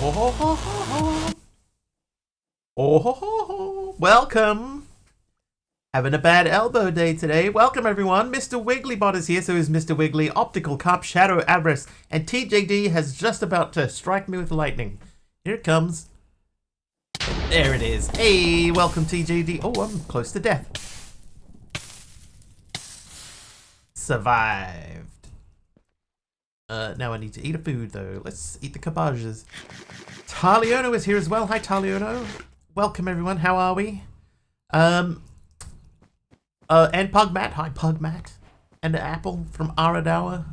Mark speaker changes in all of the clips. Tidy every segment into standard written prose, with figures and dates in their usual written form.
Speaker 1: Oh ho ho ho ho. Oh ho ho ho. Welcome. Having a bad elbow day today. Welcome everyone. Mr. Wigglybot is here, so is Mr. Wiggly, Optical Cup, Shadow Avarice, and TJD has just about to strike me with lightning. Here it comes. There it is. Hey, welcome TJD. Oh, I'm close to death. Survived. Now I need to eat a food though. Let's eat the cabages. Taliono is here as well. Hi Taliono. Welcome everyone. How are we? And Pugmat. Hi Pugmat. And Apple from Aradawa.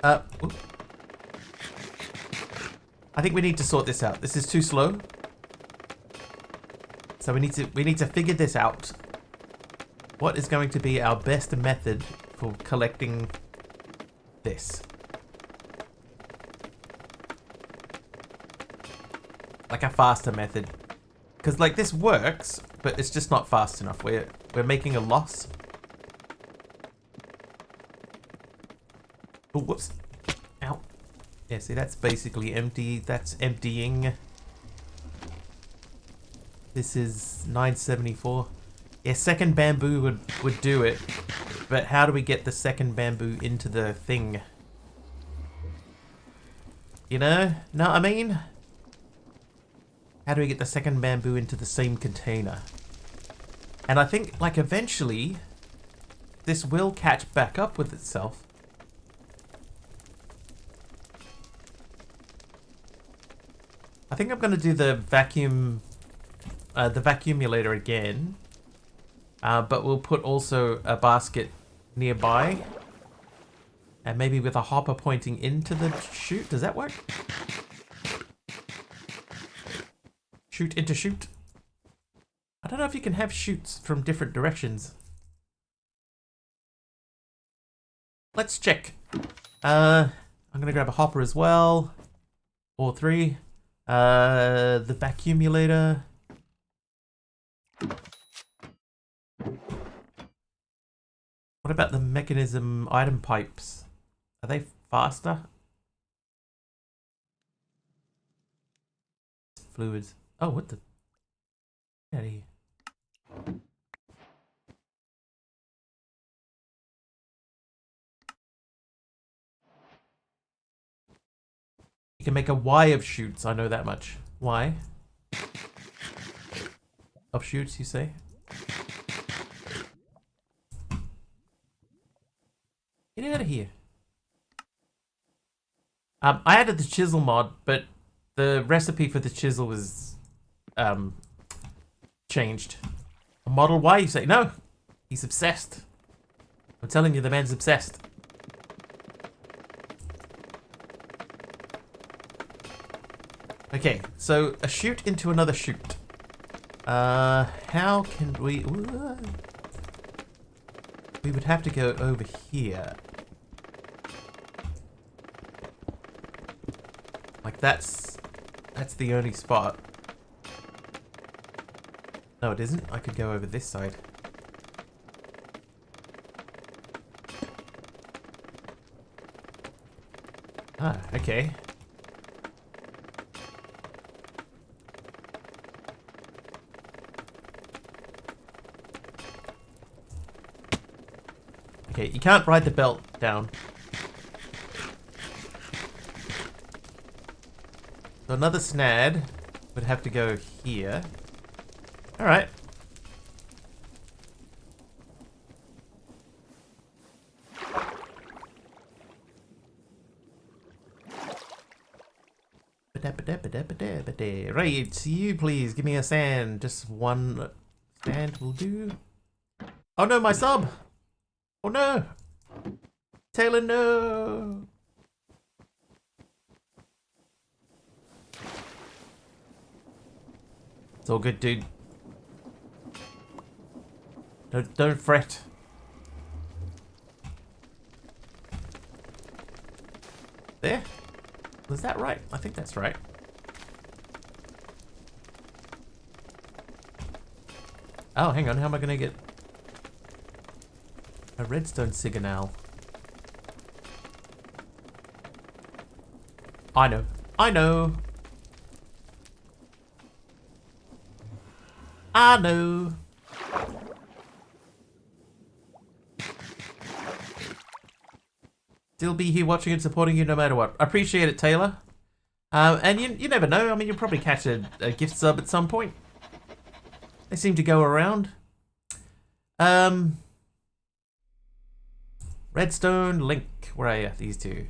Speaker 1: Oops. I think we need to sort this out. This is too slow. So we need to figure this out. What is going to be our best method for collecting this? Like a faster method. Because like this works, but it's just not fast enough. We're making a loss. Oh, whoops. Ow. Yeah, see that's basically empty. That's emptying. This is 974. Yeah, second bamboo would do it. But how do we get the second bamboo into the thing? You know what I mean? How do we get the second bamboo into the same container? And I think, like, eventually, this will catch back up with itself. I think I'm going to do the vacuumulator again. But we'll put also a basket nearby. And maybe with a hopper pointing into the chute. Does that work? Chute into chute. I don't know if you can have chutes from different directions. Let's check. I'm gonna grab a hopper as well. Or three. The vacuumulator. What about the mechanism item pipes? Are they faster? Fluids. Oh, what the? Get out of here. You can make a Y of chutes, I know that much. Y? Of chutes, you say? Get out of here. I added the chisel mod, but the recipe for the chisel was changed. A Model Y, you say? No! He's obsessed. I'm telling you, the man's obsessed. Okay, so a chute into another chute. How can we... We would have to go over here. Like that's the only spot. No, it isn't. I could go over this side. Ah, okay. Okay, you can't ride the belt down. So another snad would have to go here. Alright. Right, you please give me a sand. Just one sand will do. Oh no, my sub! Oh no! Taylor, no! It's all good, dude. Don't fret. There? Was that right? I think that's right. Oh, hang on. How am I gonna get a redstone signal? I know. I know. I know. Still be here watching and supporting you no matter what. I appreciate it, Taylor. And you never know. I mean, you'll probably catch a gift sub at some point. They seem to go around. Redstone, Link. Where are you? These two.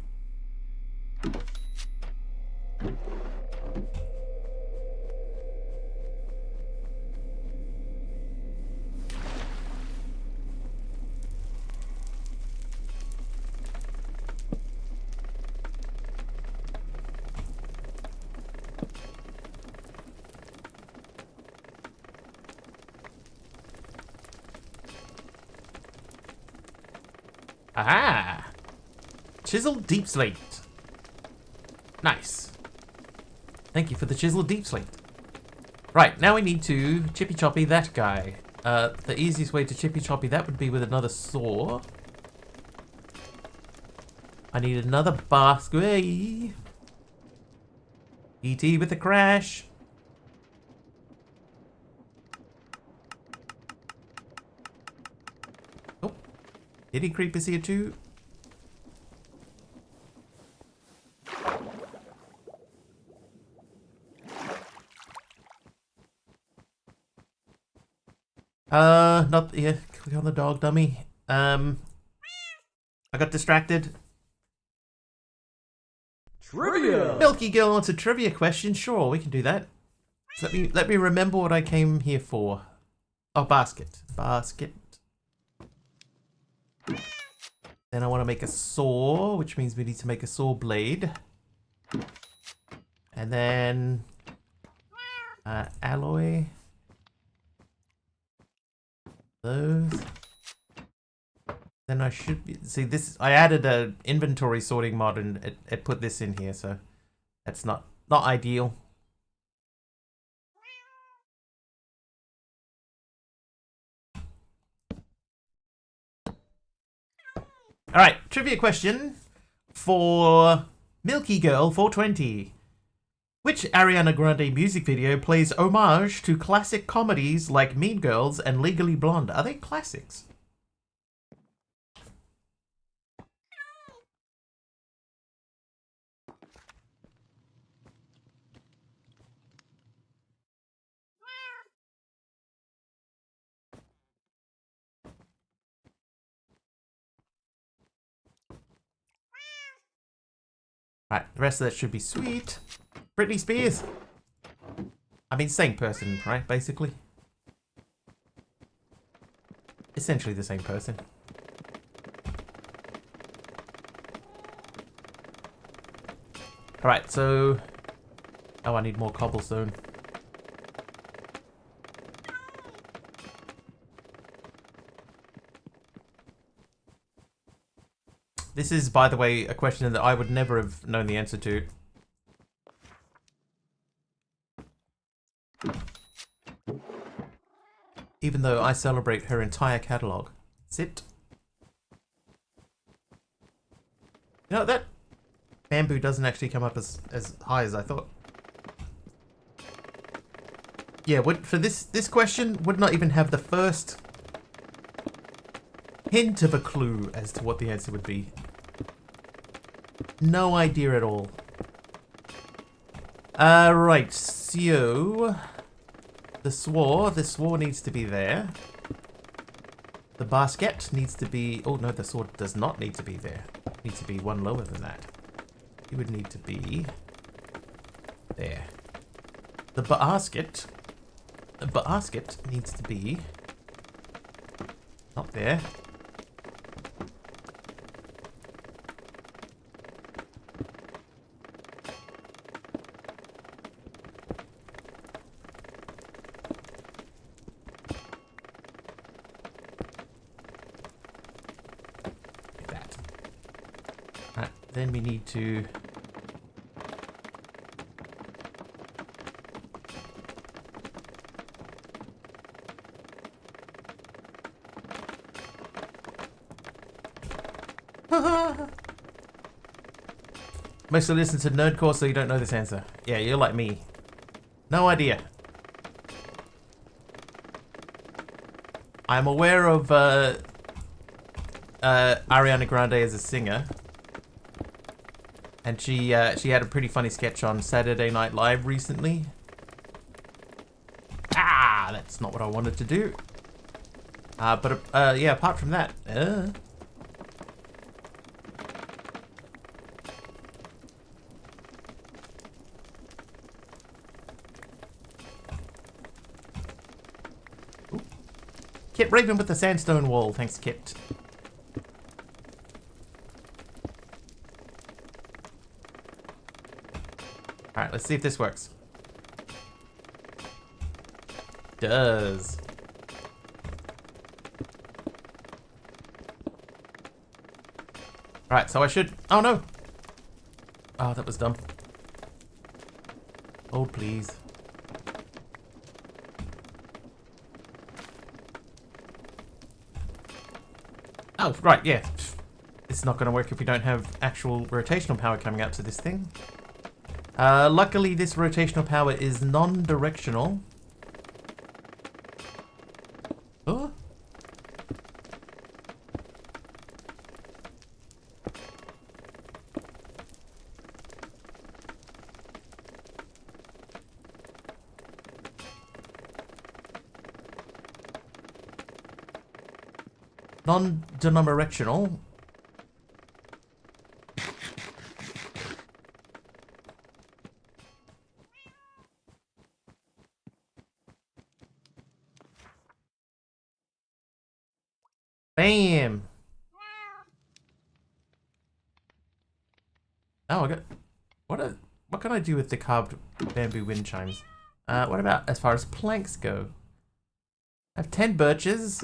Speaker 1: Aha! Chiseled deep slate. Nice. Thank you for the chiseled deep slate. Right, now we need to chippy choppy that guy. The easiest way to chippy choppy that would be with another saw. I need another basket. ET with a crash. Oh, Diddy Creeper's here too. Not yeah. Click on the dog dummy. I got distracted.
Speaker 2: Trivia!
Speaker 1: Milky Girl wants a trivia question. Sure, we can do that. So let me remember what I came here for. Oh, basket. Basket. Then I want to make a saw, which means we need to make a saw blade. And then alloy. Those. Then I should be, see this. I added a inventory sorting mod and it put this in here, so that's not ideal. All right, trivia question for Milky Girl 420. Which Ariana Grande music video plays homage to classic comedies like Mean Girls and Legally Blonde? Are they classics? Right, the rest of that should be sweet. Britney Spears. I mean, same person, right? Basically. Essentially the same person. Alright, so... Oh, I need more cobblestone. This is, by the way, a question that I would never have known the answer to. Even though I celebrate her entire catalogue. Sit. You know, that bamboo doesn't actually come up as high as I thought. Yeah, for this question, would not even have the first hint of a clue as to what the answer would be. No idea at all. Right, so... The sword needs to be there. The basket needs to be... Oh no, the sword does not need to be there. It needs to be one lower than that. It would need to be... There. The basket needs to be... Not there. Then we need to... Mostly listen to Nerdcore, so you don't know this answer. Yeah, you're like me. No idea. I'm aware of Ariana Grande as a singer. And she had a pretty funny sketch on Saturday Night Live recently. Ah, that's not what I wanted to do. But yeah, apart from that, Kit Raven with the sandstone wall. Thanks, Kit. Alright, let's see if this works. Does. Alright, so I should... Oh, no! Oh, that was dumb. Hold, please. Oh, right, yeah. This is not going to work if we don't have actual rotational power coming out to this thing. Luckily, this rotational power is non-directional. Oh. Non-denominational. Bam! Oh, I got... What can I do with the carved bamboo wind chimes? What about as far as planks go? I have 10 birches.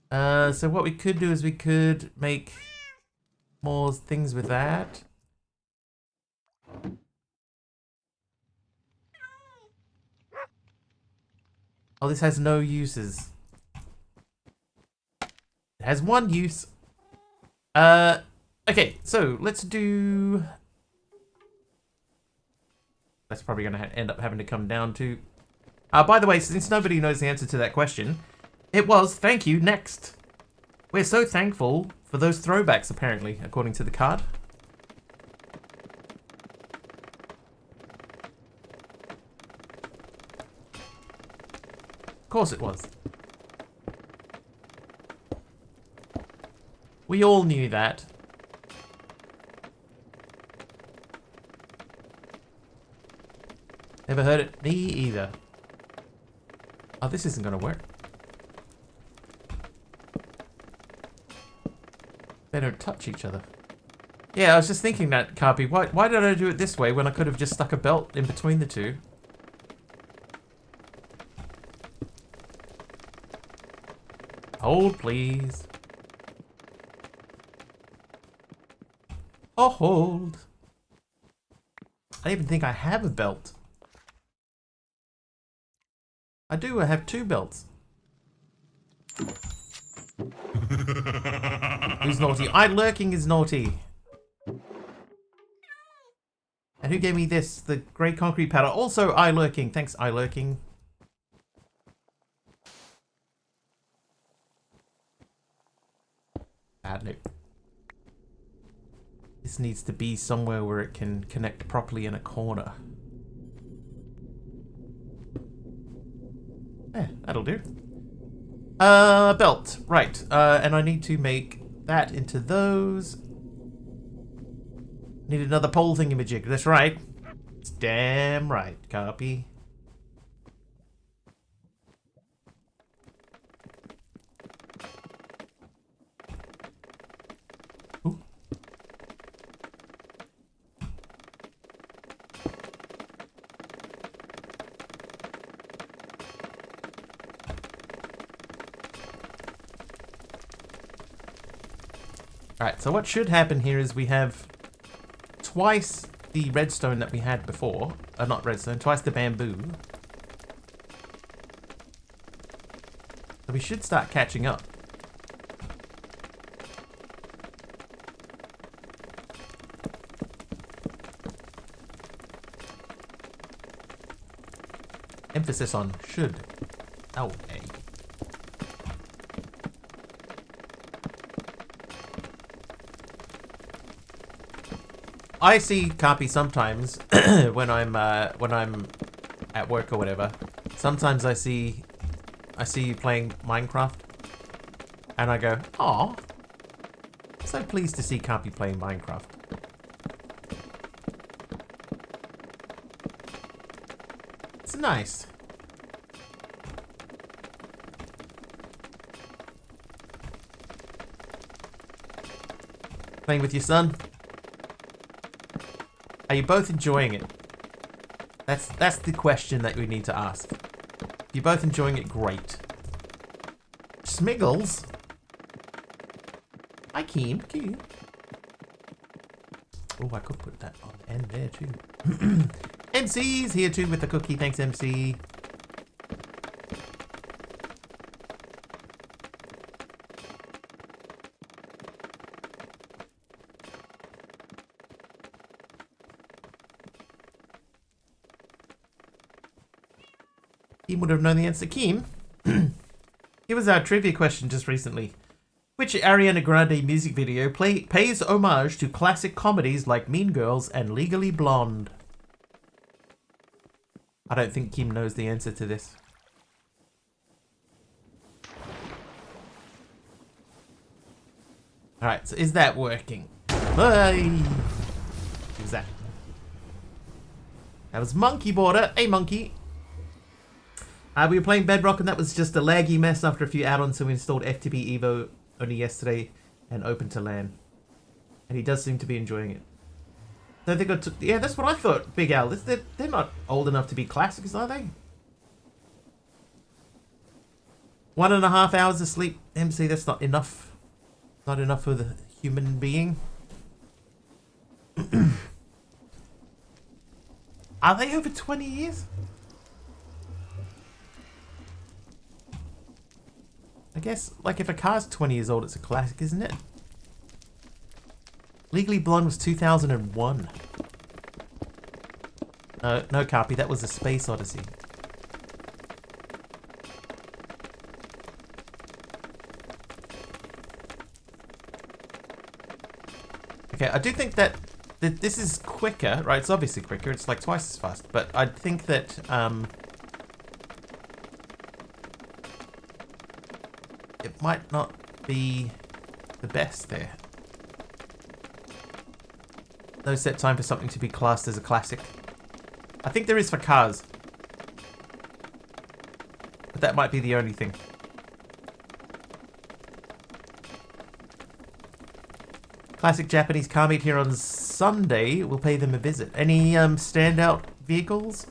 Speaker 1: So what we could do is we could make more things with that. Oh, this has no uses. It has one use. Okay, so let's do... That's probably going to end up having to come down to... by the way, since nobody knows the answer to that question, it was, thank you, next. We're so thankful for those throwbacks, apparently, according to the card. Of course it was. We all knew that. Never heard it. Me either. Oh, this isn't going to work. They don't touch each other. Yeah, I was just thinking that, Carpy. Why did I do it this way when I could have just stuck a belt in between the two? Hold, please. Oh, hold. I don't even think I have a belt. I do, I have 2 belts. Who's naughty? I lurking is naughty. And who gave me this? The grey concrete powder. Also I lurking. Thanks, I lurking. Bad loop. This needs to be somewhere where it can connect properly in a corner. Yeah, that'll do. Belt. Right. And I need to make that into those. Need another pole thingamajig. That's right. It's damn right. Copy. Ooh. Alright, so what should happen here is we have twice the redstone that we had before. Not redstone, twice the bamboo. So we should start catching up. Emphasis on should. Oh, hey. I see Carpy sometimes when I'm at work or whatever. Sometimes I see you playing Minecraft, and I go, "Aw, so pleased to see Carpy playing Minecraft." It's nice. Playing with your son? Are you both enjoying it? That's the question that we need to ask. If you're both enjoying it, great. Smiggles? Hi, Keen. Keen. Oh, I could put that on the end there too. MC's here too with the cookie. Thanks, MC. Keem would have known the answer. Keem, here was our trivia question just recently. Which Ariana Grande music video pays homage to classic comedies like Mean Girls and Legally Blonde? I don't think Keem knows the answer to this. Alright, so is that working? Hey! Who's that? That was Monkey Border. Hey, Monkey! We were playing Bedrock and that was just a laggy mess after a few add-ons, so we installed FTP Evo only yesterday and open to LAN. And he does seem to be enjoying it. So they got to, yeah, that's what I thought, Big Al. They're not old enough to be classics, are they? 1.5 hours of sleep, MC, that's not enough. Not enough for the human being. Are they over 20 years? I guess, like, if a car's 20 years old, it's a classic, isn't it? Legally Blonde was 2001. No, Carpy, that was a Space Odyssey. Okay, I do think that this is quicker, right? It's obviously quicker, it's like twice as fast, but I think that, it might not be the best there. No set time for something to be classed as a classic. I think there is for cars. But that might be the only thing. Classic Japanese car meet here on Sunday. We'll pay them a visit. Any standout vehicles?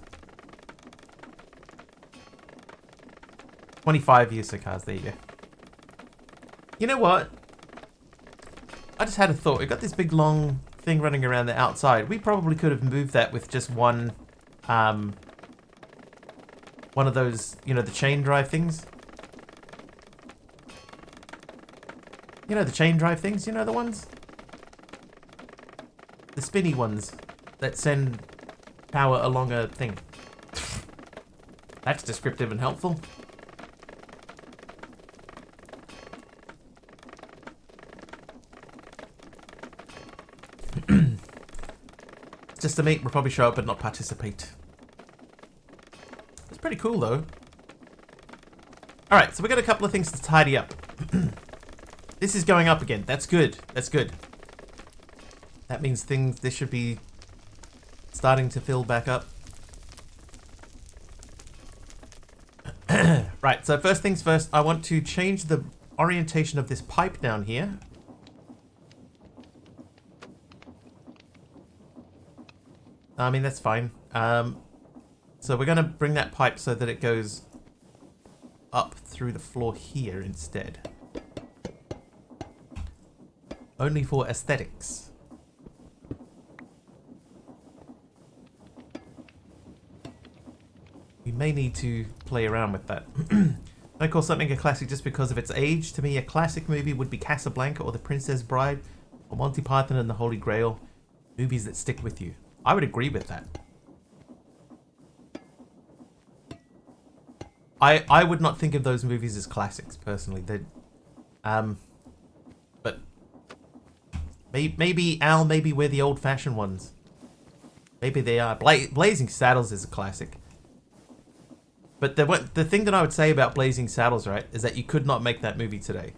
Speaker 1: 25 years for cars, there you go. You know what? I just had a thought. We've got this big long thing running around the outside. We probably could have moved that with just one of those, you know, the chain drive things. You know the chain drive things? You know the ones? The spinny ones that send power along a thing. That's descriptive and helpful. Just to meet, we'll probably show up but not participate. It's pretty cool though. Alright, so we got a couple of things to tidy up. This is going up again. That's good. That's good. That means this should be starting to fill back up. Right, so first things first, I want to change the orientation of this pipe down here. I mean, that's fine. So we're going to bring that pipe so that it goes up through the floor here instead. Only for aesthetics. We may need to play around with that. I call something a classic just because of its age. To me, a classic movie would be Casablanca or The Princess Bride or Monty Python and the Holy Grail. Movies that stick with you. I would agree with that. I would not think of those movies as classics personally. They, but maybe Al, maybe we're the old-fashioned ones. Maybe they are. Blazing Saddles is a classic. But the thing that I would say about Blazing Saddles, right, is that you could not make that movie today.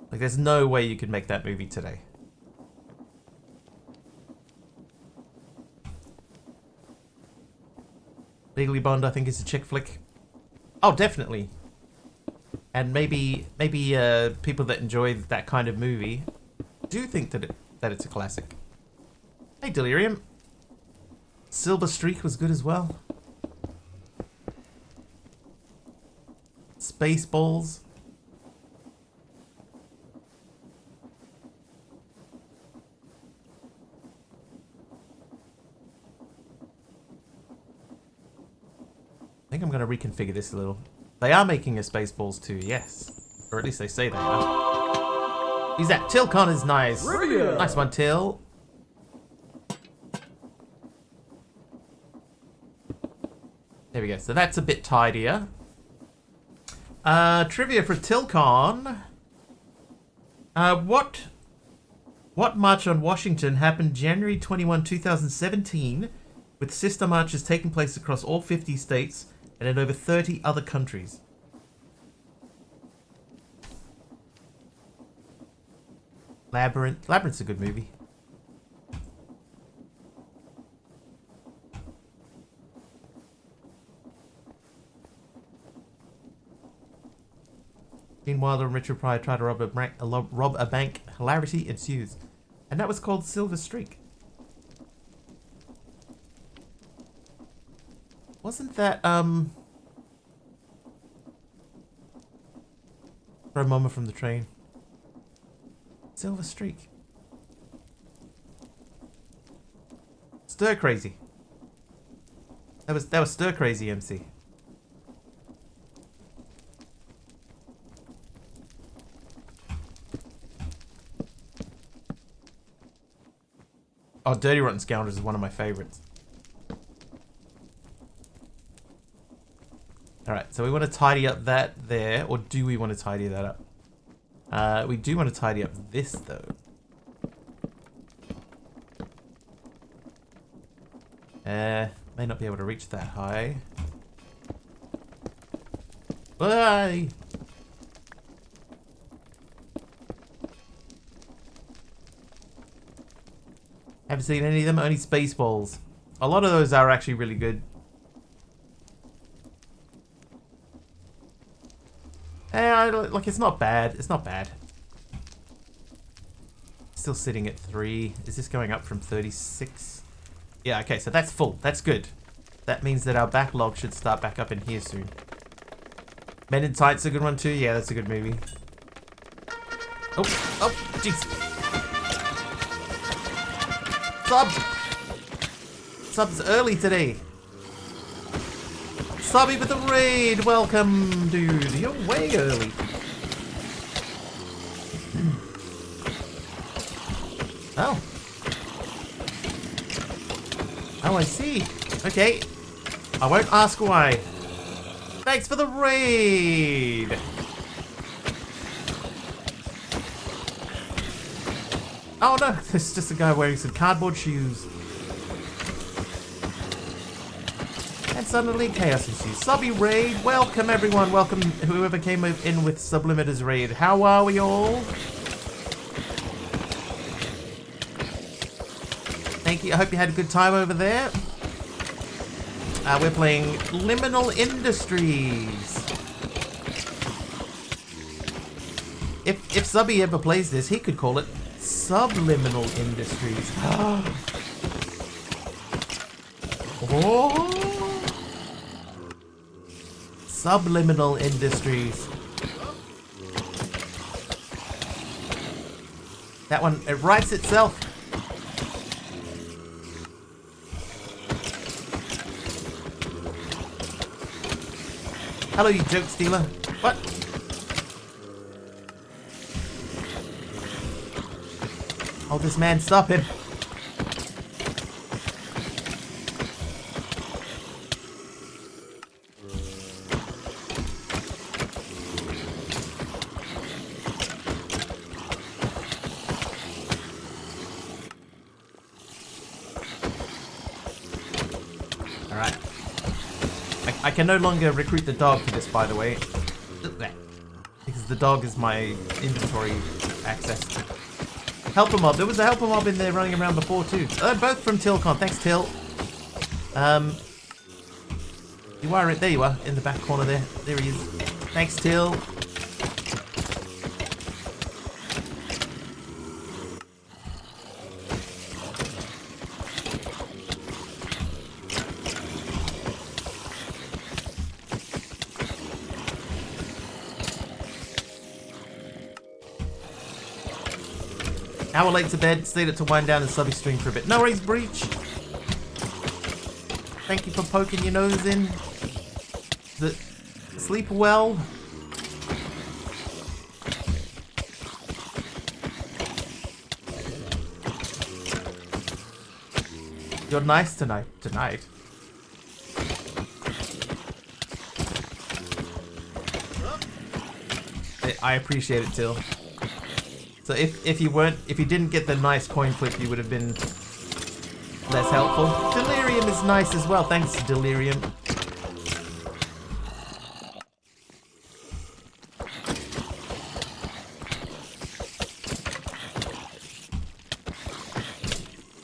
Speaker 1: Like, there's no way you could make that movie today. Legally Blonde, I think, is a chick flick. Oh, definitely. And maybe people that enjoy that kind of movie do think that it's a classic. Hey, Delirium. Silver Streak was good as well. Spaceballs. I think I'm going to reconfigure this a little. They are making a Spaceballs too, yes. Or at least they say they are. Who's that? Tilcon is nice. Brilliant. Nice one, Till. There we go. So that's a bit tidier. Trivia for Tilcon. What march on Washington happened January 21, 2017, with sister marches taking place across all 50 states and in over 30 other countries? Labyrinth. Labyrinth's a good movie. Gene Wilder and Richard Pryor try to rob a bank. Hilarity ensues. And that was called Silver Streak. Wasn't that, Throw Mama from the Train? Silver Streak. Stir Crazy. That was Stir Crazy, MC. Oh, Dirty Rotten Scoundrels is one of my favorites. Alright, so we want to tidy up that there, or do we want to tidy that up? We do want to tidy up this, though. May not be able to reach that high. Bye! Haven't seen any of them, only Spaceballs. A lot of those are actually really good. Like, it's not bad. It's not bad. Still sitting at 3. Is this going up from 36? Yeah, okay, so that's full. That's good. That means that our backlog should start back up in here soon. Men in Tight's a good one too. Yeah, that's a good movie. Oh, jeez. Sub's early today. Subby with the raid. Welcome, dude. You're way early. Oh. Oh, I see. Okay. I won't ask why. Thanks for the raid. Oh no, there's just a guy wearing some cardboard shoes. And suddenly chaos ensues. Subby raid, welcome everyone, welcome whoever came in with Sublimitors raid. How are we all? Thank you, I hope you had a good time over there. We're playing Liminal Industries. If Subby ever plays this, he could call it Subliminal Industries. Oh. Subliminal Industries. That one, it writes itself. Hello, you joke stealer. What? Oh, this man, stop him. Alright. I can no longer recruit the dog for this, by the way. Because the dog is my inventory access. Helper mob. There was a helper mob in there running around before too. Both from Tilcon. Thanks, Til. You are right. There you are. In the back corner there. There he is. Thanks, Til. Hour late to bed, stayed up to wind down and subby stream for a bit. No worries, Breach. Thank you for poking your nose in. Sleep well. You're nice tonight. I appreciate it, Till. So if you didn't get the nice coin flip, you would have been less helpful. Delirium is nice as well. Thanks, Delirium.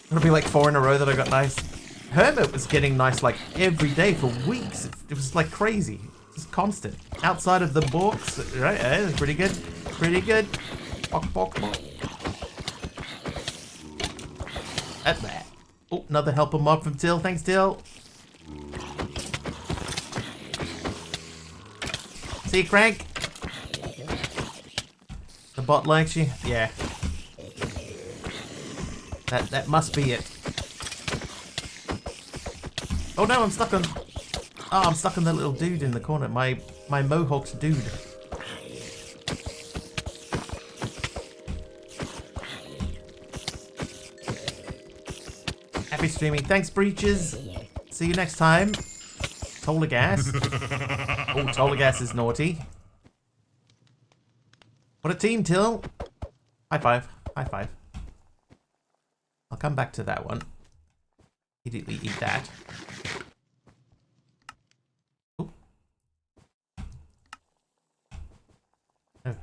Speaker 1: It'll be like 4 in a row that I got nice. Hermit was getting nice like every day for weeks. It was like crazy. Just constant. Outside of the books, right? Pretty good. Pretty good. Bok, bok, bok. At that. Oh, another helper mob from Till. Thanks, Till. See you, Crank. The bot likes you? Yeah. That must be it. Oh no, I'm stuck on... Oh, I'm stuck on the little dude in the corner. My mohawked dude. Happy streaming. Thanks, Breaches. See you next time. Tolagas. Oh, Tolagas is naughty. What a team, Till. High five. High five. I'll come back to that one. Immediately eat that. Ooh. No.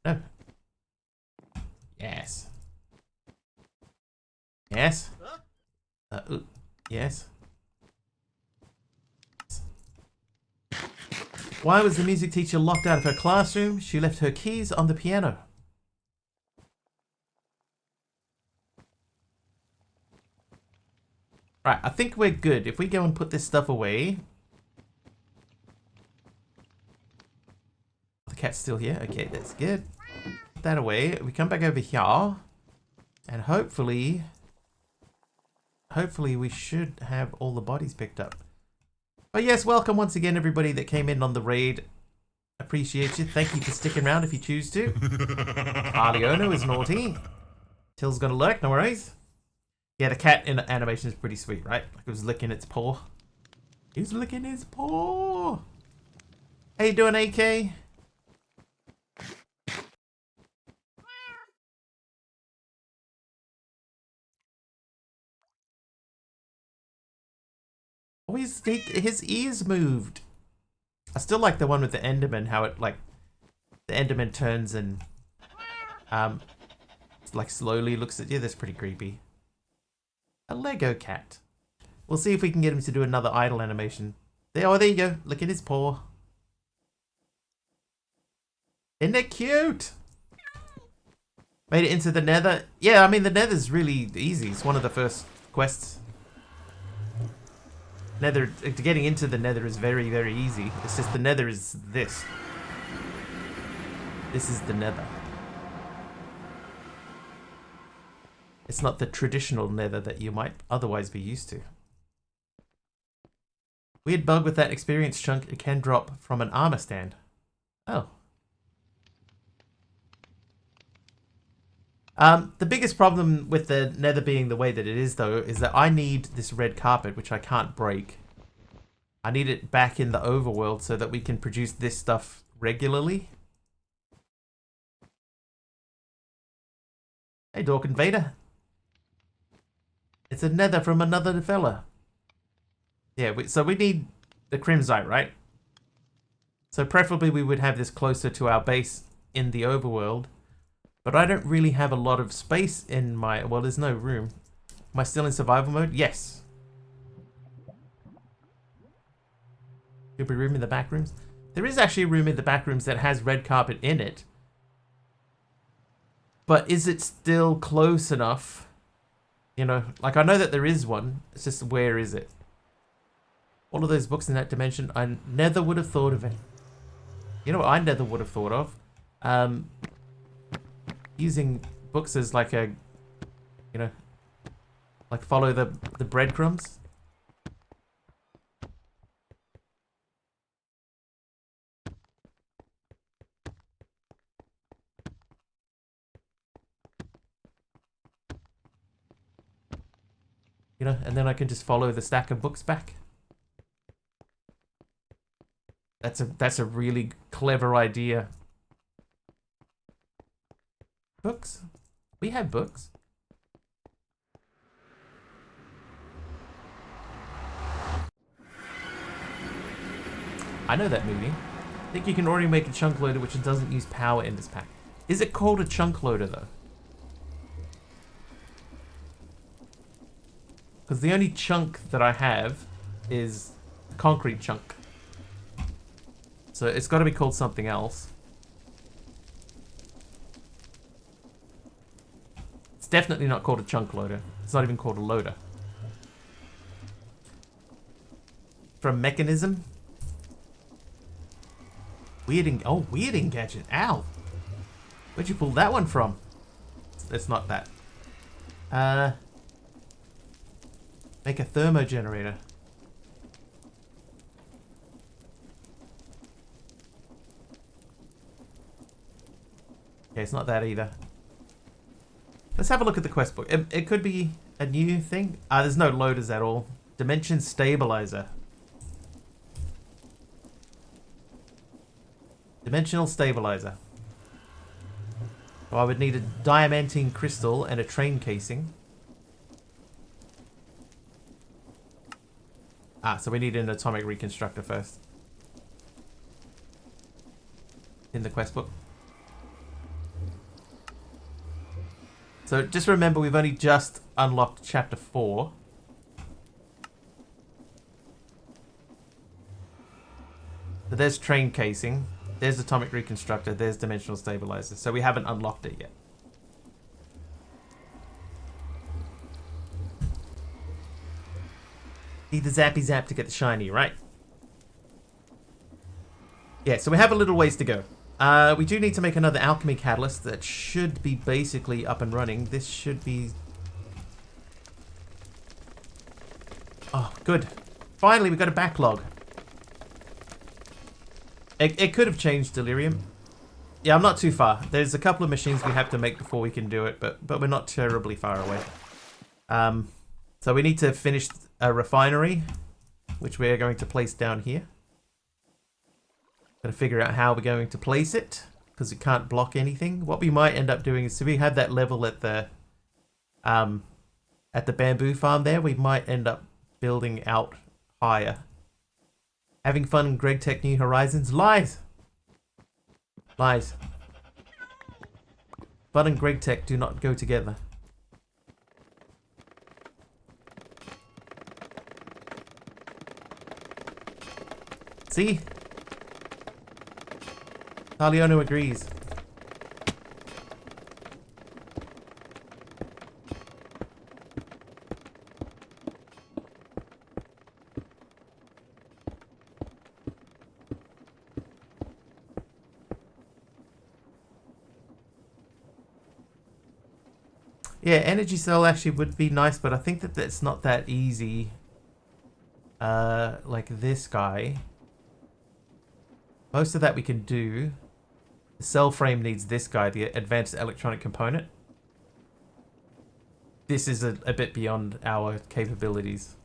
Speaker 1: No. Yes. Yes. Ooh. Yes. Why was the music teacher locked out of her classroom? She left her keys on the piano. Right, I think we're good. If we go and put this stuff away... The cat's still here. Okay, that's good. Put that away. We come back over here. And hopefully... Hopefully we should have all the bodies picked up. But yes, welcome once again everybody that came in on the raid. Appreciate you. Thank you for sticking around if you choose to. Arleono is naughty. Till's gonna lurk, no worries. Yeah, the cat in the animation is pretty sweet, right? Like it was licking its paw. He was licking his paw. How you doing, AK? Oh, his ears moved. I still like the one with the Enderman, how it like the Enderman turns and like slowly looks at you. That's pretty creepy. A Lego cat. We'll see if we can get him to do another idle animation. There you go. Look at his paw. Isn't it cute? Made it into the Nether. Yeah, I mean the Nether's really easy. It's one of the first quests. Nether, getting into the Nether is very, very easy. It's just the Nether is this. This is the Nether. It's not the traditional Nether that you might otherwise be used to. Weird bug with that experience chunk. It can drop from an armor stand. Oh. The biggest problem with the nether being the way that it is, though, is that I need this red carpet, which I can't break. I need it back in the overworld so that we can produce this stuff regularly. Hey, Dork Invader. It's a nether from another fella. Yeah, so we need the Crimsite, right? So preferably we would have this closer to our base in the overworld. But I don't really have a lot of space in my... Well, there's no room. Am I still in survival mode? Yes. Could be room in the back rooms. There is actually a room in the back rooms that has red carpet in it. But is it still close enough? You know, like I know that there is one. It's just where is it? All of those books in that dimension, I never would have thought of it. You know what I never would have thought of? Using books as like a, you know, like follow the breadcrumbs. You know, and then I can just follow the stack of books back. That's a really clever idea. Books? We have books. I know that movie. I think you can already make a chunk loader which doesn't use power in this pack. Is it called a chunk loader though? Because the only chunk that I have is a concrete chunk. So it's got to be called something else. It's definitely not called a chunk loader. It's not even called a loader. From mechanism. Weird gadget. Ow. Where'd you pull that one from? It's not that. Make a thermo generator. Okay, it's not that either. Let's have a look at the quest book. It could be a new thing. There's no loaders at all. Dimension stabilizer. Dimensional stabilizer. So I would need a diamantine crystal and a train casing. So we need an atomic reconstructor first. In the quest book. So just remember, we've only just unlocked chapter 4. So there's train casing, there's atomic reconstructor, there's dimensional stabilizer. So we haven't unlocked it yet. Need the zappy zap to get the shiny, right? Yeah, so we have a little ways to go. We do need to make another alchemy catalyst that should be basically up and running. This should be... Oh, good. Finally, we got a backlog. It could have changed Delirium. Yeah, I'm not too far. There's a couple of machines we have to make before we can do it, but we're not terribly far away. So we need to finish a refinery, which we are going to place down here. Gotta figure out how we're going to place it, because it can't block anything. What we might end up doing is, so we have that level at the bamboo farm there, we might end up building out higher. Having fun in Greg Tech New Horizons? Lies! Lies. Fun and Greg Tech do not go together. See? Taliano agrees. Yeah, energy cell actually would be nice, but I think that that's not that easy. Like this guy. Most of that we can do. The cell frame needs this guy, the advanced electronic component. this is a bit beyond our capabilities.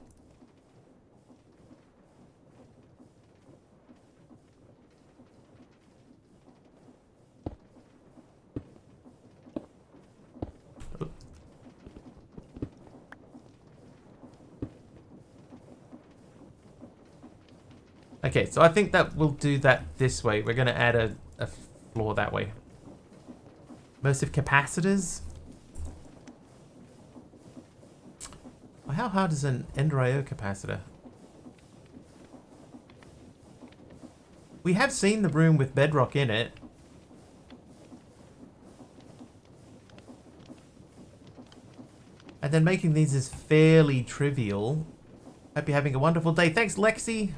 Speaker 1: Okay, so I think that we'll do that this way. We're going to add a floor that way. Immersive capacitors. How hard is an Ender IO capacitor? We have seen the room with bedrock in it. And then making these is fairly trivial. Hope you're having a wonderful day. Thanks, Lexi.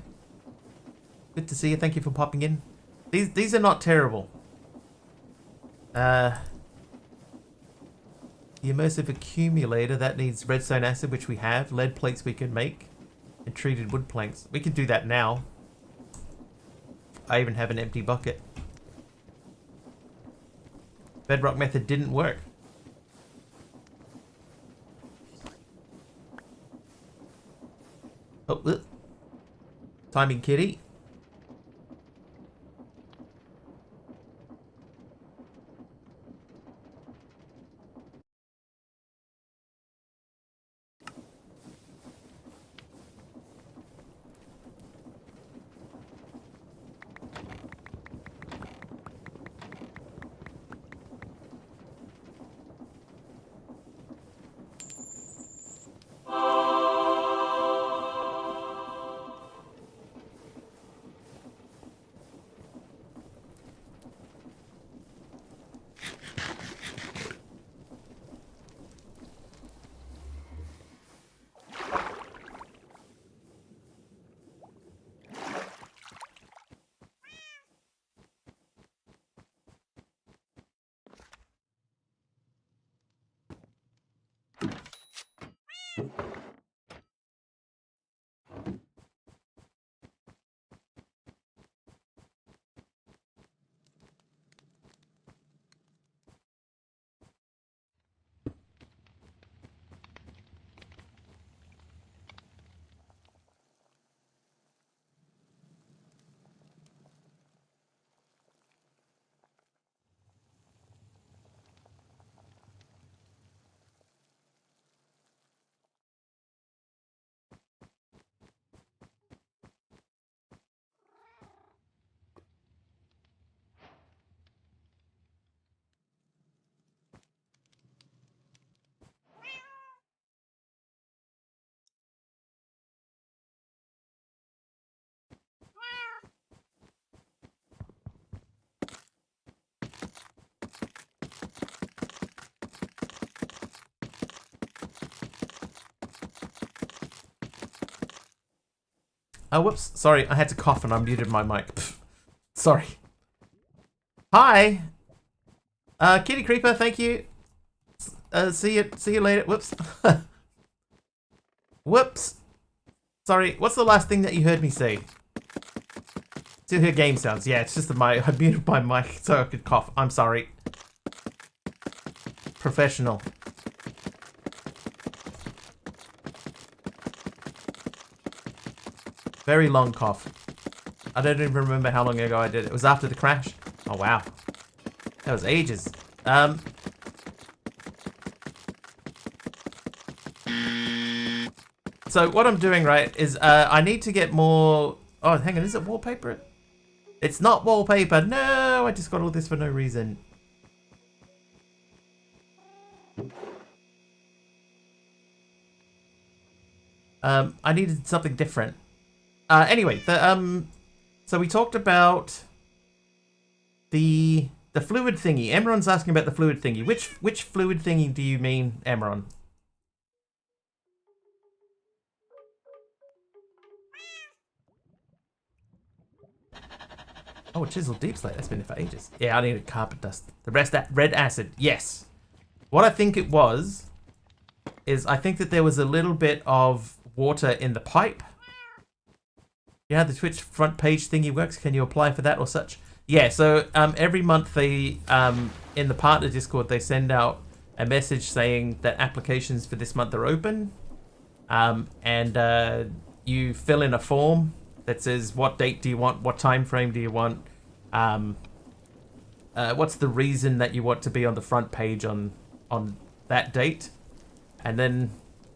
Speaker 1: Good to see you. Thank you for popping in. These are not terrible. The immersive accumulator, that needs redstone acid, which we have. Lead plates we can make. And treated wood planks. We can do that now. I even have an empty bucket. Bedrock method didn't work. Oh, timing kitty. Oh, whoops. Sorry, I had to cough and I muted my mic. Pfft. Sorry. Hi. Kitty Creeper, thank you. See you later. Whoops. Whoops. Sorry, what's the last thing that you heard me say? Still hear game sounds. Yeah, it's just that I muted my mic so I could cough. I'm sorry. Professional. Very long cough. I don't even remember how long ago I did it. It was after the crash. Oh, wow. That was ages. So what I'm doing, right, is I need to get more... Oh, hang on. Is it wallpaper? It's not wallpaper. No, I just got all this for no reason. I needed something different. Anyway, so we talked about the fluid thingy. Emron's asking about the fluid thingy. Which fluid thingy do you mean, Emron? Oh, a chisel deep slate. That's been there for ages. Yeah, I needed carpet dust. The rest that red acid. Yes. What I think it was is I think that there was a little bit of water in the pipe. You know how the Twitch front page thingy works? Can you apply for that or such? Yeah, so every month they, in the partner Discord, they send out a message saying that applications for this month are open, and you fill in a form that says what date do you want, what time frame do you want, what's the reason that you want to be on the front page on that date, and then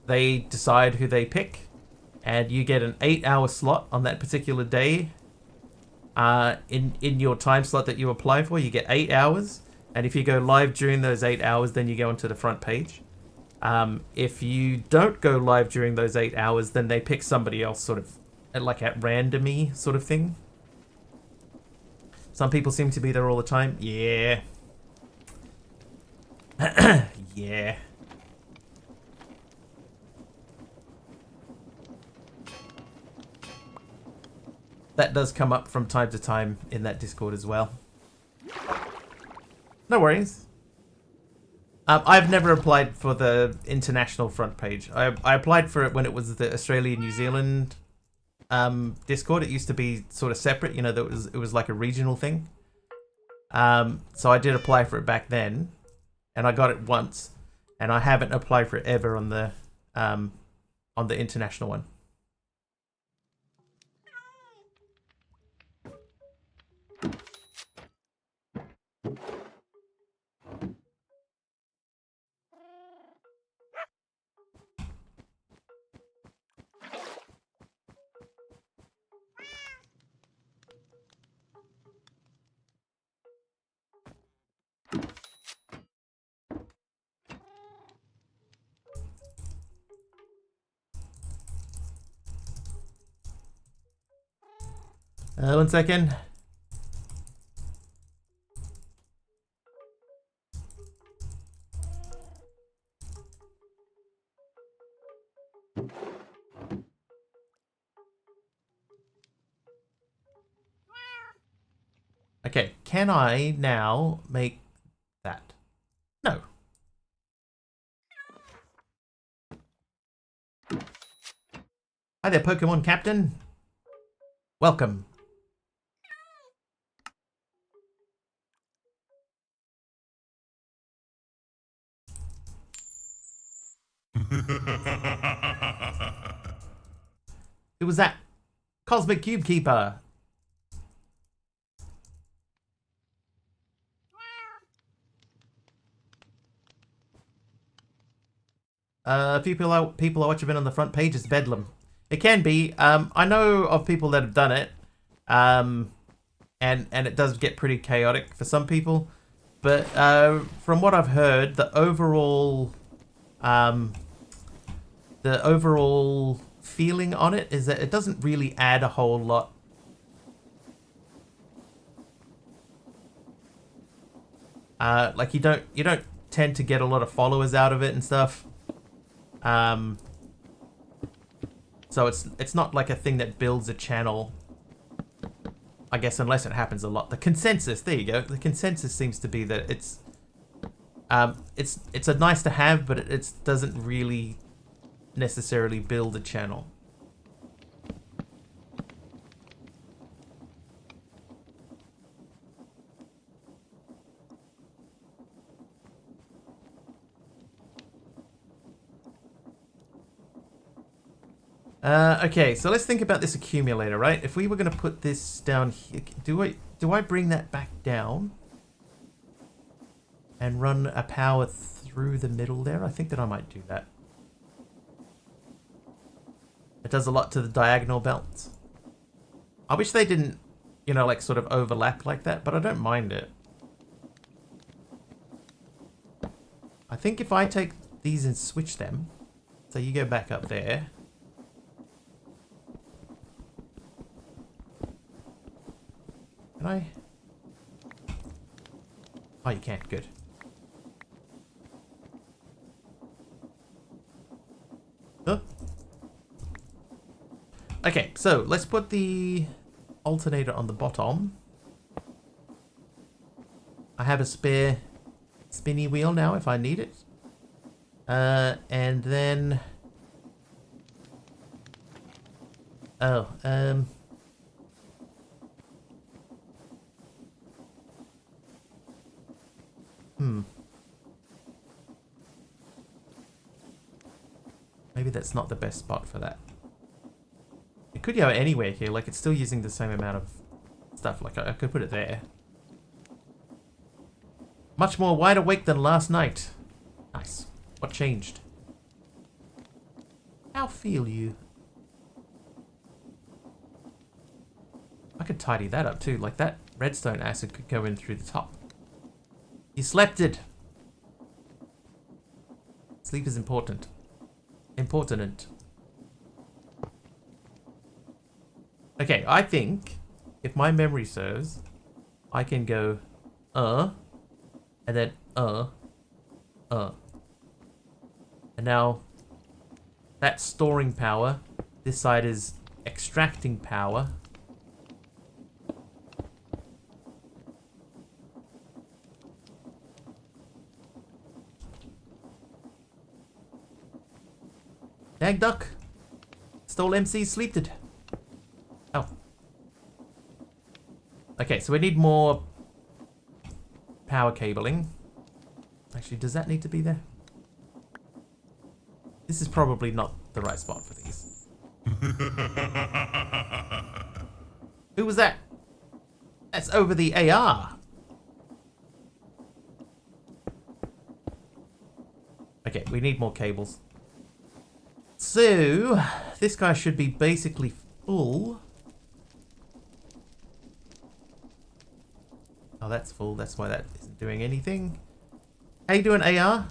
Speaker 1: they decide who they pick, and you get an 8-hour slot on that particular day. In your time slot that you apply for, you get 8 hours, and if you go live during those 8 hours, then you go onto the front page. If you don't go live during those 8 hours, then they pick somebody else, sort of like at randomy sort of thing. Some people seem to be there all the time. Yeah. Yeah. That does come up from time to time in that Discord as well. No worries. I've never applied for the international front page. I applied for it when it was the Australia-New Zealand Discord. It used to be sort of separate, you know, it was like a regional thing. So I did apply for it back then, and I got it once, and I haven't applied for it ever on the international one. One second. Okay, can I now make that? No. Hi there, Pokemon Captain. Welcome. Who was that? Cosmic Cube Keeper. A few people are watching it on the front page. It's Bedlam. It can be. I know of people that have done it, and it does get pretty chaotic for some people. But from what I've heard, the overall feeling on it is that it doesn't really add a whole lot. Like you don't tend to get a lot of followers out of it and stuff. So it's not like a thing that builds a channel, I guess, unless it happens a lot. The consensus, there you go. The consensus seems to be that it's a nice to have, but it doesn't really necessarily build a channel. Okay, so let's think about this accumulator, right? If we were going to put this down here, do I bring that back down and run a power through the middle there? I think that I might do that. It does a lot to the diagonal belt. I wish they didn't, you know, like sort of overlap like that, but I don't mind it. I think if I take these and switch them, so you go back up there. Can I? Oh, you can't. Good. Huh? Okay, so let's put the alternator on the bottom. I have a spare spinny wheel now if I need it. And then... Oh, Maybe that's not the best spot for that. It could go anywhere here. Like, it's still using the same amount of stuff. Like, I could put it there. Much more wide awake than last night. Nice. What changed? How feel you? I could tidy that up too. Like, that redstone acid could go in through the top. You slept it. Sleep is important. Important. Okay, I think if my memory serves, I can go and then and now that's storing power. This side is extracting power. Dag duck. Stole MC's sleeped. Oh. Okay, so we need more power cabling. Actually, does that need to be there? This is probably not the right spot for these. Who was that? That's over the AR. Okay, we need more cables. So, this guy should be basically full. Oh, that's full. That's why that isn't doing anything. How you doing, AR?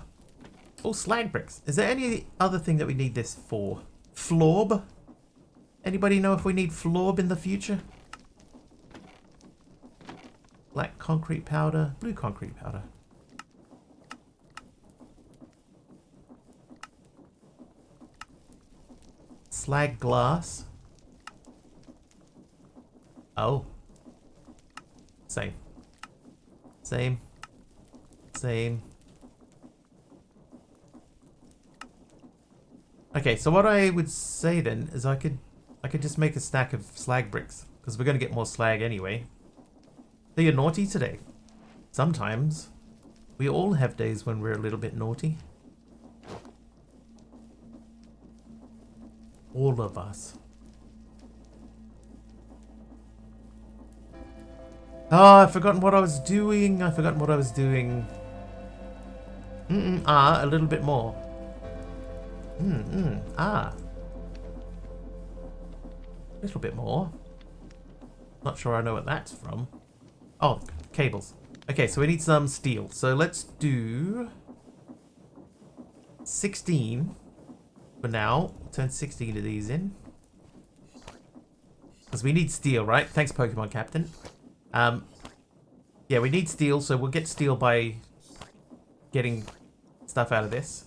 Speaker 1: Oh, slag bricks. Is there any other thing that we need this for? Florb? Anybody know if we need florb in the future? Black concrete powder, blue concrete powder. Slag glass. Oh. Same. Same. Same. Okay, so what I would say then is I could just make a stack of slag bricks, because we're going to get more slag anyway. So you're naughty today? Sometimes. We all have days when we're a little bit naughty. All of us. Oh, I've forgotten what I was doing. A little bit more. A little bit more. Not sure I know what that's from. Oh, cables. Okay, so we need some steel. So let's do 16 for now. Turn 16 of these in. Because we need steel, right? Thanks, Pokemon Captain. Yeah, we need steel, so we'll get steel by getting stuff out of this.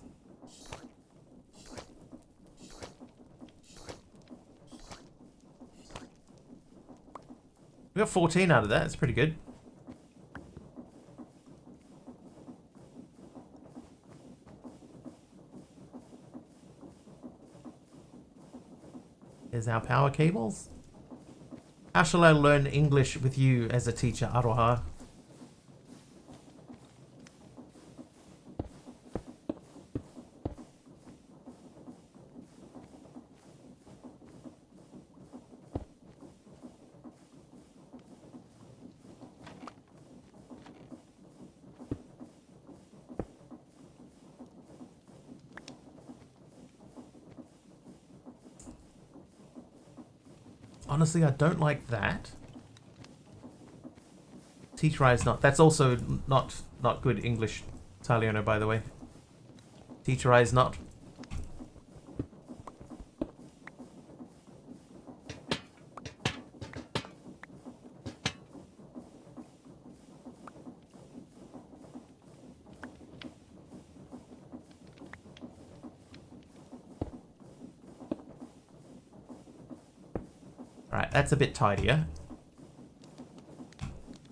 Speaker 1: We got 14 out of that. That's pretty good. Here's our power cables. How shall I learn English with you as a teacher, Aroha? Honestly, I don't like that. Teacherize not. That's also not good English, Taliano, by the way. Teacherize not. Alright, that's a bit tidier.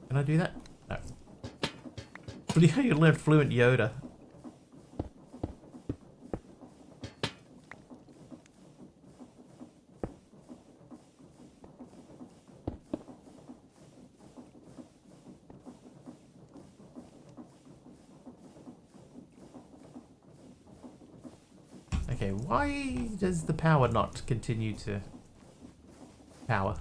Speaker 1: Can I do that? No. You learn fluent Yoda. Okay, why does the power not continue to power?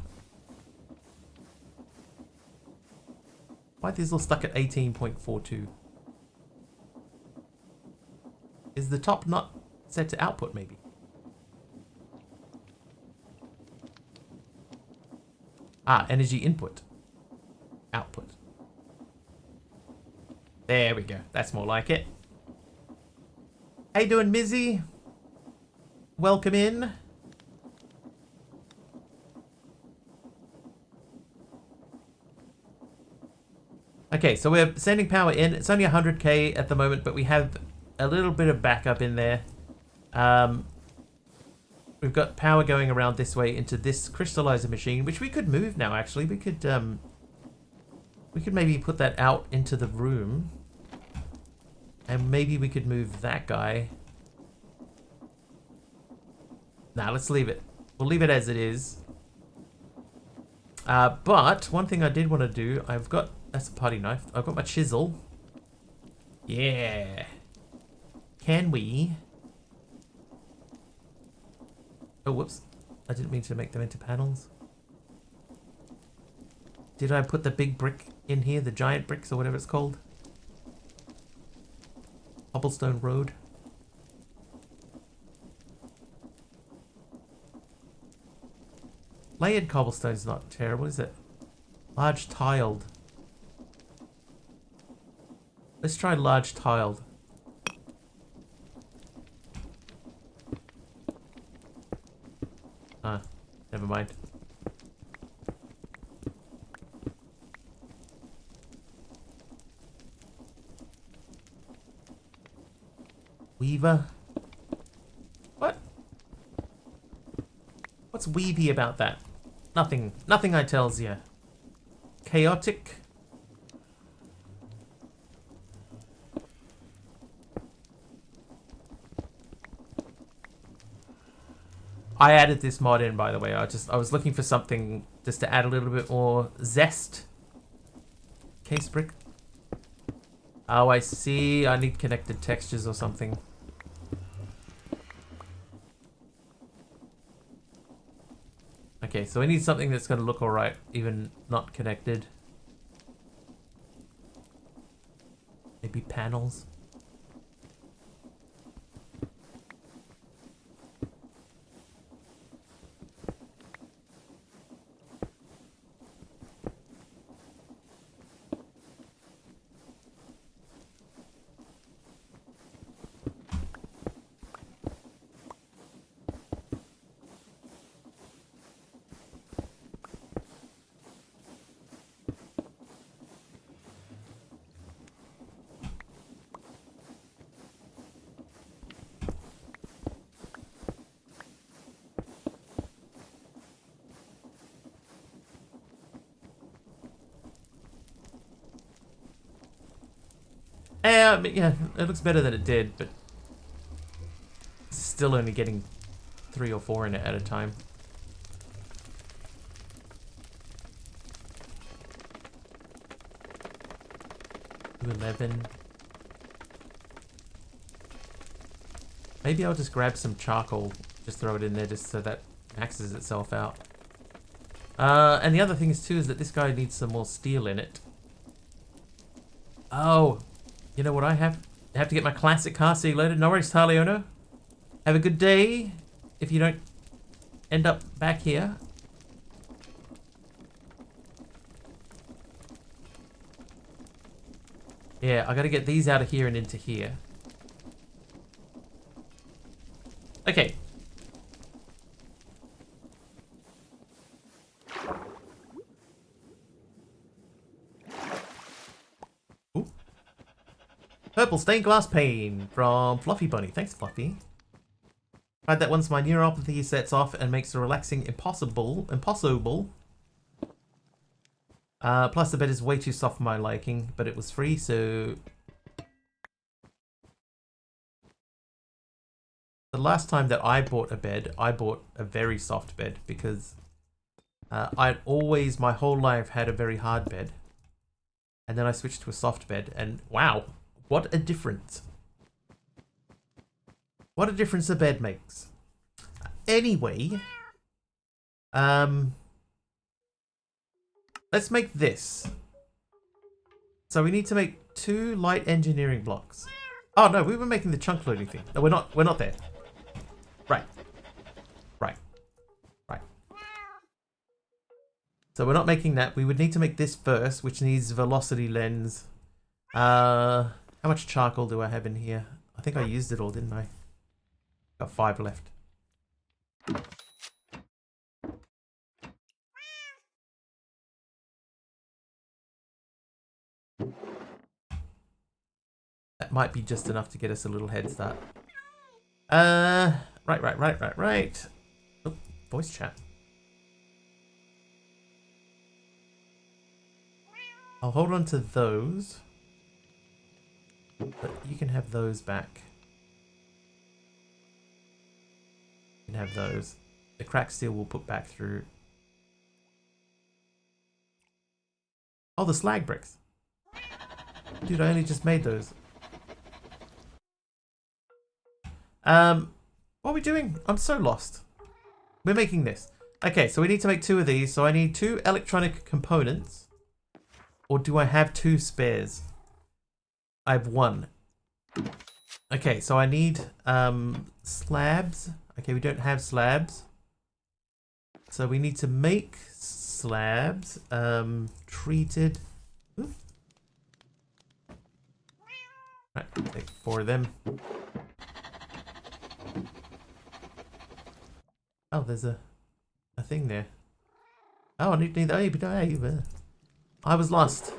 Speaker 1: Why are these all stuck at 18.42? Is the top not set to output, maybe? Ah, energy input. Output. There we go. That's more like it. How you doing, Mizzy? Welcome in. Okay, so we're sending power in. It's only 100k at the moment, but we have a little bit of backup in there. We've got power going around this way into this crystallizer machine, which we could move now, actually. We could maybe put that out into the room. And maybe we could move that guy. Nah, let's leave it. We'll leave it as it is. But one thing I did want to do, that's a party knife. I've got my chisel. Yeah. Can we? Oh, whoops. I didn't mean to make them into panels. Did I put the big brick in here? The giant bricks or whatever it's called? Cobblestone road. Layered cobblestone's not terrible, is it? Large tiled. Let's try large tiled. Ah, never mind. Weaver? What? What's weavy about that? Nothing. Nothing I tells you. Chaotic? I added this mod in, by the way. I was looking for something just to add a little bit more zest. Case brick. Oh, I see. I need connected textures or something. Okay, so we need something that's going to look alright, even not connected. Maybe panels. Yeah, it looks better than it did, but it's still only getting 3 or 4 in it at a time. To 11. Maybe I'll just grab some charcoal, just throw it in there just so that maxes itself out. And the other thing is too is that this guy needs some more steel in it. Oh, you know what I have? I have to get my classic car. See you later. No worries, Taliono. Have a good day. If you don't end up back here. Yeah, I gotta get these out of here and into here. Okay. Ooh. Purple stained glass pane from Fluffy Bunny. Thanks, Fluffy. Tried that once my neuropathy sets off and makes the relaxing impossible. Plus the bed is way too soft for my liking, but it was free, so... The last time that I bought a bed, I bought a very soft bed because I'd always, my whole life, had a very hard bed. And then I switched to a soft bed, and wow, what a difference. What a difference a bed makes. Anyway, let's make this. So we need to make 2 light engineering blocks. Oh no, we were making the chunk loading thing. No, we're not. We're not there. Right. Right. Right. So we're not making that. We would need to make this first, which needs velocity lens. How much charcoal do I have in here? I think I used it all, didn't I? Got 5 left. That might be just enough to get us a little head start. Right. Oh, voice chat. I'll hold on to those. But you can have those back. You can have those. The cracked steel we'll put back through. Oh, the slag bricks. Dude, I only just made those. What are we doing? I'm so lost. We're making this. Okay, so we need to make 2 of these. So I need 2 electronic components. Or do I have 2 spares? I have 1. Okay, so I need slabs. Okay, we don't have slabs. So we need to make slabs. Treated. Ooh. Right, take 4 of them. Oh, there's a thing there. Oh, I need the I was lost.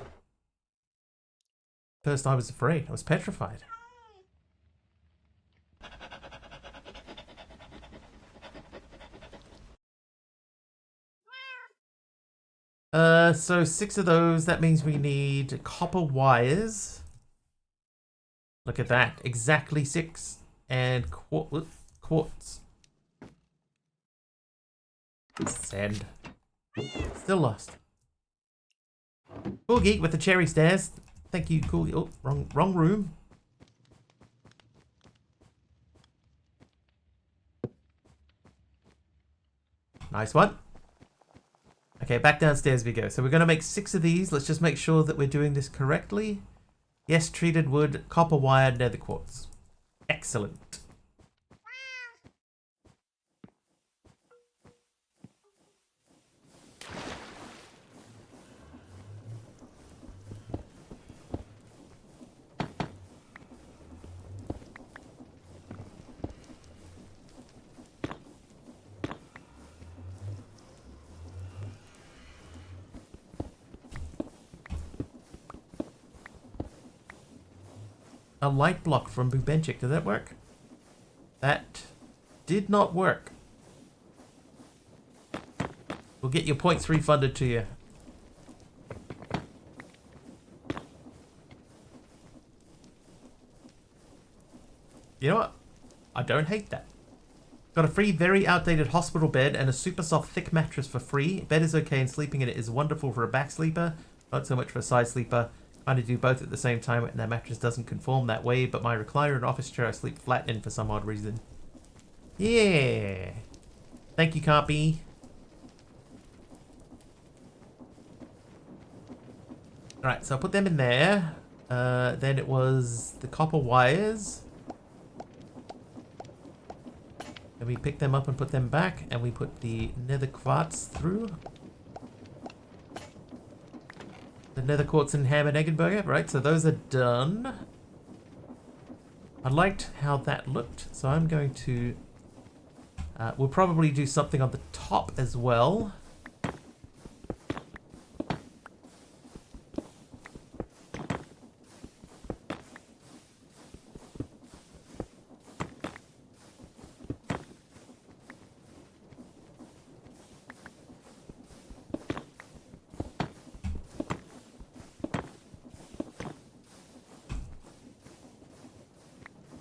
Speaker 1: First I was afraid. I was petrified. So 6 of those. That means we need copper wires. Look at that. Exactly 6. And quartz. Send. Still lost. Cool Geek with the cherry stairs. Thank you, Cool. Oh, wrong room. Nice one. Okay, back downstairs we go. So we're going to make 6 of these. Let's just make sure that we're doing this correctly. Yes, treated wood, copper wire, nether quartz. Excellent. A light block from Bubenchik. Did that work? That did not work. We'll get your points refunded to you. You know what? I don't hate that. Got a free, very outdated hospital bed and a super soft, thick mattress for free. Bed is okay and sleeping in it is wonderful for a back sleeper. Not so much for a side sleeper. Trying to do both at the same time and that mattress doesn't conform that way, but my recliner and office chair I sleep flat in for some odd reason. Yeah. Thank you, Carpy. Alright, so I'll put them in there. Then it was the copper wires. And we pick them up and put them back, and we put the nether quartz through. The nether quartz and ham and egg and burger, right? So those are done. I liked how that looked, so I'm going to... we'll probably do something on the top as well.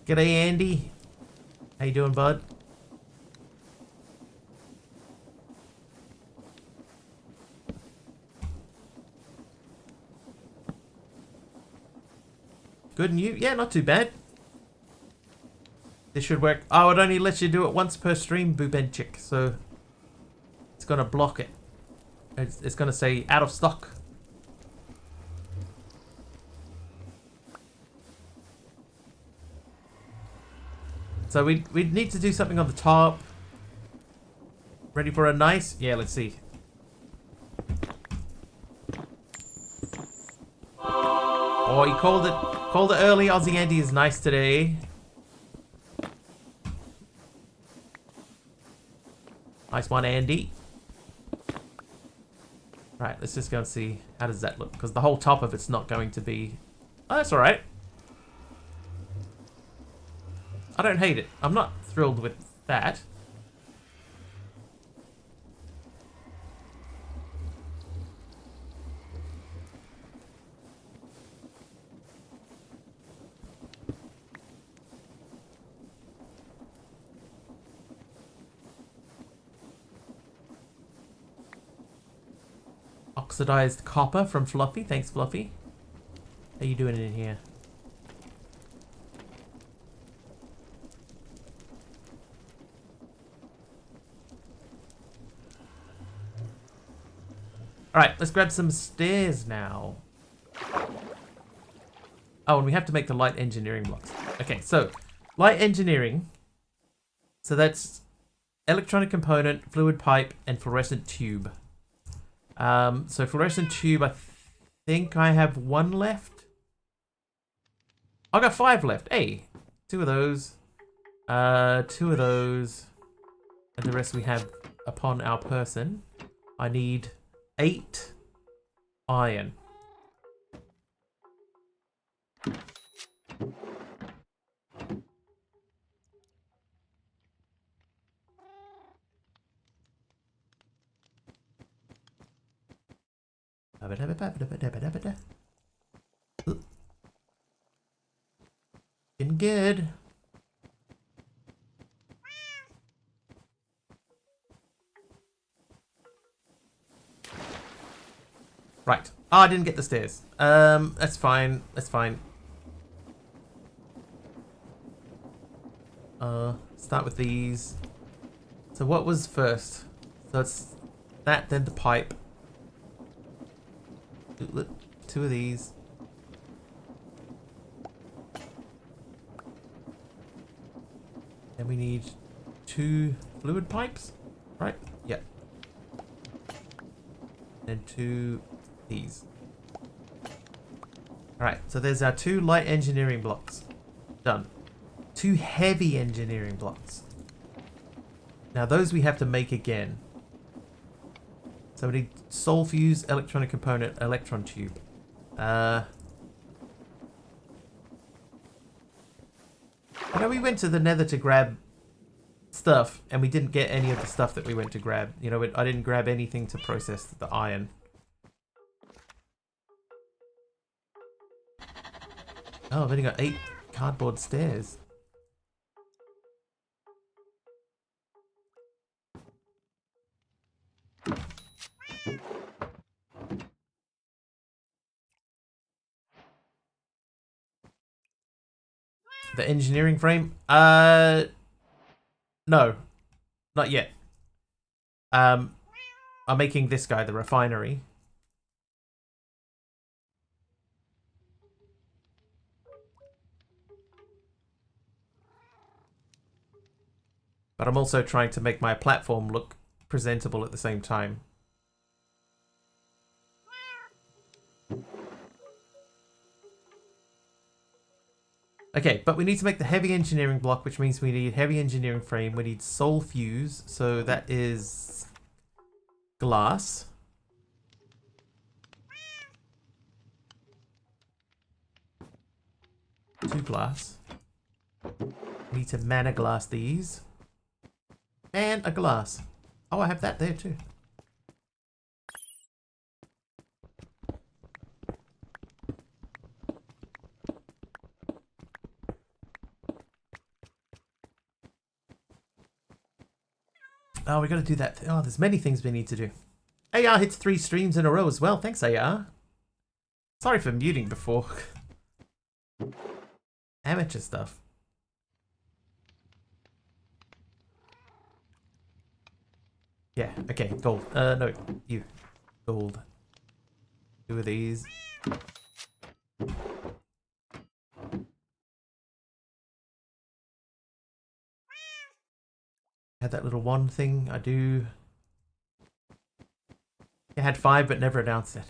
Speaker 1: G'day, Andy. How you doing, bud? Good and you? Yeah, not too bad. This should work. Oh, it only lets you do it once per stream, Bubenchik. So it's going to block it. It's going to say out of stock. So we need to do something on the top. Ready for a nice? Yeah, let's see. Oh, he called it early. Aussie Andy is nice today. Nice one, Andy. Right, let's just go and see how does that look, because the whole top of it's not going to be. Oh, that's all right. I don't hate it. I'm not thrilled with that. Oxidized copper from Fluffy. Thanks, Fluffy. How you doing in here? Alright, let's grab some stairs now. Oh, and we have to make the light engineering blocks. Okay, so light engineering. So that's electronic component, fluid pipe, and fluorescent tube. So fluorescent tube, I think I have 1 left. I got 5 left. Hey, 2 of those. 2 of those. And the rest we have upon our person. I need 8 iron. Getting good. Right. Oh, I didn't get the stairs. That's fine. That's fine. Start with these. So what was first? So it's that, then the pipe. 2 of these. And we need 2 fluid pipes, right? Yep. And 2 these. Alright, so there's our 2 light engineering blocks. Done. 2 heavy engineering blocks. Now those we have to make again. So we need soul fuse, electronic component, electron tube. You know, we went to the nether to grab stuff, and we didn't get any of the stuff that we went to grab. You know, I didn't grab anything to process the iron. Oh, I've only got 8 cardboard stairs. The engineering frame? No. Not yet. I'm making this guy, the refinery. But I'm also trying to make my platform look presentable at the same time. Okay, but we need to make the heavy engineering block, which means we need heavy engineering frame. We need soul fuse, so that is glass. Two glass. We need to mana glass these. And a glass. Oh, I have that there too. Oh, we got to do that. Oh, there's many things we need to do. AR hits 3 streams in a row as well. Thanks, AR. Sorry for muting before. Amateur stuff. Yeah, okay, gold. No, you. Gold. 2 of these. Had that little one thing, I do. I had 5 but never announced it.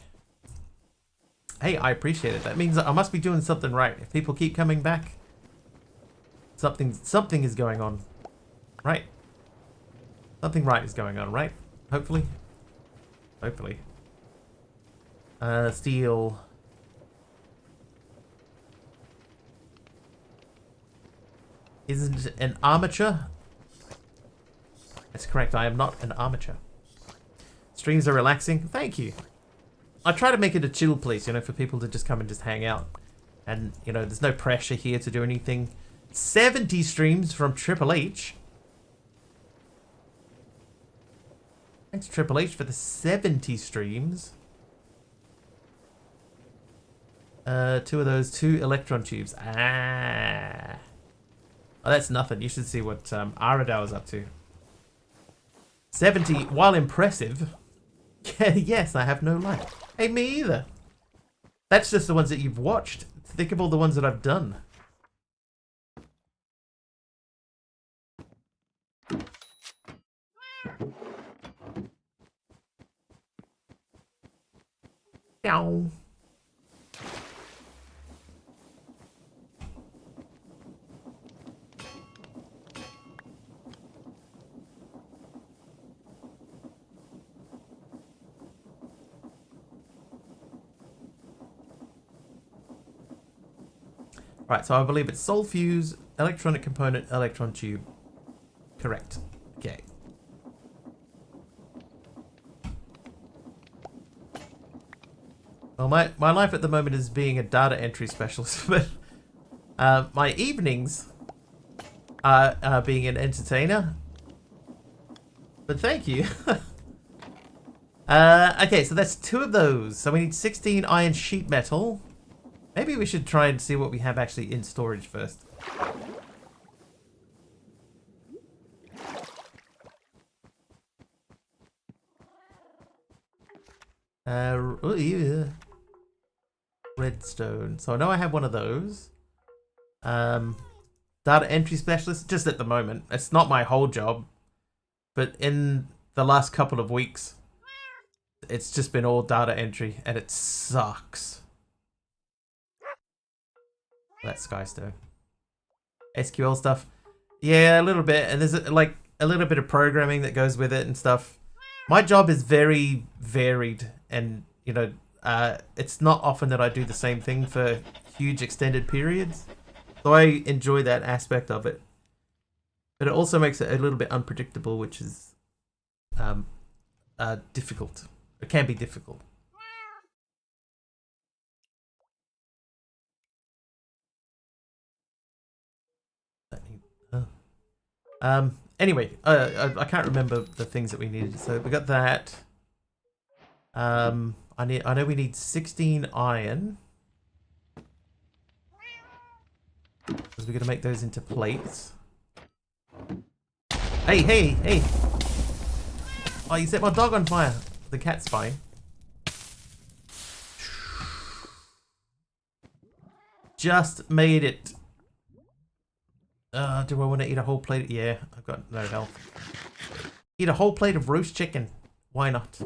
Speaker 1: Hey, I appreciate it. That means I must be doing something right. If people keep coming back, something is going on. Right. Something right is going on, right? Hopefully. Hopefully. Steel. Isn't an armature? That's correct, I am not an armature. Streams are relaxing. Thank you. I try to make it a chill place, you know, for people to just come and just hang out. And, you know, there's no pressure here to do anything. 70 streams from Triple H. Thanks, Triple H, for the 70 streams. 2 of those, 2 electron tubes. Ah. Oh, that's nothing. You should see what Aradao is up to. 70, while impressive. Yes, I have no life. Hey, me either. That's just the ones that you've watched. Think of all the ones that I've done. Ow. Right, so I believe it's soul fuse, electronic component, electron tube. Correct. Okay. Well, my life at the moment is being a data entry specialist, but my evenings are being an entertainer. But thank you. Okay, so that's 2 of those. So we need 16 iron sheet metal. Maybe we should try and see what we have actually in storage first. Oh, yeah. Redstone. So I know I have one of those. Data entry specialist, just at the moment. It's not my whole job. But in the last couple of weeks, it's just been all data entry, and it sucks. That's Skystone. SQL stuff. Yeah, a little bit. And there's like a little bit of programming that goes with it and stuff. My job is very varied, and you know, it's not often that I do the same thing for huge extended periods. So I enjoy that aspect of it. But it also makes it a little bit unpredictable, which is difficult. It can be difficult. Anyway, I can't remember the things that we needed. So we got that. I know we need 16 iron. Because we're gonna make those into plates. Hey, hey, hey! Oh, you set my dog on fire. The cat's fine. Just made it. Do I want to eat a whole plate? Yeah, I've got no health. Eat a whole plate of roast chicken. Why not?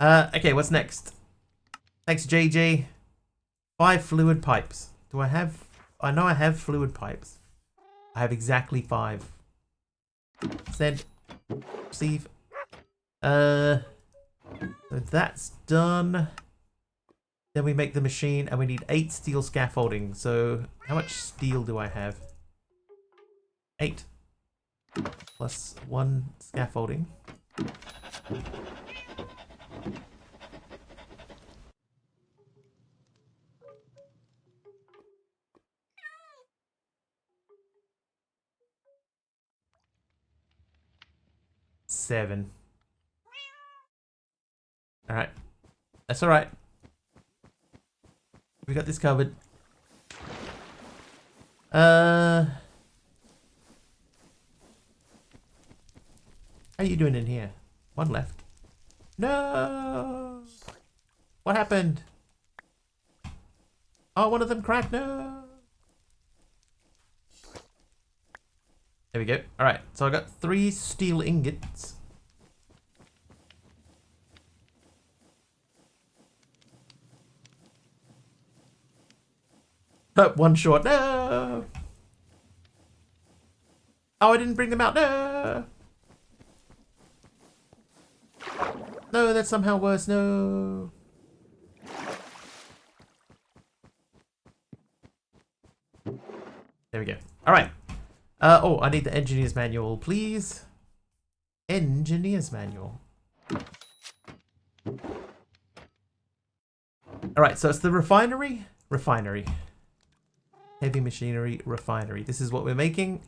Speaker 1: Okay, what's next? Thanks, JJ. 5 fluid pipes. Do I have... I know I have fluid pipes. I have exactly 5. Send. Receive. So that's done. Then we make the machine, and we need 8 steel scaffolding. So how much steel do I have? 8. Plus 1 scaffolding. Seven. Alright. That's alright. We got this covered. How you doing in here? One left. No! What happened? Oh, one of them cracked. No! There we go. Alright, so I got 3 steel ingots. Oh, one short. No! Oh, I didn't bring them out. No! No, that's somehow worse. No! There we go. Alright. Oh, I need the engineer's manual, please. Engineer's manual. Alright, so it's the refinery. Refinery. Heavy machinery refinery. This is what we're making.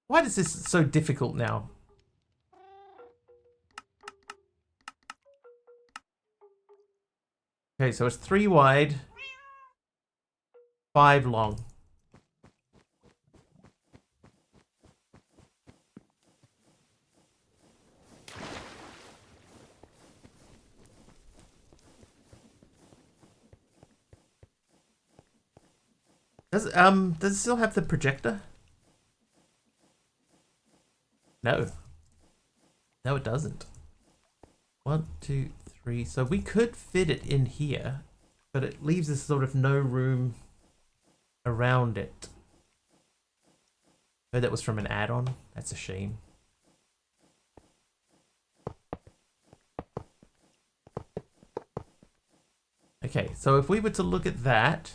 Speaker 1: Why is this so difficult now? Okay, so it's 3 wide, 5 long. Does it still have the projector? No. No, it doesn't. 1, 2, 3. So we could fit it in here, but it leaves us sort of no room around it. Oh, that was from an add-on. That's a shame. Okay, so if we were to look at that,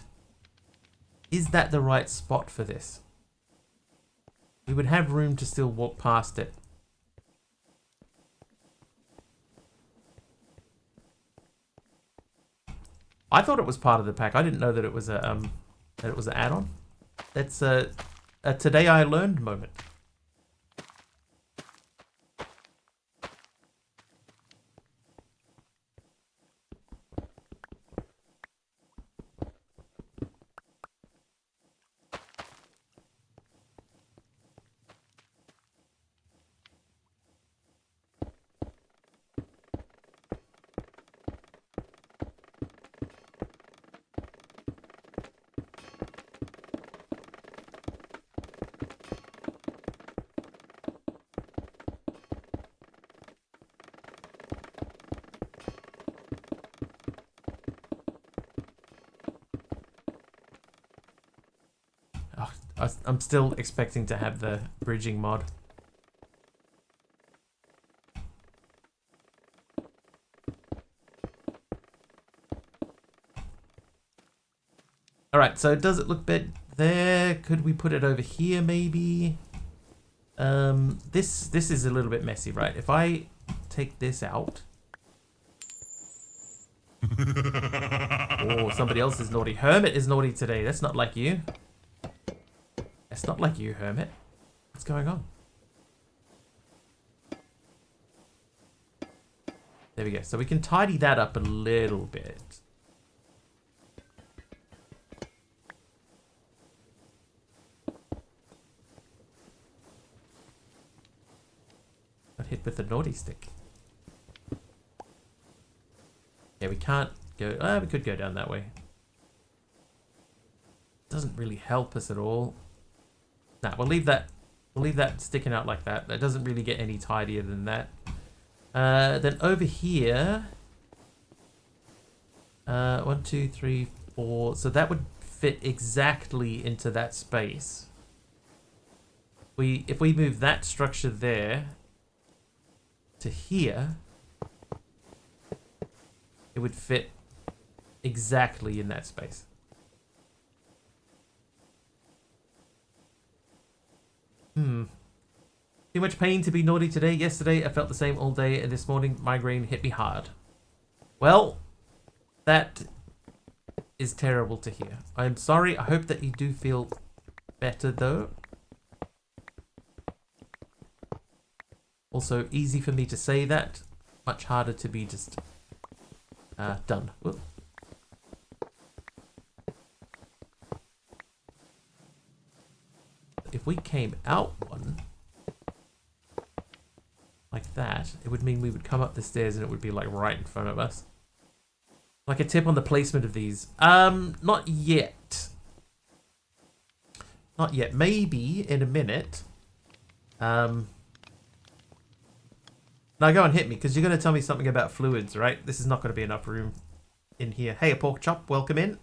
Speaker 1: is that the right spot for this? We would have room to still walk past it. I thought it was part of the pack. I didn't know that it was a that it was an add-on. That's a today I learned moment. I'm still expecting to have the bridging mod. Alright, so does it look bad there? Could we put it over here maybe? This is a little bit messy, right? If I take this out. Oh, somebody else is naughty. Hermit is naughty today. That's not like you. That's not like you, Hermit. What's going on? There we go. So we can tidy that up a little bit. Got hit with the naughty stick. Yeah, we can't go... we could go down that way. Doesn't really help us at all. Nah, we'll leave that sticking out like that. That doesn't really get any tidier than that. Then over here, 1, 2, 3, 4. So that would fit exactly into that space. If we move that structure there to here, it would fit exactly in that space. Too much pain to be naughty today. Yesterday, I felt the same all day, and this morning, migraine hit me hard. Well, that is terrible to hear. I'm sorry. I hope that you do feel better, though. Also, easy for me to say that. Much harder to be just done. Whoop. if we came out one like that, it would mean we would come up the stairs and it would be like right in front of us. Like a tip on the placement of these. Not yet. Not yet. Maybe in a minute. Now go and hit me, because you're going to tell me something about fluids, right? This is not going to be enough room in here. Hey, a pork chop, welcome in.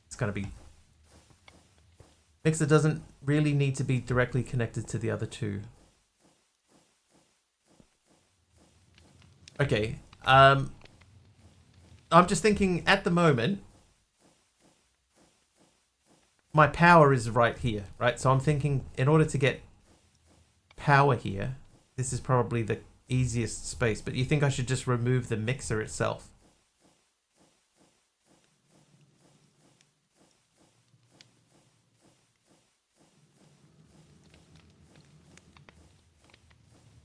Speaker 1: It's going to be... Mixer doesn't really need to be directly connected to the other two. Okay. I'm just thinking at the moment, my power is right here, right? So I'm thinking in order to get power here, this is probably the easiest space. But you think I should just remove the mixer itself?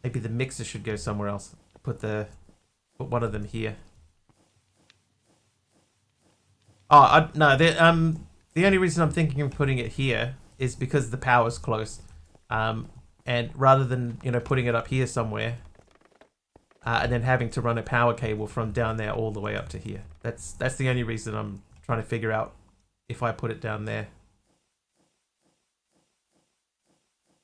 Speaker 1: Maybe the mixer should go somewhere else. Put one of them here. Oh, no, the only reason I'm thinking of putting it here is because the power's close. And rather than, you know, putting it up here somewhere, and then having to run a power cable from down there all the way up to here. That's the only reason I'm trying to figure out if I put it down there.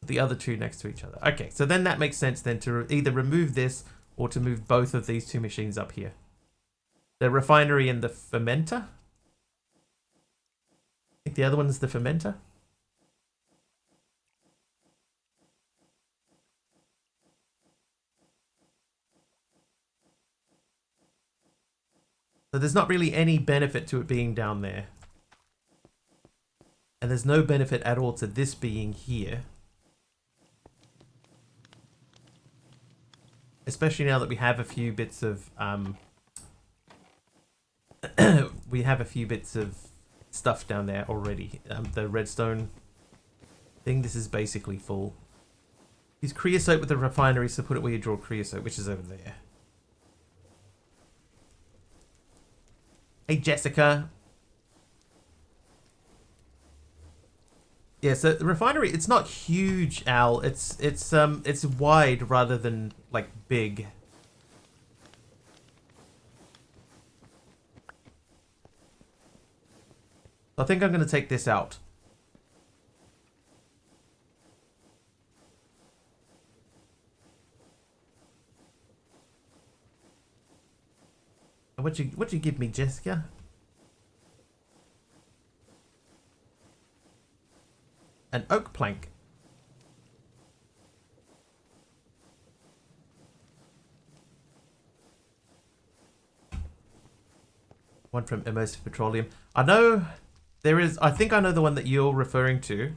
Speaker 1: The other two next to each other. Okay, so then that makes sense then to either remove this or to move both of these two machines up here. The refinery and the fermenter. I think the other one is the fermenter. So there's not really any benefit to it being down there. And there's no benefit at all to this being here. Especially now that we have a few bits of stuff down there already. The redstone thing, this is basically full. Use creosote with the refinery, so put it where you draw creosote, which is over there. Hey Jessica. Yeah, so the refinery, it's not huge, Al. It's wide rather than like big. I think I'm going to take this out. What'd you give me, Jessica? An oak plank. One from Immersive Petroleum. I know there is. I think I know the one that you're referring to.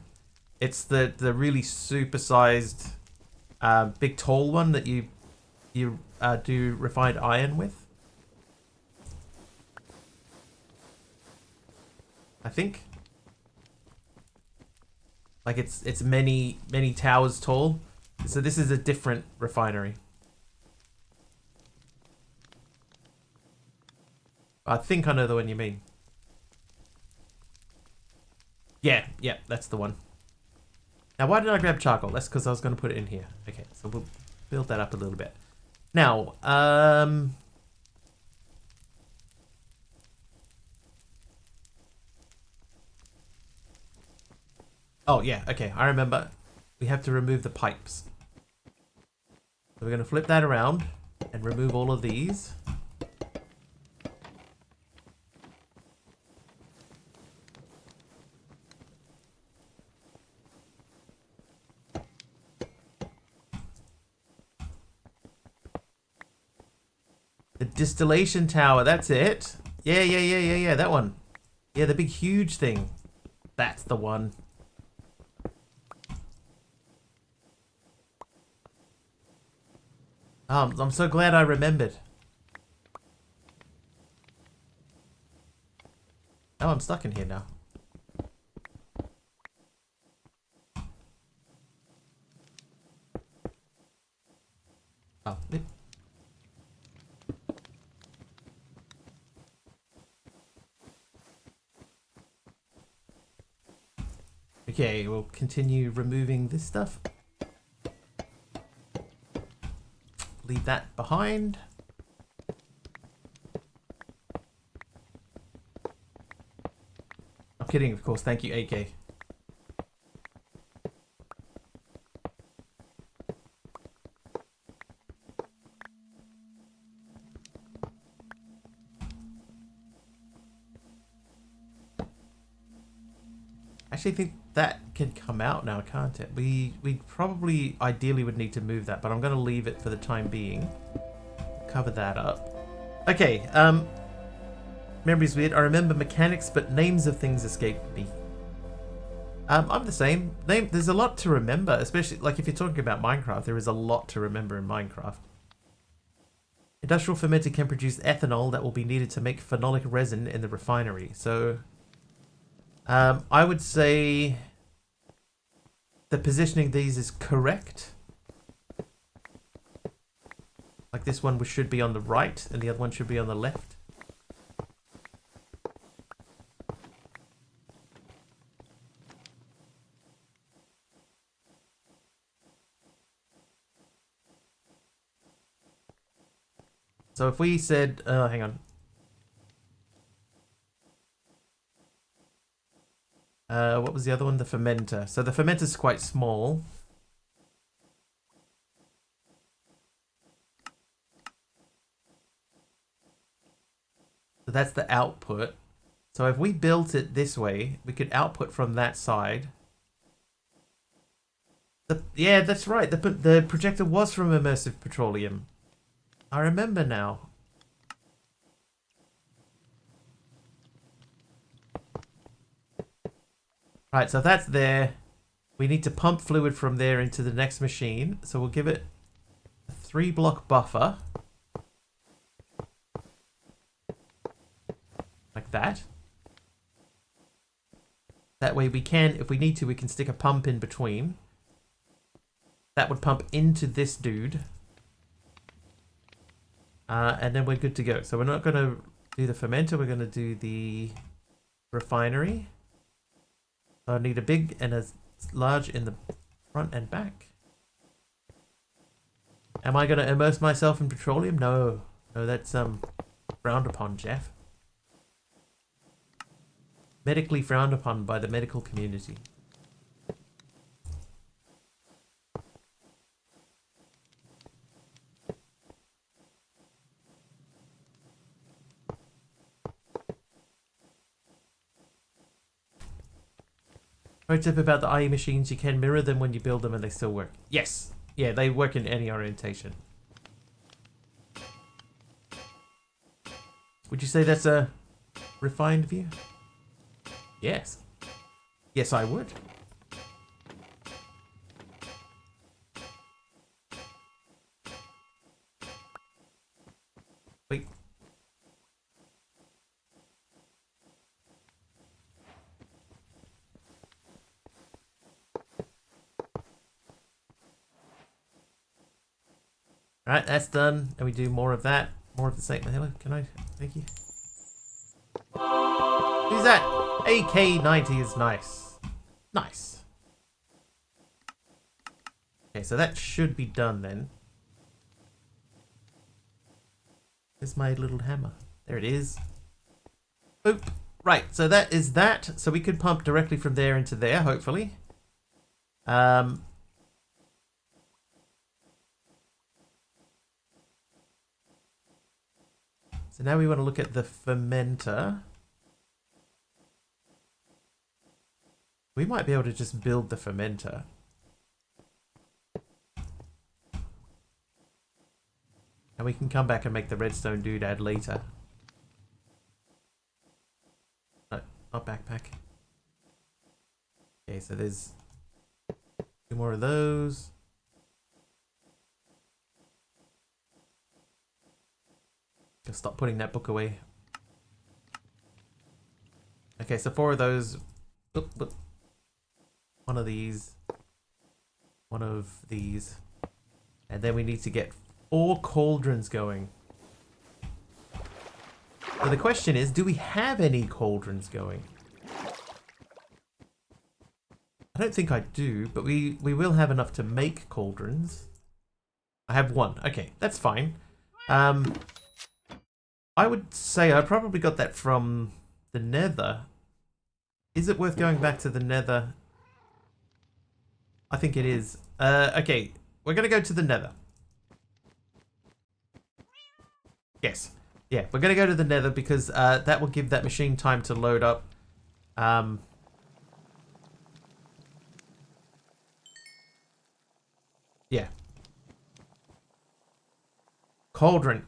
Speaker 1: It's the really super-sized, big tall one that you do refined iron with. I think. Like it's many towers tall. So this is a different refinery. I think I know the one you mean. Yeah, that's the one. Now, why did I grab charcoal? That's because I was going to put it in here. Okay, so we'll build that up a little bit. Now, oh, yeah, okay, I remember. We have to remove the pipes. So we're going to flip that around and remove all of these. The distillation tower, that's it. Yeah, that one. Yeah, the big huge thing. That's the one. I'm so glad I remembered. Oh, I'm stuck in here now. Okay, we'll continue removing this stuff. Leave that behind. I'm kidding, of course. Thank you, AK. I actually think that can come out now, can't it? We probably ideally would need to move that, but I'm going to leave it for the time being. Cover that up. Okay, memory's weird. I remember mechanics, but names of things escape me. I'm the same. There's a lot to remember, especially like if you're talking about Minecraft, there is a lot to remember in Minecraft. Industrial fermenter can produce ethanol that will be needed to make phenolic resin in the refinery. So I would say the positioning of these is correct. Like this one should be on the right and the other one should be on the left. So if we said, hang on. What was the other one? The fermenter. So the fermenter's quite small. So that's the output. So if we built it this way, we could output from that side. Yeah, that's right. The projector was from Immersive Petroleum. I remember now. Right, so that's there. We need to pump fluid from there into the next machine. So we'll give it a 3-block buffer. Like that. That way we can, if we need to, we can stick a pump in between. That would pump into this dude. And then we're good to go. So we're not going to do the fermenter. We're going to do the refinery. So I need a big and a large in the front and back. Am I going to immerse myself in petroleum? No. No, that's frowned upon, Jeff. Medically frowned upon by the medical community. Pro tip about the IE machines, you can mirror them when you build them and they still work. Yes. Yeah, they work in any orientation. Would you say that's a refined view? Yes. Yes, I would. Wait. Alright, that's done. And we do more of that. More of the same. Hello, can I? Thank you. Who's that? AK-90 is nice. Nice. Okay, so that should be done then. Where's my little hammer? There it is. Boop. Right, so that is that. So we could pump directly from there into there, hopefully. So now we want to look at the fermenter. We might be able to just build the fermenter. And we can come back and make the redstone doodad later. No, not backpack. Okay, so there's 2 more of those. Just stop putting that book away. Okay, so 4 of those. Oop, oop. 1 of these. 1 of these. And then we need to get 4 cauldrons going. So the question is, do we have any cauldrons going? I don't think I do, but we will have enough to make cauldrons. I have one. Okay, that's fine. I would say I probably got that from the Nether. Is it worth going back to the Nether? I think it is. Okay, we're going to go to the Nether. Yes. Yeah, we're going to go to the Nether because that will give that machine time to load up. Yeah. Cauldron.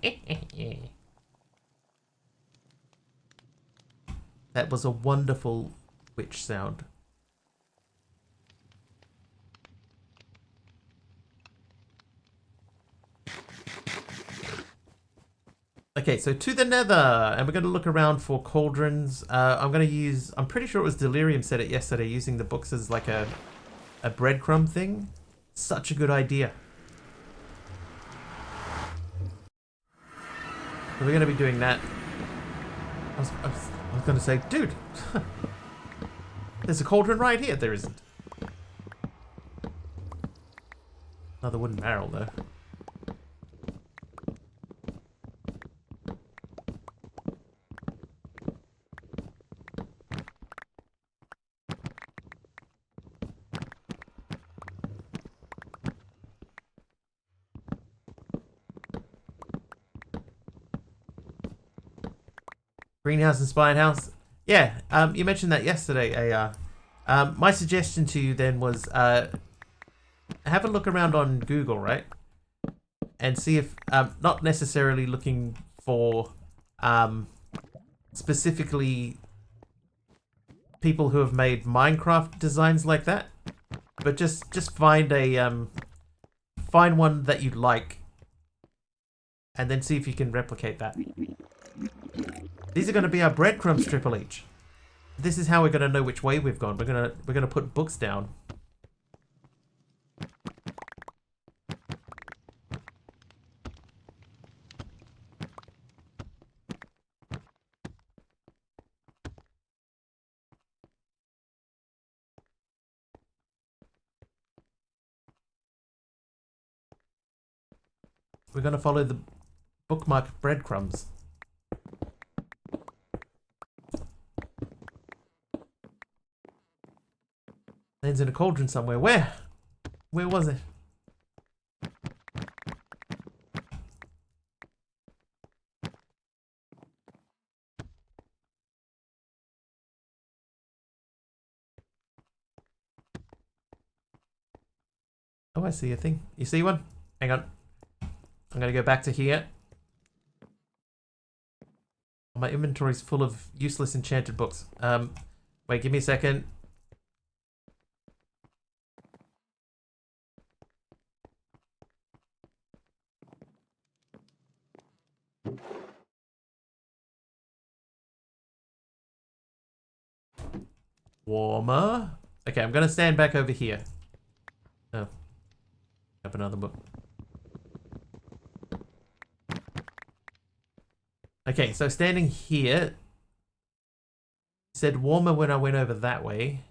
Speaker 1: That was a wonderful witch sound. Okay, so to the Nether, and we're going to look around for cauldrons. I'm going to use, I'm pretty sure it was Delirium said it yesterday, using the books as like a breadcrumb thing. Such a good idea. So we're going to be doing that. I was going to say, dude, there's a cauldron right here. There isn't. Another wooden barrel, though. Greenhouse inspired house. Yeah, you mentioned that yesterday, AR. My suggestion to you then was have a look around on Google, right? And see if, not necessarily looking for specifically people who have made Minecraft designs like that, but just find a find one that you like, and then see if you can replicate that. These are going to be our breadcrumbs, Triple H. This is how we're going to know which way we've gone. We're gonna put books down. We're going to follow the bookmark breadcrumbs. Ends in a cauldron somewhere. Where? Where was it? Oh, I see a thing. You see one? Hang on. I'm going to go back to here. My inventory's full of useless enchanted books. Wait, give me a second. Warmer. Okay, I'm going to stand back over here. Oh. Have another book. Okay, so standing here. Said warmer when I went over that way.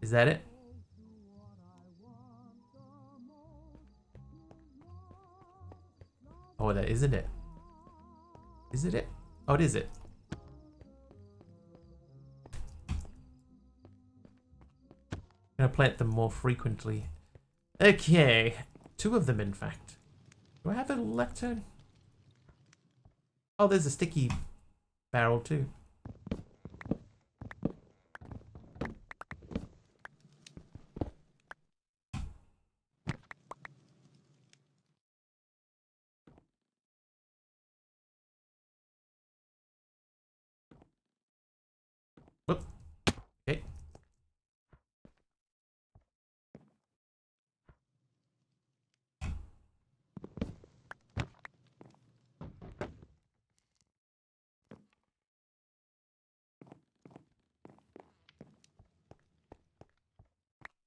Speaker 1: Is that it? Oh, that isn't it. Is it it? Oh, it is it. I'm gonna plant them more frequently. Okay. 2 of them, in fact. Do I have a lectern? Oh, there's a sticky barrel too. Whoop. Okay.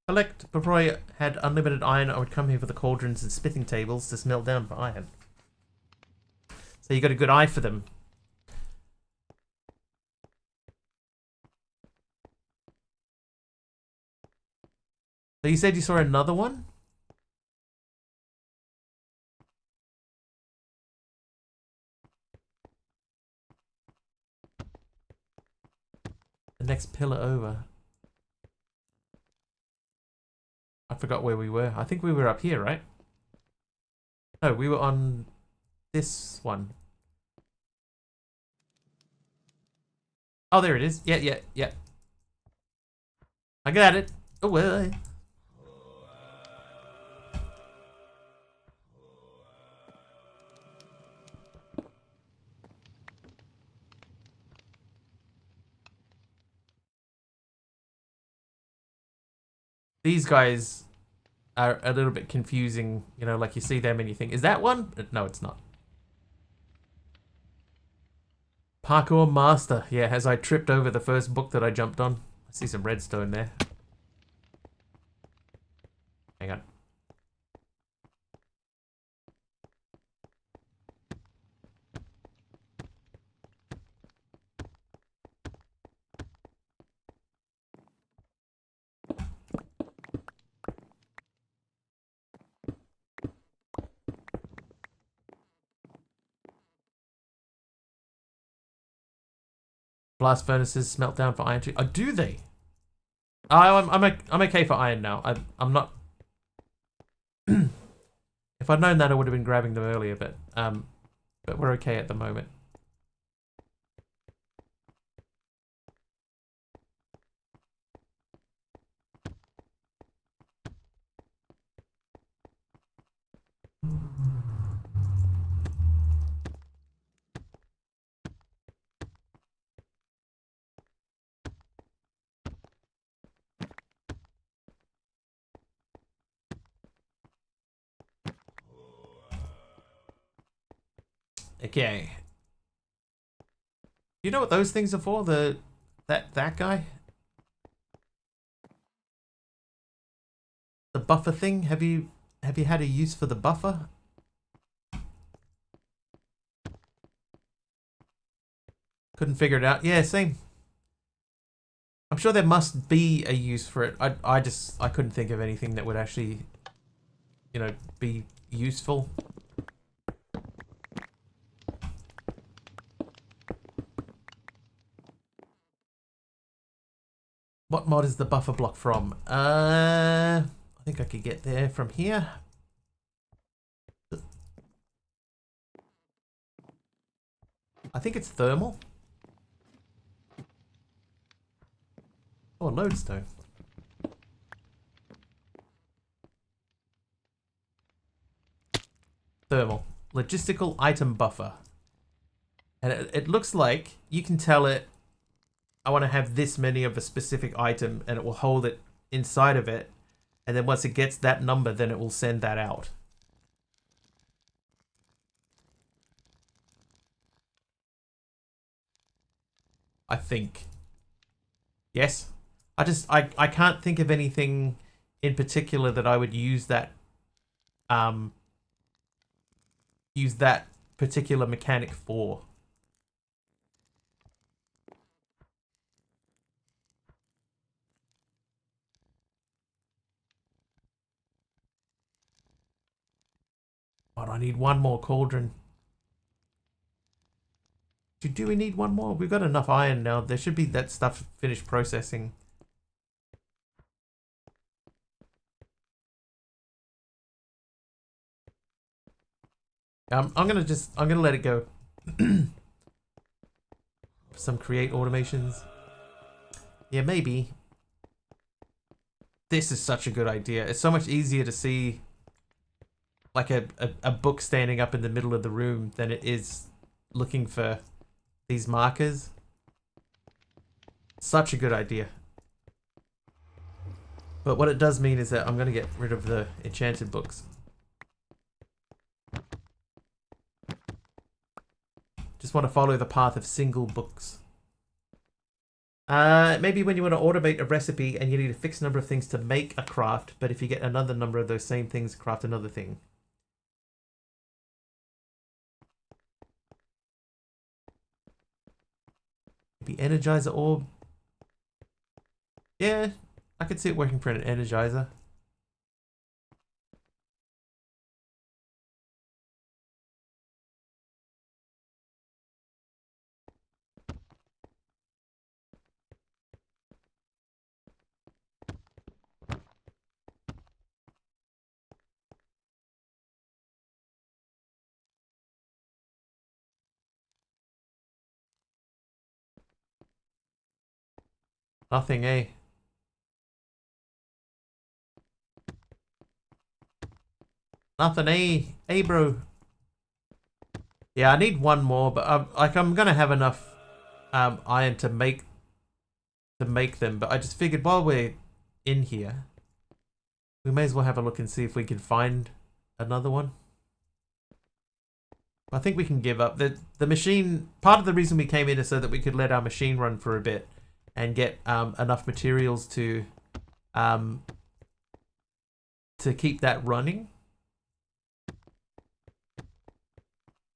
Speaker 1: Collect. Before I had unlimited iron, I would come here for the cauldrons and smithing tables to smelt down for iron. So you got a good eye for them. So you said you saw another one? The next pillar over. I forgot where we were. I think we were up here, right? No, we were on this one. Oh, there it is. Yeah. I got it. Oh, well. These guys are a little bit confusing. You know, like you see them and you think, is that one? No, it's not. Parkour Master. Yeah, as I tripped over the first book that I jumped on. I see some redstone there. Hang on. Blast furnaces smelt down for iron too. Oh, do they? I'm okay for iron now. I'm not. If I'd known that, I would have been grabbing them earlier. But we're okay at the moment. Okay. You know what those things are for? That guy? The buffer thing? Have you had a use for the buffer? Couldn't figure it out. Yeah, same. I'm sure there must be a use for it. I couldn't think of anything that would actually, you know, be useful. What mod is the buffer block from? I think I could get there from here. I think it's thermal. Oh, lodestone. Thermal. Logistical item buffer. And it looks like you can tell it, I want to have this many of a specific item, and it will hold it inside of it. And then once it gets that number, then it will send that out. I think. Yes. I can't think of anything in particular that I would use that particular mechanic for. But I need one more cauldron. Do we need one more? We've got enough iron now. There should be that stuff finished processing. I'm gonna let it go. Some create automations. Yeah, maybe. This is such a good idea. It's so much easier to see like a book standing up in the middle of the room than it is looking for these markers. Such a good idea. But what it does mean is that I'm going to get rid of the enchanted books. Just want to follow the path of single books. Maybe when you want to automate a recipe and you need a fixed number of things to make a craft, but if you get another number of those same things, craft another thing. Maybe energizer orb. Yeah, I could see it working for an energizer. Nothing, eh? Nothing, eh? Hey, bro. Yeah, I need one more, but I'm gonna have enough iron to make them. But I just figured while we're in here, we may as well have a look and see if we can find another one. I think we can give up. The machine, part of the reason we came in is so that we could let our machine run for a bit and get enough materials to keep that running.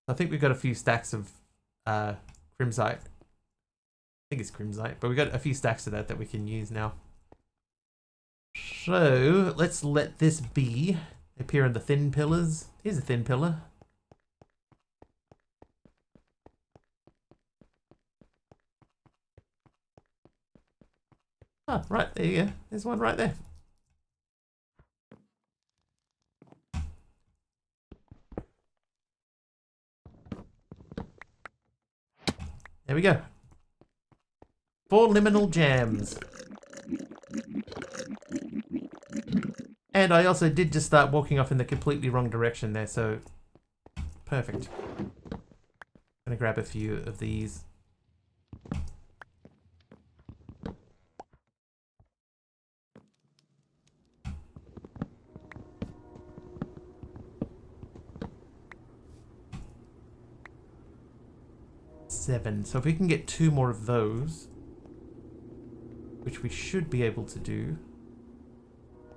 Speaker 1: I think we've got a few stacks of crimsite. I think it's crimsite, but we've got a few stacks of that we can use now. So let's let this be. Appear on the thin pillars. Here's a thin pillar. Oh, right, there you go. There's one right there. There we go. 4 liminal jams. And I also did just start walking off in the completely wrong direction there, so perfect. Gonna grab a few of these. Seven. So if we can get 2 more of those, which we should be able to do.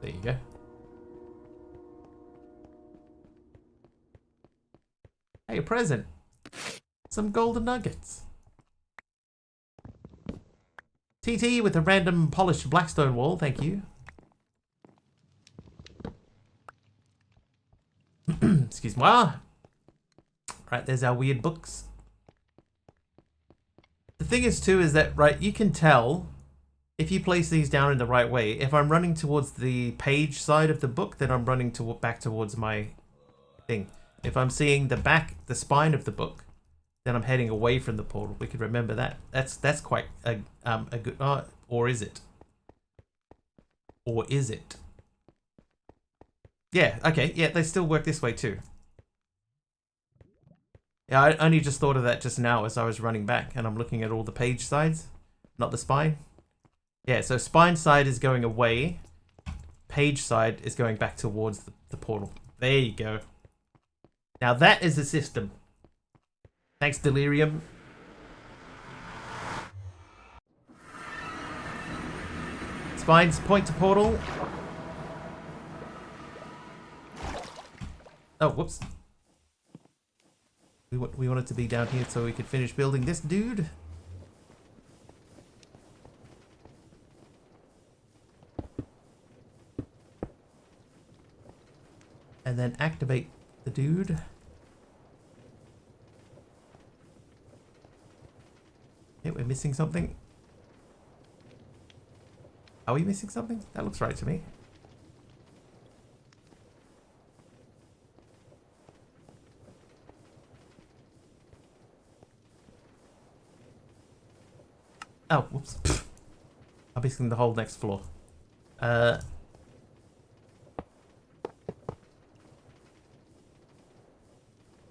Speaker 1: There you go. Hey, a present. Some golden nuggets. TT with a random polished blackstone wall, thank you. Excuse me. Right, there's our weird books. The thing is too is that, right, you can tell if you place these down in the right way. If I'm running towards the page side of the book, then I'm running back towards my thing. If I'm seeing the spine of the book, then I'm heading away from the portal. We could remember that. That's quite a good. Or is it? Or is it? Yeah. Okay. Yeah. They still work this way too. Yeah. I only just thought of that just now as I was running back, and I'm looking at all the page sides, not the spine. Yeah. So spine side is going away. Page side is going back towards the portal. There you go. Now that is the system. Thanks, Delirium. Spines point to portal. Oh, whoops. We wanted to be down here so we could finish building this dude. And then activate the dude. Yeah, we're missing something. Are we missing something? That looks right to me. Oh, whoops. I'm missing the whole next floor. Am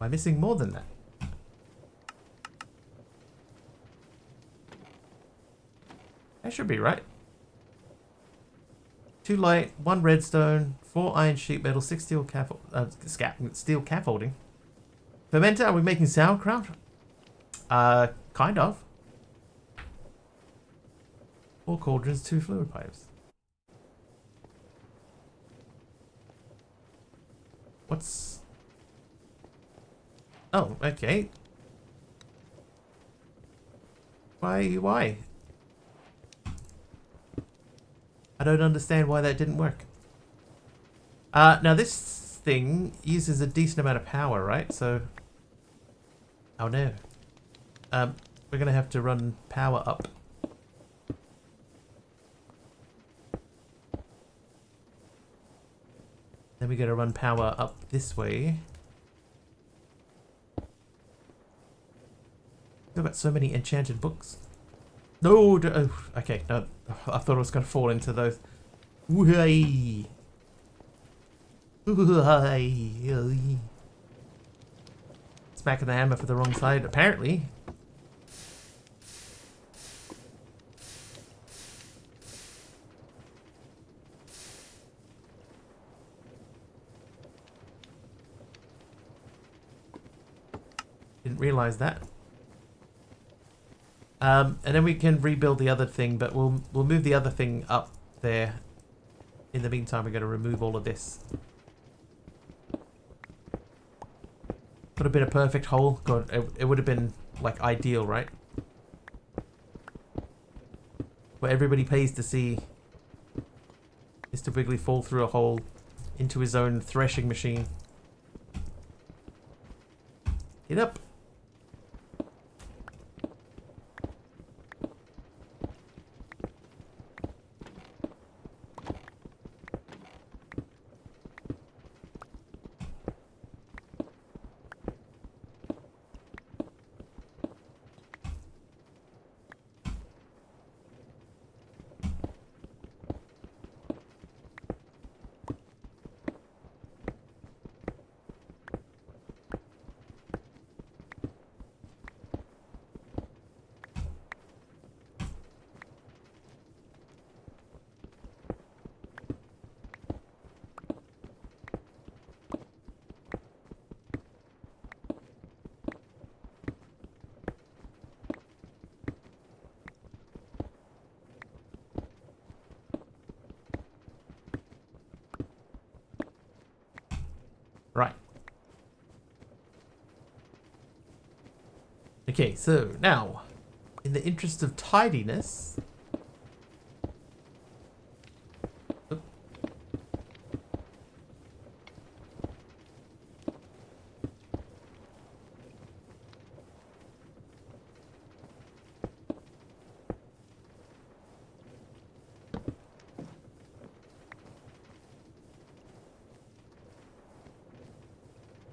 Speaker 1: I missing more than that? That should be right. 2 light, 1 redstone, 4 iron sheet metal, 6 steel scaffolding. Fermenter, are we making sauerkraut? Kind of. 4 cauldrons, 2 fluid pipes. What's... Oh, okay. Why? I don't understand why that didn't work. Now this thing uses a decent amount of power, right? So... Oh no. We're gonna have to run power up. Then we gotta run power up this way. We've got so many enchanted books. No, oh, okay, no. I thought I was going to fall into those. Ooh-hey. Ooh-hey. Smacking the hammer for the wrong side, apparently. Didn't realize that. And then we can rebuild the other thing, but we'll move the other thing up there. In the meantime, we're going to remove all of this. Would have been a perfect hole. God, it would have been like ideal, right? Where everybody pays to see Mr. Wiggly fall through a hole into his own threshing machine. Get up. Right. Okay, so now, in the interest of tidiness... Oop.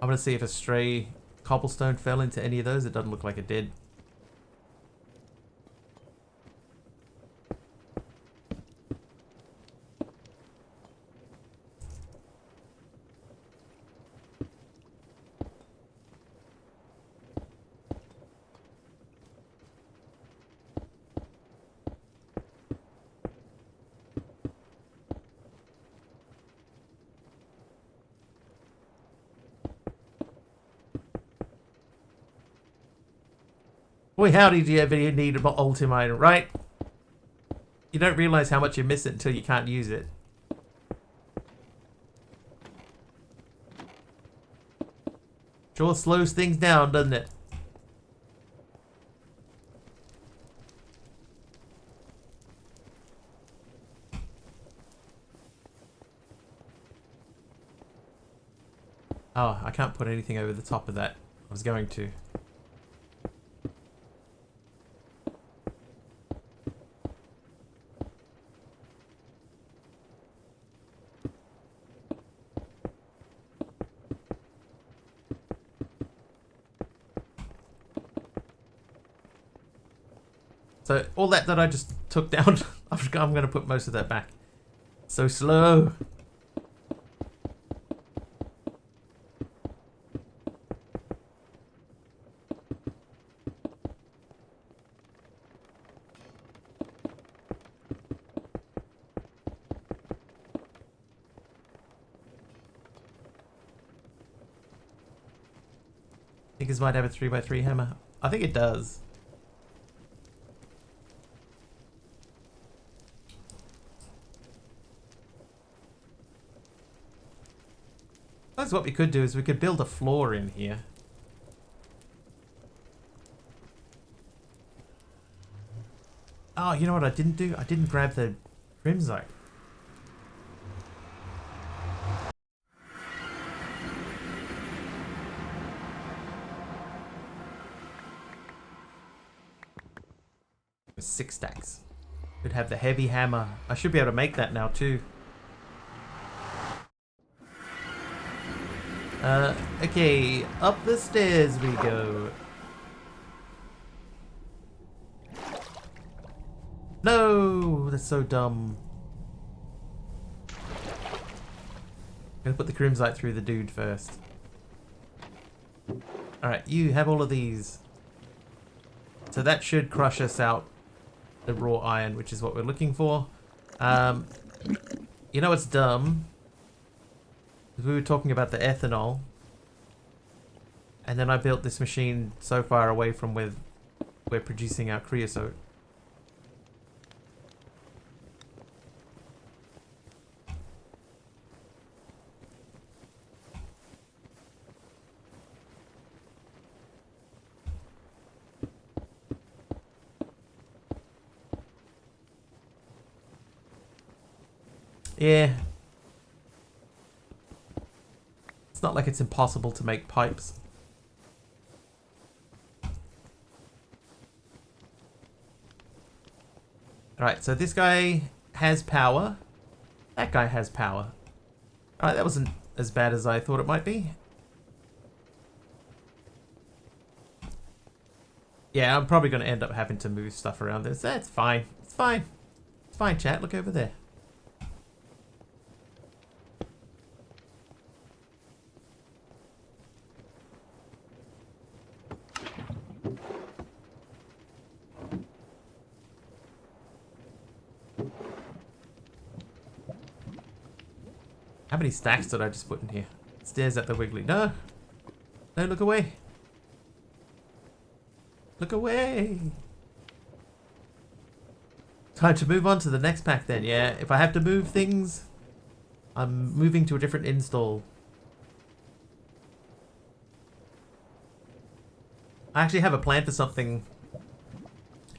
Speaker 1: I'm going to see if a stray cobblestone fell into any of those. It doesn't look like it did. Boy, howdy, do you ever need an ultimate, right? You don't realize how much you miss it until you can't use it. Sure slows things down, doesn't it? Oh, I can't put anything over the top of that. I was going to. So all that I just took down, I'm going to put most of that back. So slow. I think this might have a 3x3 hammer. I think it does. That's what we could do, is we could build a floor in here. Oh, you know what I didn't do? I didn't grab the crimson. With 6 stacks. Could have the heavy hammer. I should be able to make that now too. Okay, up the stairs we go. No, that's so dumb. Gonna put the crimsite through the dude first. Alright, you have all of these. So that should crush us out the raw iron, which is what we're looking for. You know what's dumb? We were talking about the ethanol. And then I built this machine so far away from where we're producing our creosote. Yeah. It's not like it's impossible to make pipes. Alright, so this guy has power. That guy has power. Alright, that wasn't as bad as I thought it might be. Yeah, I'm probably going to end up having to move stuff around this. That's fine. It's fine. It's fine, chat. Look over there. How many stacks did I just put in here? Stares at the wiggly. No! No, look away! Look away! Time to move on to the next pack then, yeah. If I have to move things, I'm moving to a different install. I actually have a plan for something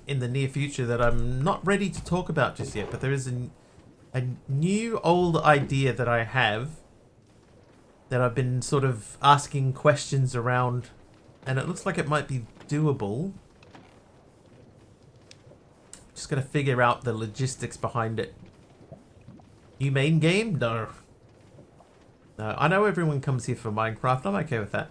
Speaker 1: in the near future that I'm not ready to talk about just yet, but there is a new old idea that I have that I've been sort of asking questions around, and it looks like it might be doable. Just gotta figure out the logistics behind it. New main game? No. No, I know everyone comes here for Minecraft. I'm okay with that.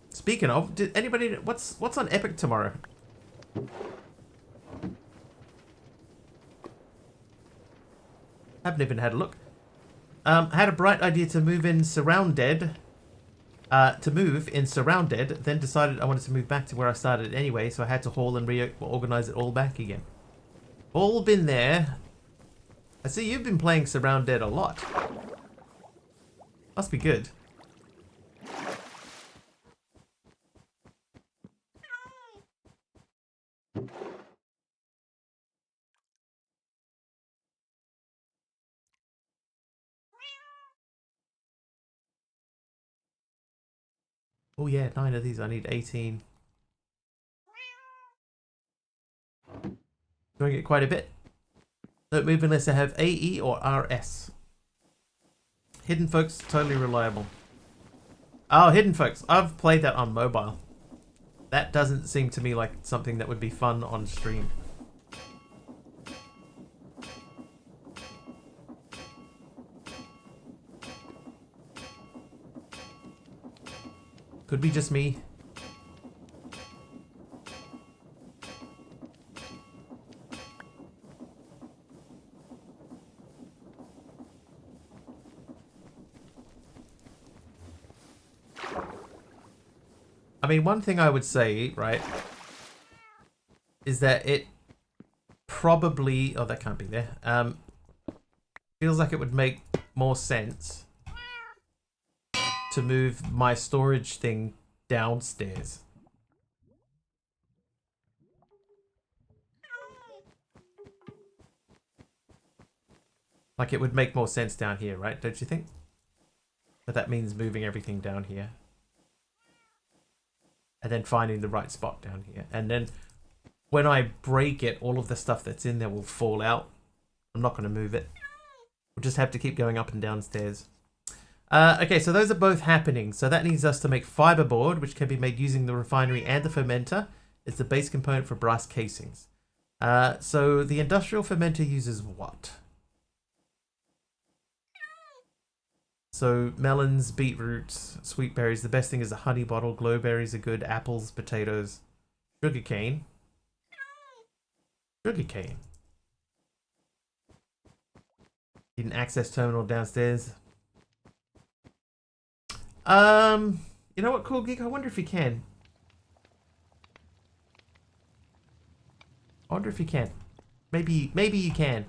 Speaker 1: Speaking of, did anybody... What's on Epic tomorrow? Haven't even had a look. I had a bright idea to move in Surrounded. Then decided I wanted to move back to where I started anyway, so I had to haul and reorganize it all back again. All been there. I see you've been playing Surrounded a lot. Must be good. Oh yeah, 9 of these. I need 18. Doing it quite a bit. Don't move unless I have AE or RS. Hidden Folks, totally reliable. Oh, Hidden Folks. I've played that on mobile. That doesn't seem to me like something that would be fun on stream. Could be just me. I mean, one thing I would say, right, is that it probably... Oh, that can't be there. Feels like it would make more sense to move my storage thing downstairs. Like, it would make more sense down here, right? Don't you think? But that means moving everything down here. And then finding the right spot down here. And then when I break it, all of the stuff that's in there will fall out. I'm not going to move it. We'll just have to keep going up and downstairs. Okay, so those are both happening. So that needs us to make fiberboard, which can be made using the refinery and the fermenter. It's the base component for brass casings. So the industrial fermenter uses what? So melons, beetroots, sweet berries. The best thing is a honey bottle. Glowberries are good. Apples, potatoes, sugarcane. Sugarcane. Need an access terminal downstairs. You know what, Cool Geek? I wonder if you can. I wonder if you can. Maybe you can.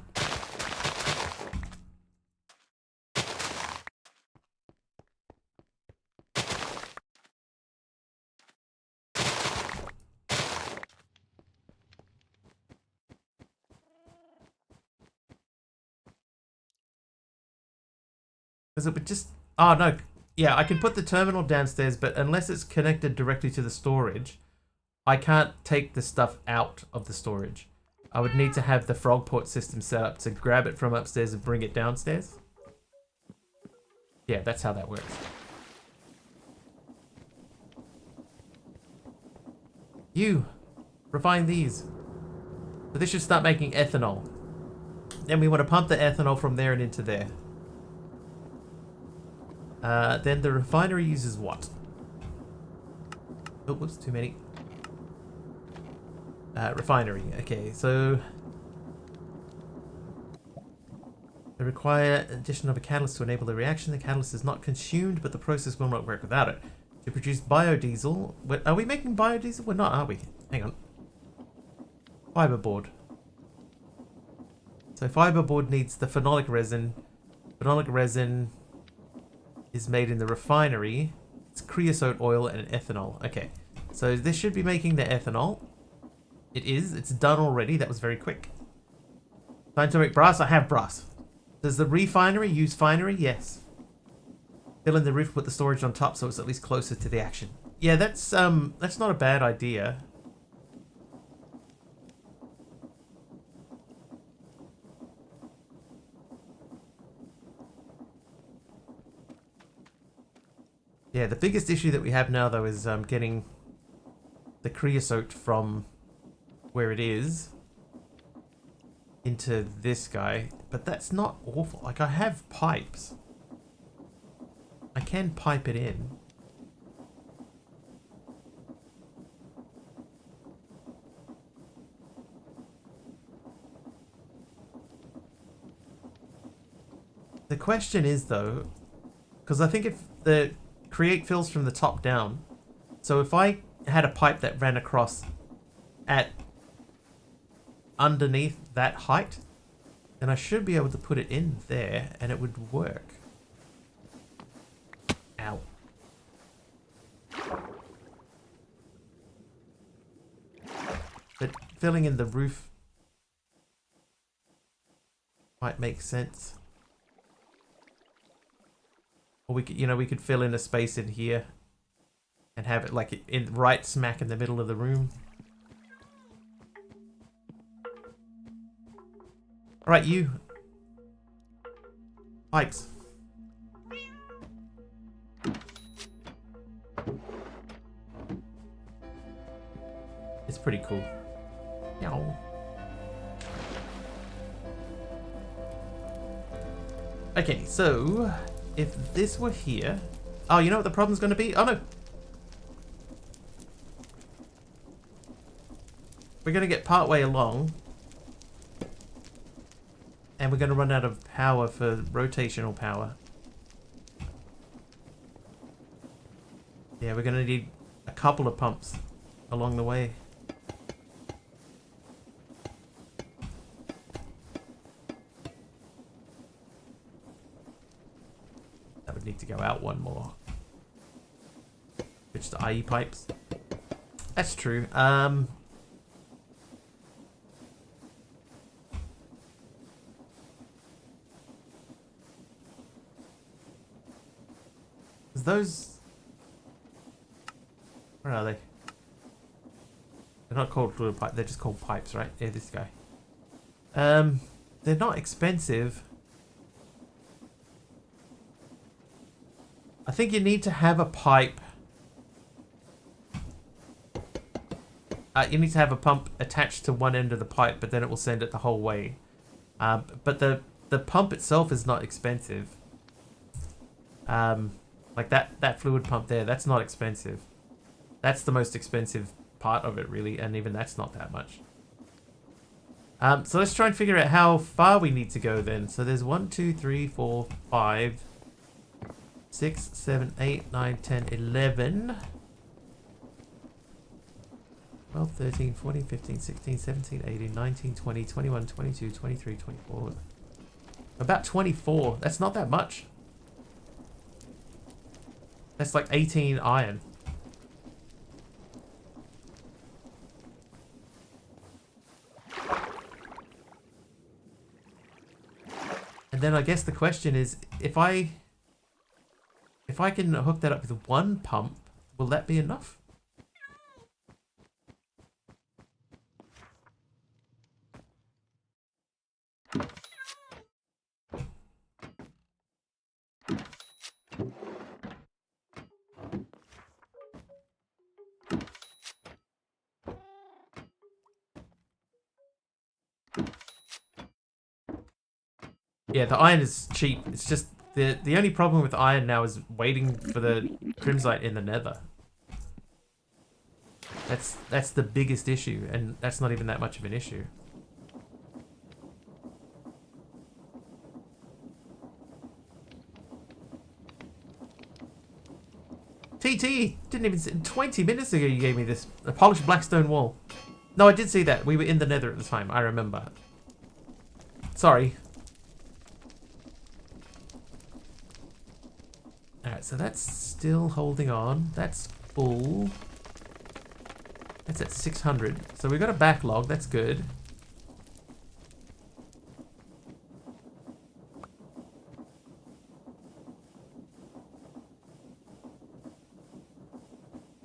Speaker 1: Because it would just... Oh, no. Yeah, I can put the terminal downstairs, but unless it's connected directly to the storage, I can't take the stuff out of the storage. I would need to have the Frogport system set up to grab it from upstairs and bring it downstairs. Yeah, that's how that works. You! Refine these. So this should start making ethanol. Then we want to pump the ethanol from there and into there. Then the refinery uses what? Oh, whoops, too many. Refinery, okay, so... They require addition of a catalyst to enable the reaction. The catalyst is not consumed, but the process will not work without it. To produce biodiesel... Are we making biodiesel? We're not, are we? Hang on. Fiberboard. So fiberboard needs the phenolic resin. Phenolic resin is made in the refinery. It's creosote oil and ethanol. Okay, so this should be making the ethanol. It is. It's done already. That was very quick. Time to make brass. I have brass. Does the refinery use finery? Yes. Fill in the roof, put the storage on top so it's at least closer to the action. Yeah, that's not a bad idea. Yeah, the biggest issue that we have now, though, is getting the creosote from where it is into this guy. But that's not awful. Like, I have pipes. I can pipe it in. The question is, though, because I think if the create fills from the top down, so if I had a pipe that ran across at underneath that height, then I should be able to put it in there and it would work. Ow. But filling in the roof might make sense. Or we could, we could fill in a space in here and have it like in right smack in the middle of the room. All right, you. Pipes. It's pretty cool. Meow. Okay, so if this were here... Oh, you know what the problem's going to be? Oh, no. We're going to get partway along. And we're going to run out of power for rotational power. Yeah, we're going to need a couple of pumps along the way. That would need to go out one more. Switch to IE pipes. That's true. Those... Where are they? They're not called fluid pipe, they're just called pipes, right? Yeah, this guy. They're not expensive. I think you need to have a pipe. You need to have a pump attached to one end of the pipe, but then it will send it the whole way. But the pump itself is not expensive. Like that fluid pump there, that's not expensive. That's the most expensive part of it, really, and even that's not that much. So let's try and figure out how far we need to go then. So there's 1, 2, 3, 4, 5, 6, 7, 8, 9, 10, 11, 12, 13, 14, 15, 16, 17, 18, 19, 20, 21, 22, 23, 24. About 24. That's not that much. That's like 18 iron. And then I guess the question is, if I can hook that up with one pump, will that be enough? Yeah, the iron is cheap. It's just the only problem with iron now is waiting for the crimsite in the nether. That's the biggest issue, and that's not even that much of an issue. TT didn't even 20 minutes ago you gave me this a polished blackstone wall. No, I did see that. We were in the nether at the time. I remember. Sorry. Alright, so that's still holding on. That's full. That's at 600. So we've got a backlog. That's good.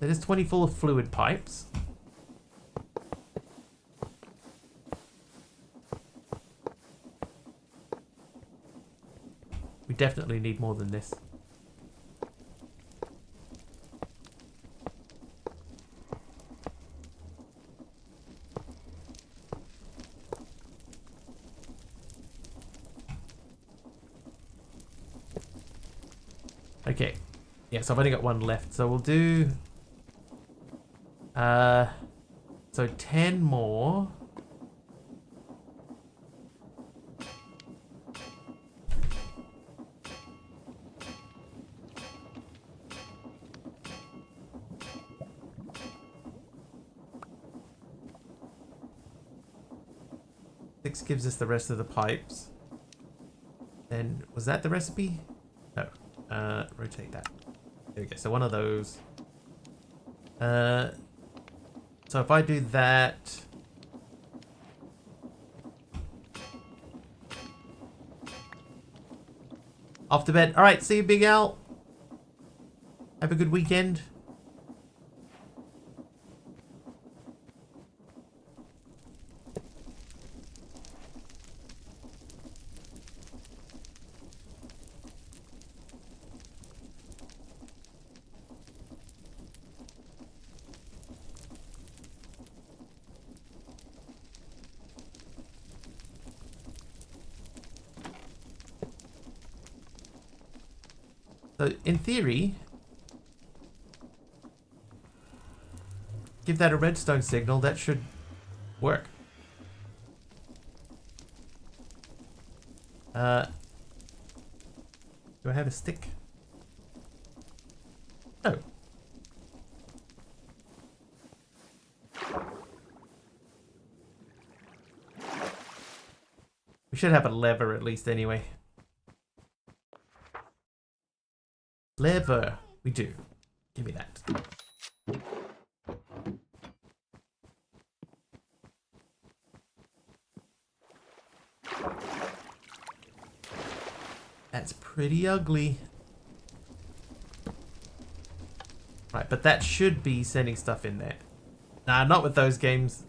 Speaker 1: That is 20 full of fluid pipes. We definitely need more than this. Okay. Yeah, so I've only got one left. So we'll do... so 10 more. Six gives us the rest of the pipes. Then, was that the recipe? No. Rotate that. There we go. So one of those. So if I do that... Off to bed. Alright, see you, Big Al. Have a good weekend. So, in theory, give that a redstone signal, that should work. Do I have a stick? Oh. We should have a lever at least anyway. Lever. We do. Give me that. That's pretty ugly. Right, but that should be sending stuff in there. Nah, not with those games.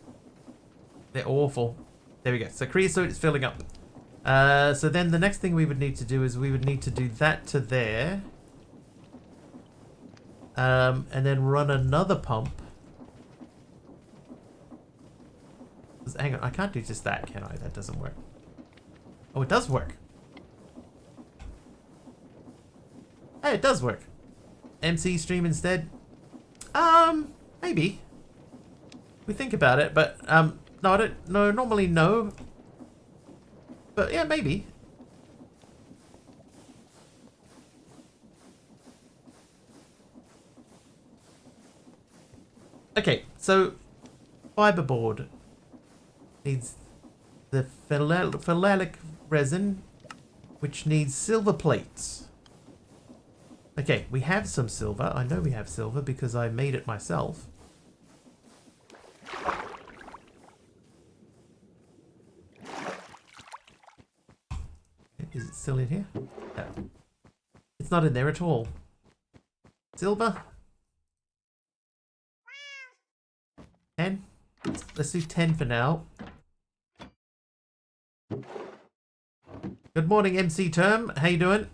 Speaker 1: They're awful. There we go. So creosote is filling up. So then the next thing we would need to do is we would need to do that to there. And then run another pump. Hang on, I can't do just that, can I? That doesn't work. Oh, it does work. Hey, it does work. MC stream instead? Maybe. We think about it, but, no, I don't, no, normally no. But yeah, maybe. Okay, so fiberboard needs the phenolic resin, which needs silver plates. Okay, we have some silver. I know we have silver because I made it myself. Is it still in here? No. It's not in there at all. Silver? 10? Let's do 10 for now. Good morning, MC Term. How you doing?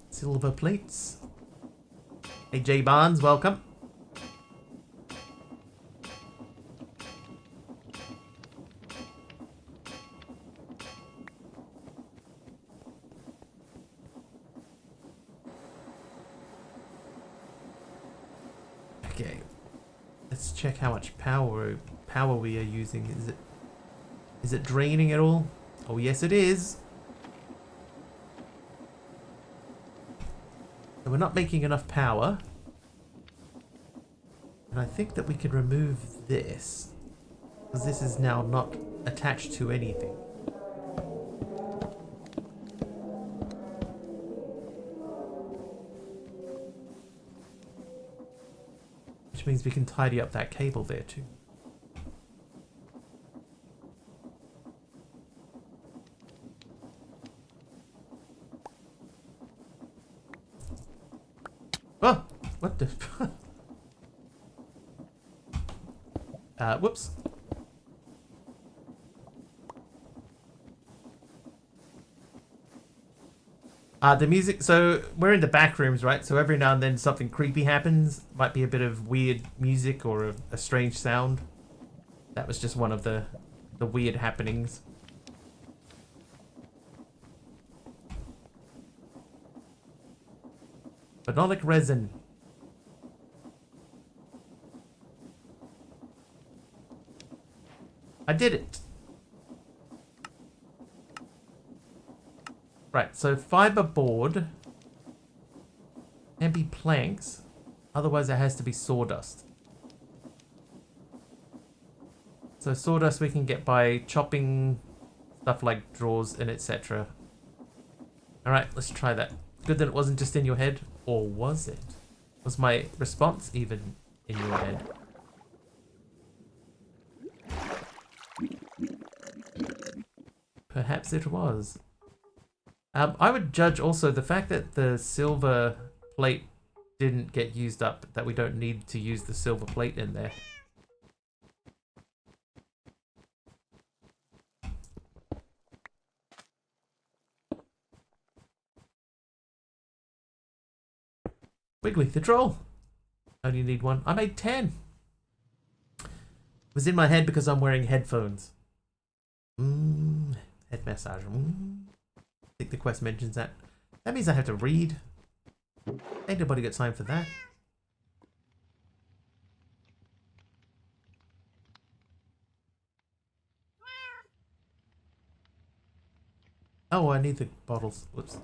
Speaker 1: Silver plates. Hey, J Barnes, welcome. Okay, let's check how much power we are using. Is it draining at all? Oh yes, it is. So we're not making enough power, and I think that we can remove this because this is now not attached to anything. Which means we can tidy up that cable there too. Oh! What the... whoops. The music, so we're in the back rooms, right? So every now and then something creepy happens. Might be a bit of weird music or a strange sound. That was just one of the weird happenings. Phenolic resin. I did it. Right, so fiber board can be planks, otherwise it has to be sawdust. So sawdust we can get by chopping stuff like drawers and etc. Alright, let's try that. Good that it wasn't just in your head, or was it? Was my response even in your head? Perhaps it was. I would judge also the fact that the silver plate didn't get used up, that we don't need to use the silver plate in there. Wiggly, the troll. Only need one. I made 10. It was in my head because I'm wearing headphones. Head massage. I think the quest mentions that. That means I have to read. Ain't nobody got time for that. Oh, I need the bottles. Whoops.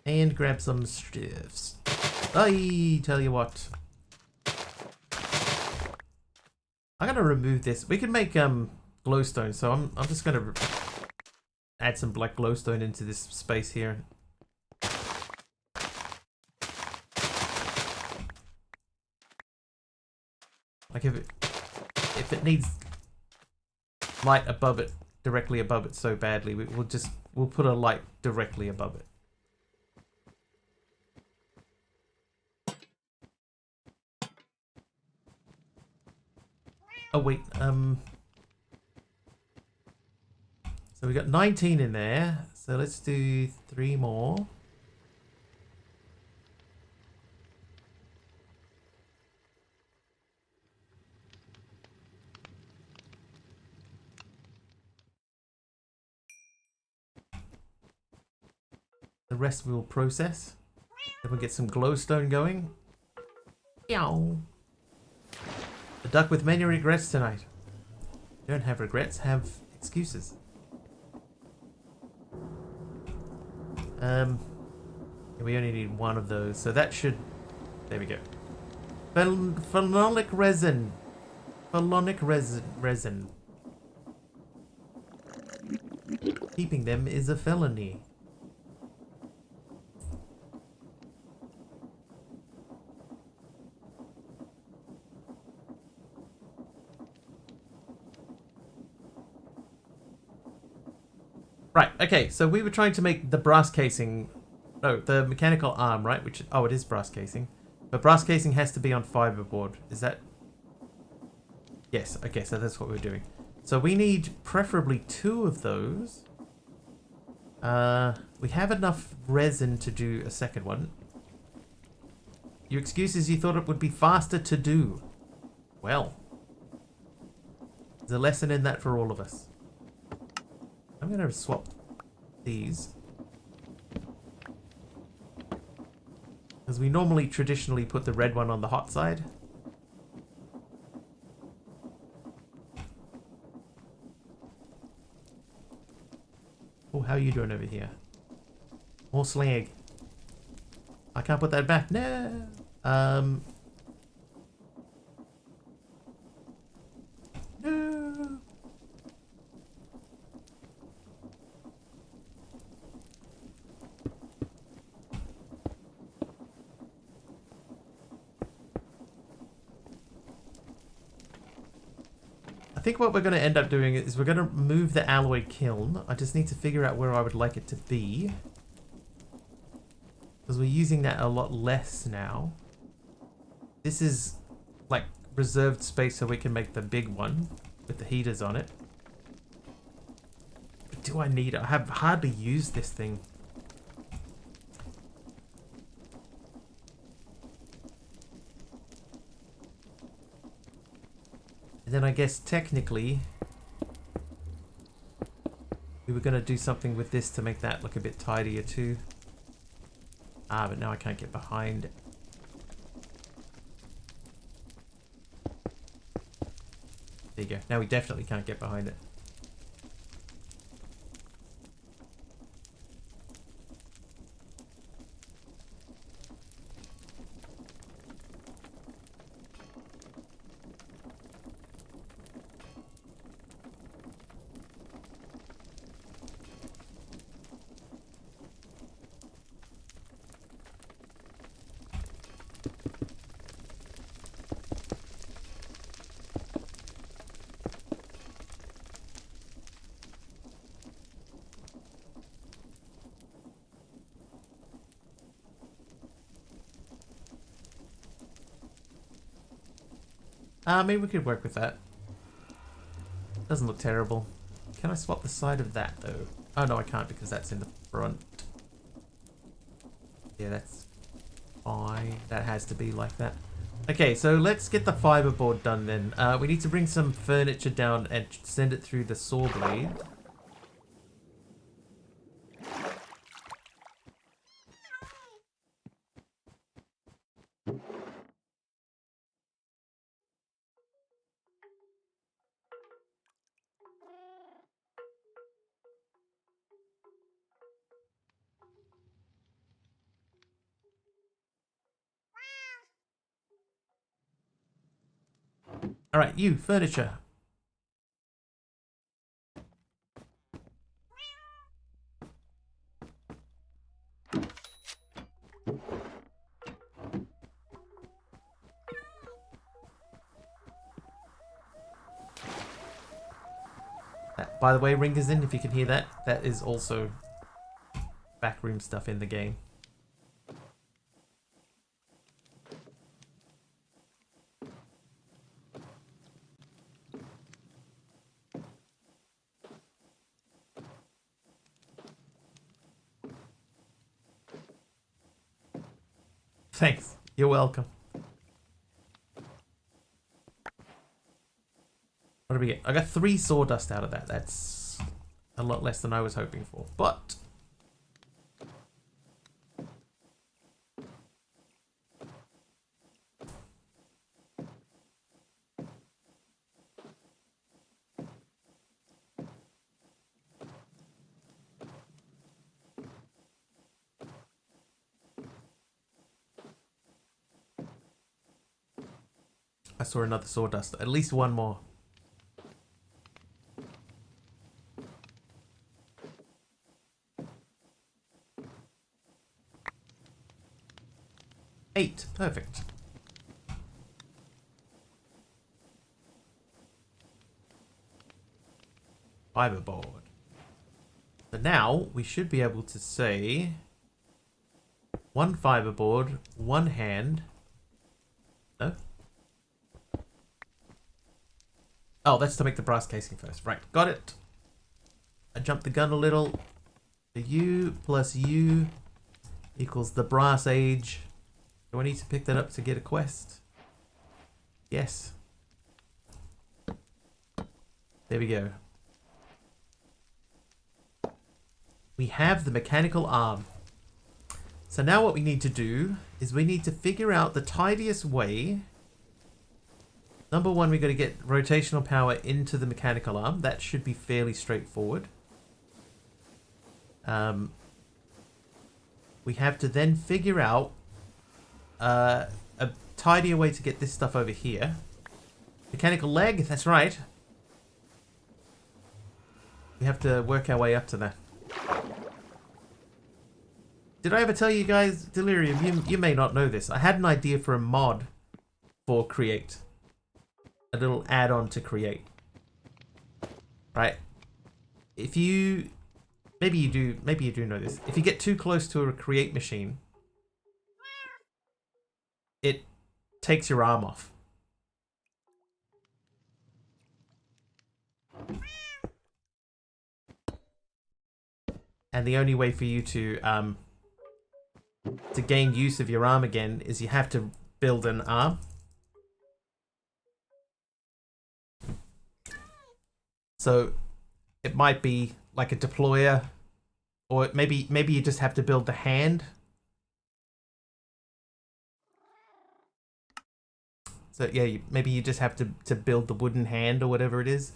Speaker 1: And grab some stiffs. I tell you what. I'm gonna remove this. We can make glowstone, so I'm just gonna add some black glowstone into this space here. Like if it needs light above it, directly above it so badly, we'll put a light directly above it. Oh wait, so we got 19 in there, so let's do 3 more. The rest we'll process. Then we'll get some glowstone going. Yow. The duck with many regrets tonight. Don't have regrets, have excuses. We only need 1 of those, so that should... There we go. Phenolic resin. Phenolic resin. Keeping them is a felony. Right, okay, so we were trying to make the brass casing... No, the mechanical arm, right? Which... Oh, it is brass casing. But brass casing has to be on fiberboard. Is that... Yes, okay, so that's what we're doing. So we need preferably 2 of those. We have enough resin to do a second one. Your excuse is you thought it would be faster to do. Well. There's a lesson in that for all of us. I'm going to swap these. Because we normally traditionally put the red one on the hot side. Oh, how are you doing over here? More slag. I can't put that back. No. No. I think what we're going to end up doing is we're going to move the alloy kiln. I just need to figure out where I would like it to be. Because we're using that a lot less now. This is like reserved space so we can make the big one with the heaters on it. But do I need it? I have hardly used this thing. And then I guess technically we were going to do something with this to make that look a bit tidier too. Ah, but now I can't get behind it. There you go. Now we definitely can't get behind it. Maybe we could work with that. Doesn't look terrible. Can I swap the side of that though? Oh no, I can't because that's in the front. Yeah, that's fine. That has to be like that. Okay, so let's get the fiberboard done then. We need to bring some furniture down and send it through the saw blade. Alright, you, furniture. By the way, Ringers in, if you can hear that, that is also backroom stuff in the game. Thanks. You're welcome. What did we get? I got 3 sawdust out of that. That's a lot less than I was hoping for. But I saw another sawdust. At least one more. Eight. Perfect. Fiberboard. So now we should be able to say 1 fiberboard, 1 hand. No? Oh, that's to make the brass casing first. Right, got it. I jumped the gun a little. The U plus U equals the brass age. Do I need to pick that up to get a quest? Yes. There we go. We have the mechanical arm. So now what we need to do is we need to figure out the tidiest way. Number 1, we've got to get rotational power into the mechanical arm. That should be fairly straightforward. We have to then figure out a tidier way to get this stuff over here. Mechanical leg, that's right. We have to work our way up to that. Did I ever tell you guys, Delirium, you may not know this. I had an idea for a mod for Create. A little add-on to Create. Right? If you... maybe you do know this. If you get too close to a Create machine, it takes your arm off. And the only way for you to gain use of your arm again is you have to build an arm. So it might be like a deployer, or maybe you just have to build the hand. So yeah, maybe you just have to build the wooden hand or whatever it is,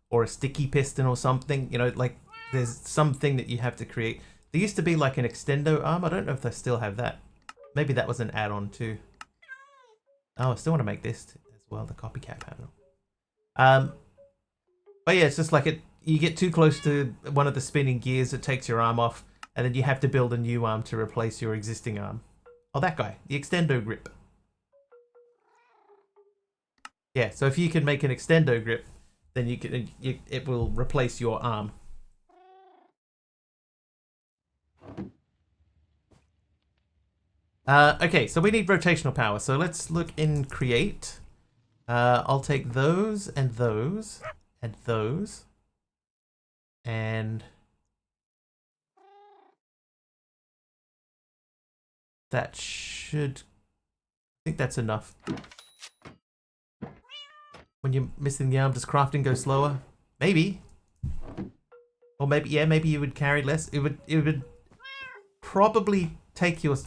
Speaker 1: or a sticky piston or something. You know, like there's something that you have to create. There used to be like an extendo arm. I don't know if they still have that. Maybe that was an add-on too. Oh, I still want to make this as well, the copycat panel. But yeah, it's just like you get too close to one of the spinning gears, it takes your arm off, and then you have to build a new arm to replace your existing arm. Oh, that guy, the extendo grip. Yeah, so if you can make an extendo grip, then it will replace your arm. Okay, so we need rotational power. So let's look in Create. I'll take those and those and those. And that should... I think that's enough. When you're missing the arm, does crafting go slower? Maybe. Or maybe, yeah, maybe you would carry less. It would probably take your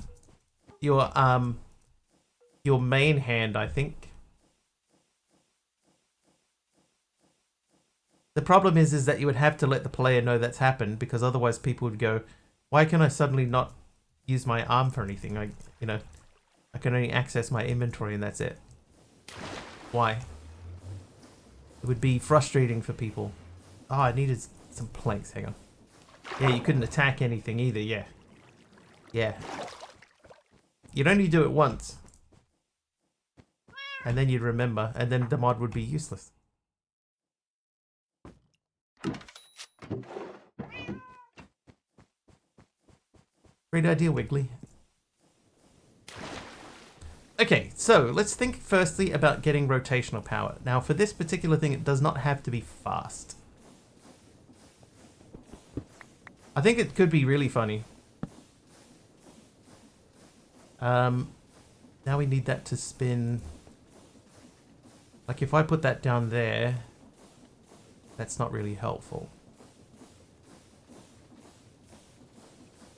Speaker 1: main hand, I think. The problem is that you would have to let the player know that's happened, because otherwise people would go, why can I suddenly not use my arm for anything? I can only access my inventory and that's it. Why? It would be frustrating for people. Oh, I needed some planks. Hang on. Yeah, you couldn't attack anything either. Yeah. Yeah. You'd only do it once. And then you'd remember. And then the mod would be useless. Great idea, Wiggly. Okay, so let's think firstly about getting rotational power. Now, for this particular thing, it does not have to be fast. I think it could be really funny. Now we need that to spin. Like if I put that down there, that's not really helpful.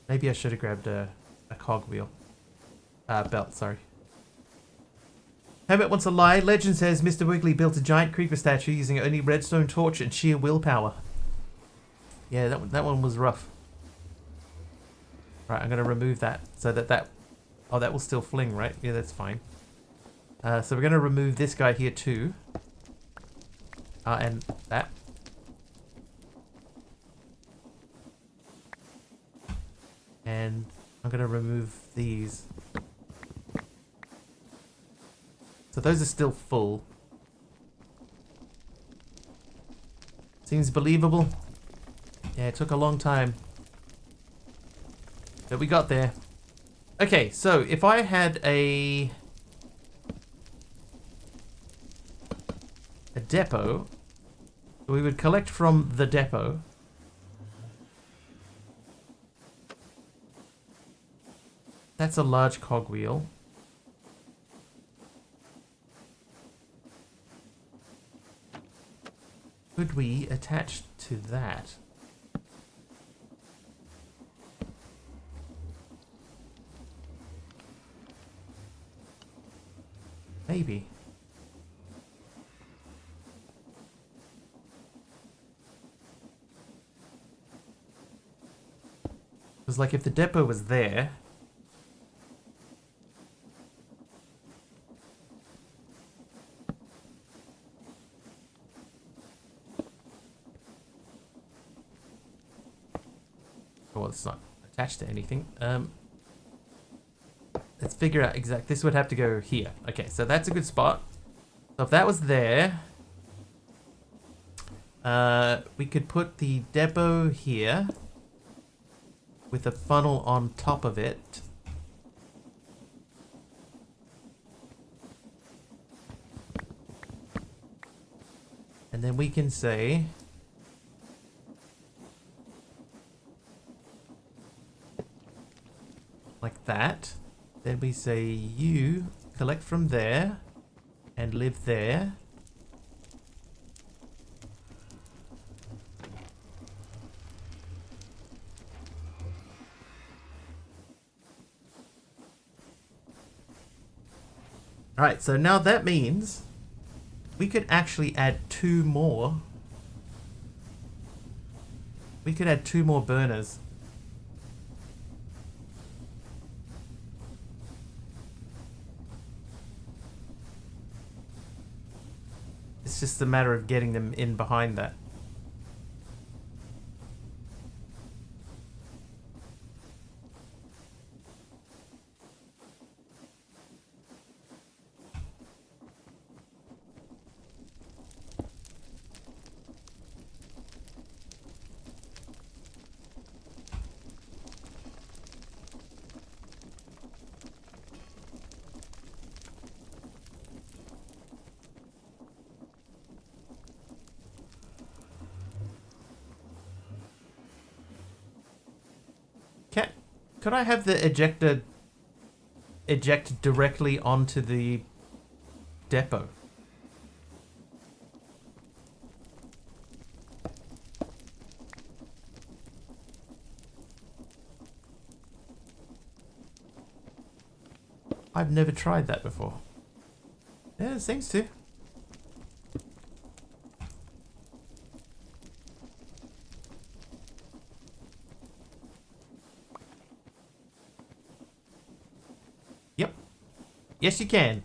Speaker 1: Maybe I should have grabbed a cogwheel. Belt, sorry. Hammett wants a lie. Legend says Mr. Wiggly built a giant creeper statue using only redstone torch and sheer willpower. Yeah, that one was rough. Right, I'm going to remove that so that... Oh, that will still fling, right? Yeah, that's fine. So we're going to remove this guy here too. And that. And I'm going to remove these. So those are still full. Seems believable. Yeah, it took a long time. But we got there. Okay, so if I had a depot, we would collect from the depot. That's a large cogwheel. Could we attach to that? Maybe. Because like if the depot was there, well, it's not attached to anything. Let's figure out exact. This would have to go here. Okay, so that's a good spot. So if that was there, we could put the depot here with a funnel on top of it. And then we can say like that. Then we say you collect from there and live there. Alright, so now that means we could actually add two more. We could add two more burners. It's just a matter of getting them in behind that. Could I have the ejector eject directly onto the depot? I've never tried that before. Yeah, it seems to. Yep. Yes, you can.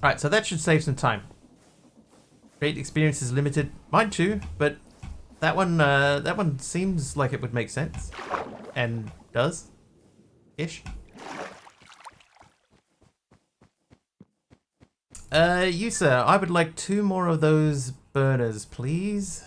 Speaker 1: Alright, so that should save some time. Great experience is limited. Mine too, but that one seems like it would make sense. And does. Ish. You sir, I would like 2 more of those burners, please.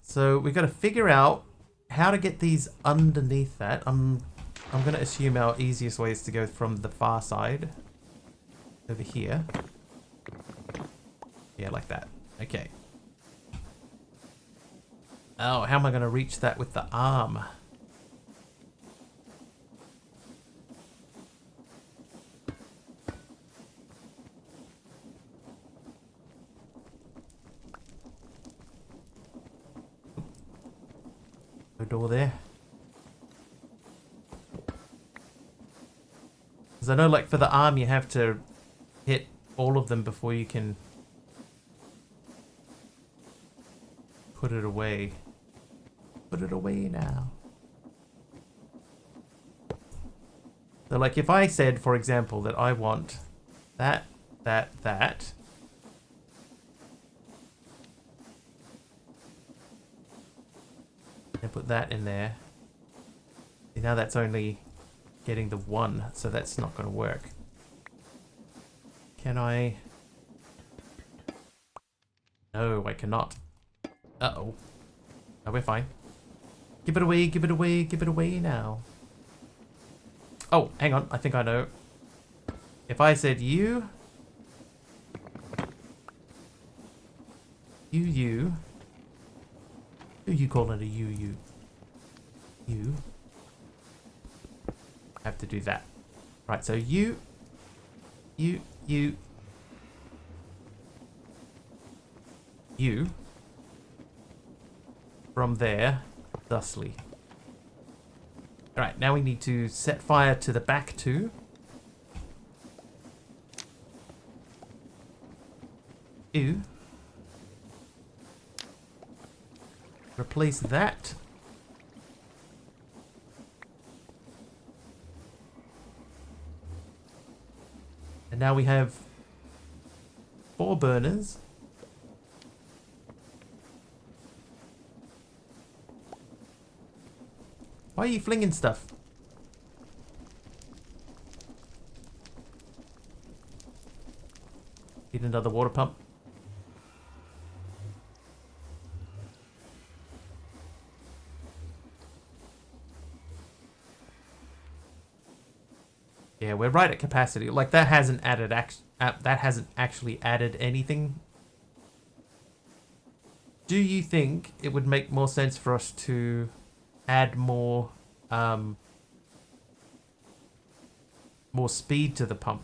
Speaker 1: So we've got to figure out how to get these underneath that. I'm going to assume our easiest way is to go from the far side over here. Yeah, like that. Okay. Oh, how am I going to reach that with the arm? No door there. Because I know, like, for the arm, you have to hit all of them before you can put it away. Put it away now. So, like, if I said, for example, that I want that, that, and put that in there. See, now that's only getting the 1, so that's not going to work. Can I? No, I cannot. Uh-oh. No, we're fine. Give it away, give it away, give it away now. Oh, hang on. I think I know. If I said you... You... Who you calling a you? You... have to do that. Right, so you... From there, thusly. Alright, now we need to set fire to the back two. You. Replace that. And now we have 4 burners. Why are you flinging stuff? Need another water pump. Yeah, we're right at capacity. Like, that hasn't added that hasn't actually added anything. Do you think it would make more sense for us to add more more speed to the pump?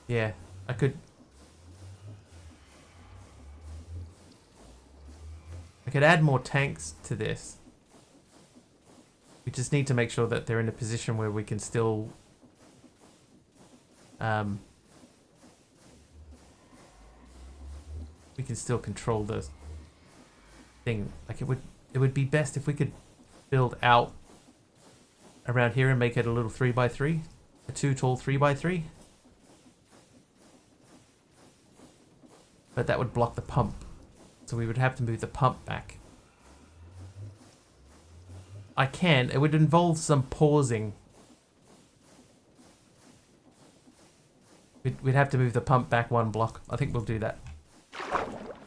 Speaker 1: Yeah, I could add more tanks to this. We just need to make sure that they're in a position where we can still control the thing. Like, it would be best if we could build out around here and make it a little 3x3, a 2 tall 3x3. But that would block the pump, so we would have to move the pump back. I can. It would involve some pausing. We'd have to move the pump back 1 block. I think we'll do that.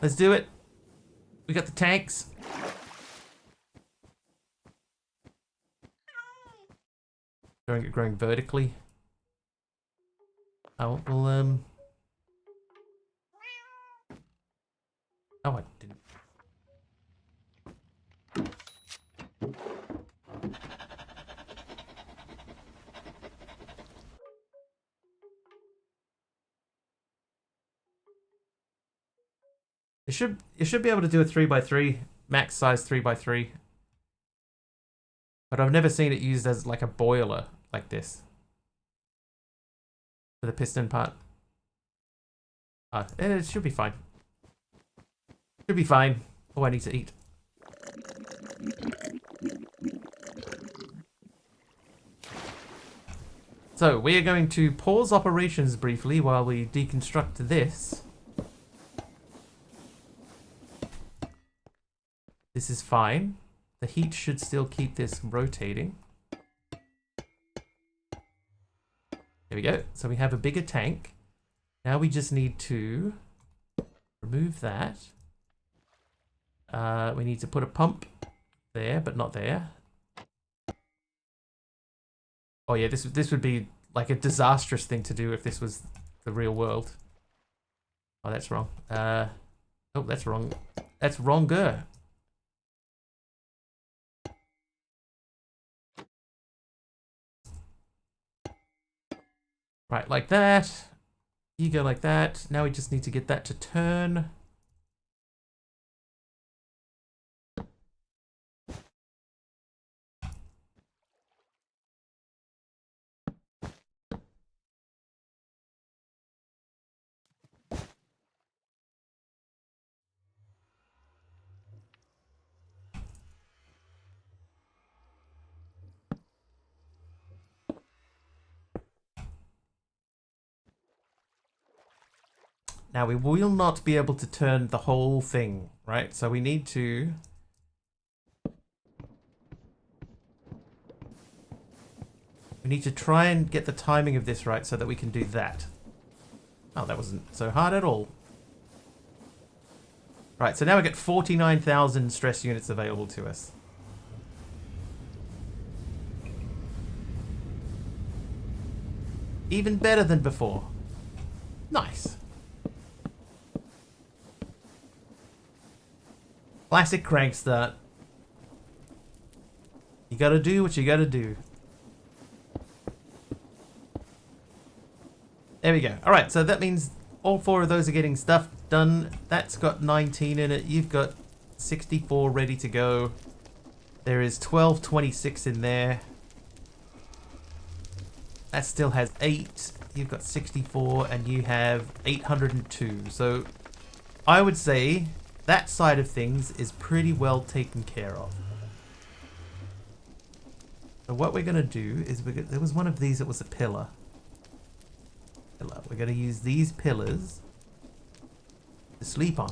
Speaker 1: Let's do it. We got the tanks. Growing vertically. Oh, well, oh, I didn't. You should be able to do a 3x3, max size 3x3. But I've never seen it used as like a boiler like this. For the piston part. It should be fine. Should be fine. Oh, I need to eat. So we are going to pause operations briefly while we deconstruct this. This is fine. The heat should still keep this rotating. There we go. So we have a bigger tank. Now we just need to remove that. We need to put a pump there, but not there. Oh yeah, this would be like a disastrous thing to do if this was the real world. Oh, that's wrong. Oh, that's wrong. That's wronger. Right, like that. You go like that. Now we just need to get that to turn. Now we will not be able to turn the whole thing, right? So we need to... We need to try and get the timing of this right so that we can do that. Oh, that wasn't so hard at all. Right, so now we get 49,000 stress units available to us. Even better than before. Nice. Classic crank start. You gotta do what you gotta do. There we go. Alright, so that means all 4 of those are getting stuff done. That's got 19 in it. You've got 64 ready to go. There is 1226 in there. That still has 8. You've got 64 and you have 802. So I would say that side of things is pretty well taken care of. So what we're going to do is there was one of these that was a pillar. We're going to use these pillars to sleep on.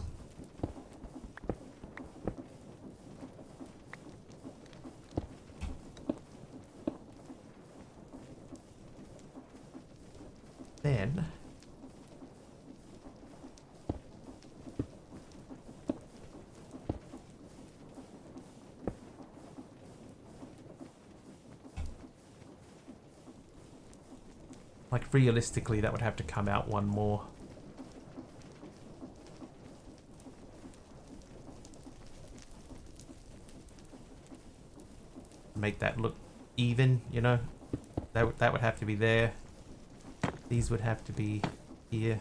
Speaker 1: Then like realistically that would have to come out one more. Make that look even, you know. That would have to be there. These would have to be here.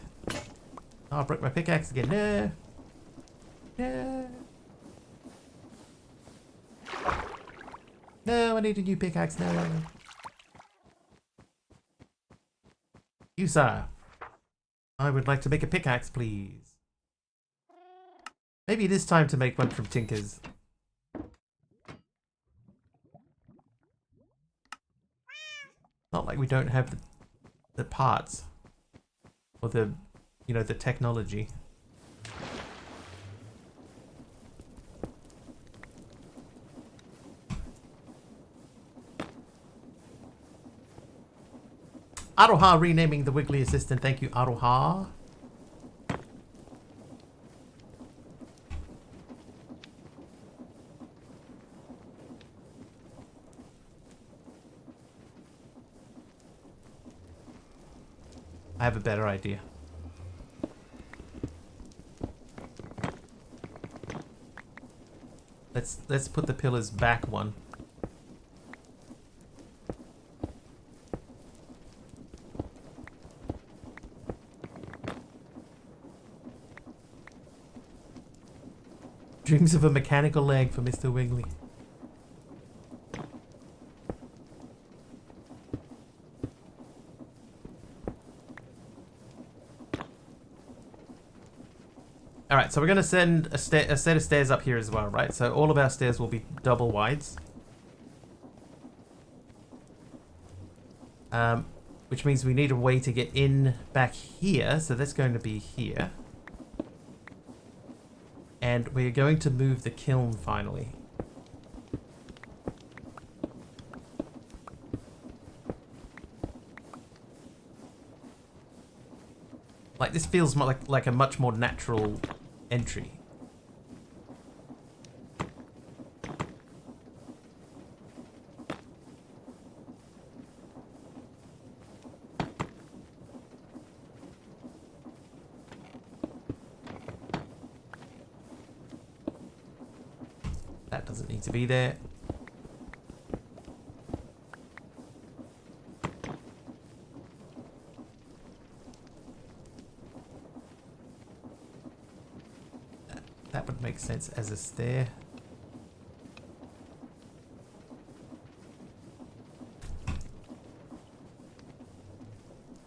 Speaker 1: Oh, I broke my pickaxe again. No. No. No, I need a new pickaxe now. You, sir. I would like to make a pickaxe, please. Maybe it is time to make one from Tinker's. Not like we don't have the parts. Or the, you know, the technology. Aroha renaming the Wiggly Assistant. Thank you, Aroha. I have a better idea. Let's put the pillars back one. Dreams of a mechanical leg for Mr. Wiggly. Alright, so we're going to send a set of stairs up here as well, right? So all of our stairs will be double wides. which means we need a way to get in back here. So that's going to be here. And we're going to move the kiln finally. Like, this feels more like a much more natural entry. That doesn't need to be there. That would make sense as a stair.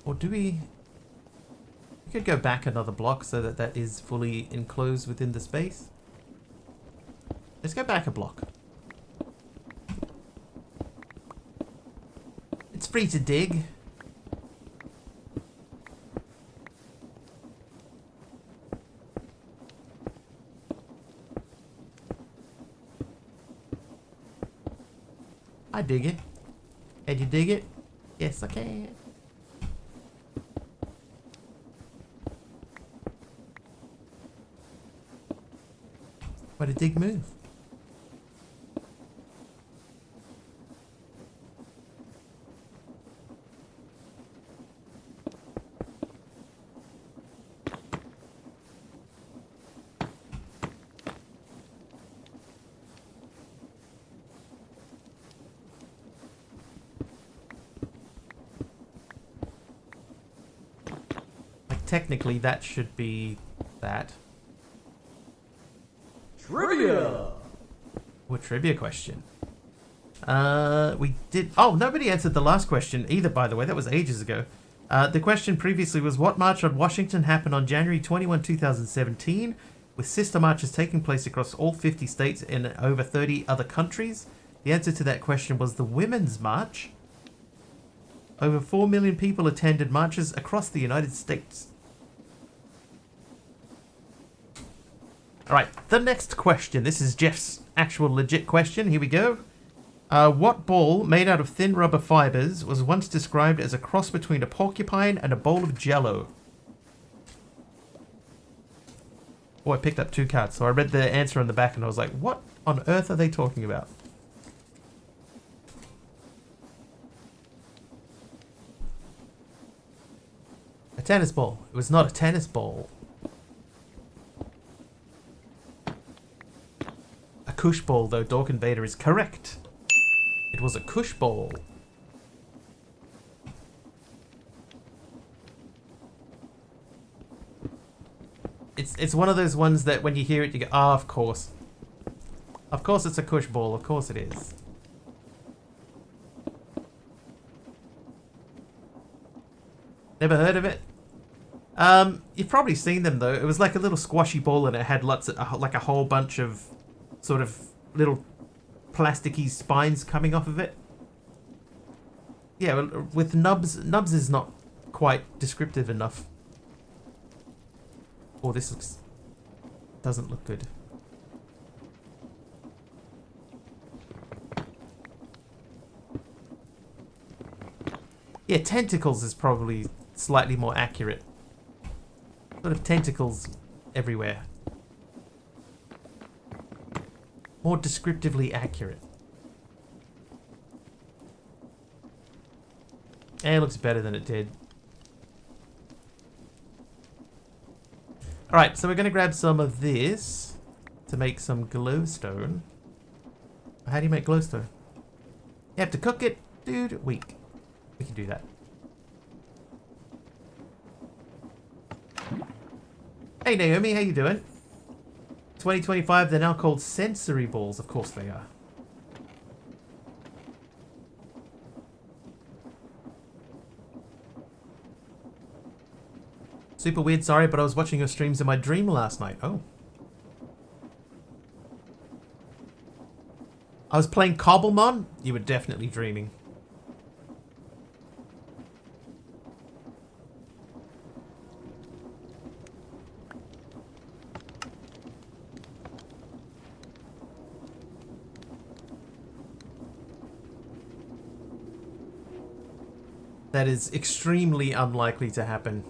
Speaker 1: Or do we... We could go back another block so that that is fully enclosed within the space. Let's go back a block. It's free to dig. I dig it. Can you dig it? Yes, I can. Why did dig move? Technically, that should be that.
Speaker 2: Trivia!
Speaker 1: What trivia question? We did... Oh, nobody answered the last question either, by the way. That was ages ago. The question previously was, what march on Washington happened on January 21, 2017, with sister marches taking place across all 50 states and over 30 other countries? The answer to that question was the Women's March. Over 4 million people attended marches across the United States. Alright, the next question. This is Jeff's actual legit question. Here we go. What ball made out of thin rubber fibers was once described as a cross between a porcupine and a bowl of jello? Oh, I picked up 2 cards, so I read the answer on the back and I was like, what on earth are they talking about? A tennis ball. It was not a tennis ball. A cush ball, though. Dork Invader is correct. It was a cush ball. It's one of those ones that when you hear it, you go, ah, of course. Of course it's a cush ball. Of course it is. Never heard of it? You've probably seen them, though. It was like a little squashy ball and it had lots of, like a whole bunch of sort of little plasticky spines coming off of it. Yeah, well, with nubs is not quite descriptive enough. Oh, this doesn't look good. Yeah, tentacles is probably slightly more accurate. Sort of tentacles everywhere. More descriptively accurate. And it looks better than it did. Alright, so we're going to grab some of this to make some glowstone. How do you make glowstone? You have to cook it? Dude, weak. We can do that. Hey Naomi, how you doing? 2025, they're now called sensory balls. Of course they are. Super weird, sorry, but I was watching your streams in my dream last night. Oh. I was playing Cobblemon? You were definitely dreaming. That is extremely unlikely to happen.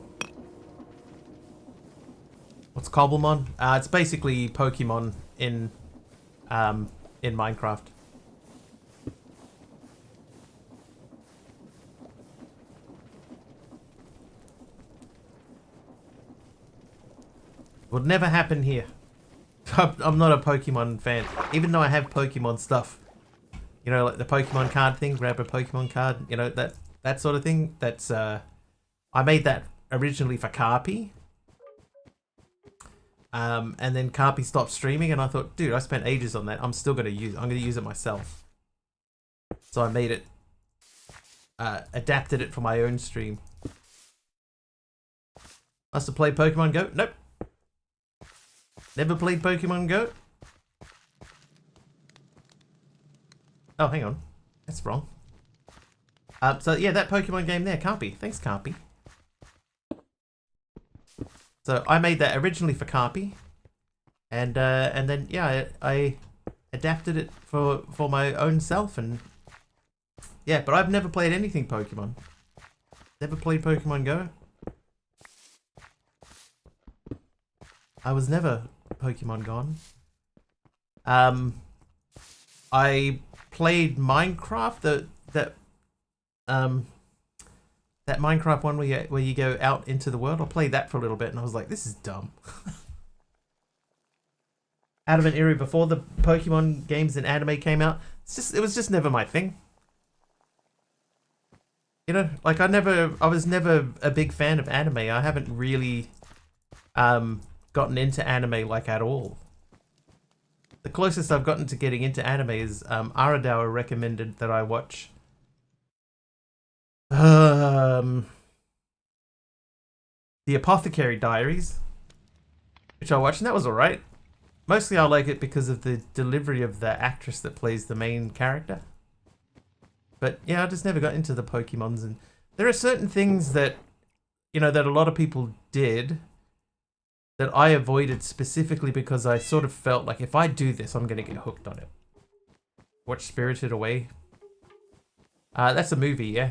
Speaker 1: What's Cobblemon? It's basically Pokemon in Minecraft. Would never happen here. I'm not a Pokemon fan, even though I have Pokemon stuff. You know, like the Pokemon card thing. Grab a Pokemon card. You know, that sort of thing. That's I made that originally for Carpy. And then Carpy stopped streaming, and I thought, dude, I spent ages on that. I'm still gonna use it. I'm gonna use it myself. So I made it, adapted it for my own stream. Must have played Pokemon Go? Nope. Never played Pokemon Go? Oh, hang on. That's wrong. So yeah, that Pokemon game there, Carpy. Thanks, Carpy. So I made that originally for Carpy, and then yeah, I adapted it for my own self, and yeah, but I've never played anything Pokemon. Never played Pokemon Go. I was never Pokemon Gone. I played Minecraft, that Minecraft one where you go out into the world. I played that for a little bit, and I was like, this is dumb. Out of an era before the Pokemon games and anime came out, it was just never my thing. You know, like I was never a big fan of anime. I haven't really gotten into anime like at all. The closest I've gotten to getting into anime is Aradauer recommended that I watch The Apothecary Diaries, which I watched, and that was alright. Mostly I like it because of the delivery of the actress that plays the main character. But yeah, I just never got into the Pokemons, and there are certain things that, you know, that a lot of people did that I avoided specifically because I sort of felt like if I do this, I'm going to get hooked on it. Watch Spirited Away. That's a movie, yeah.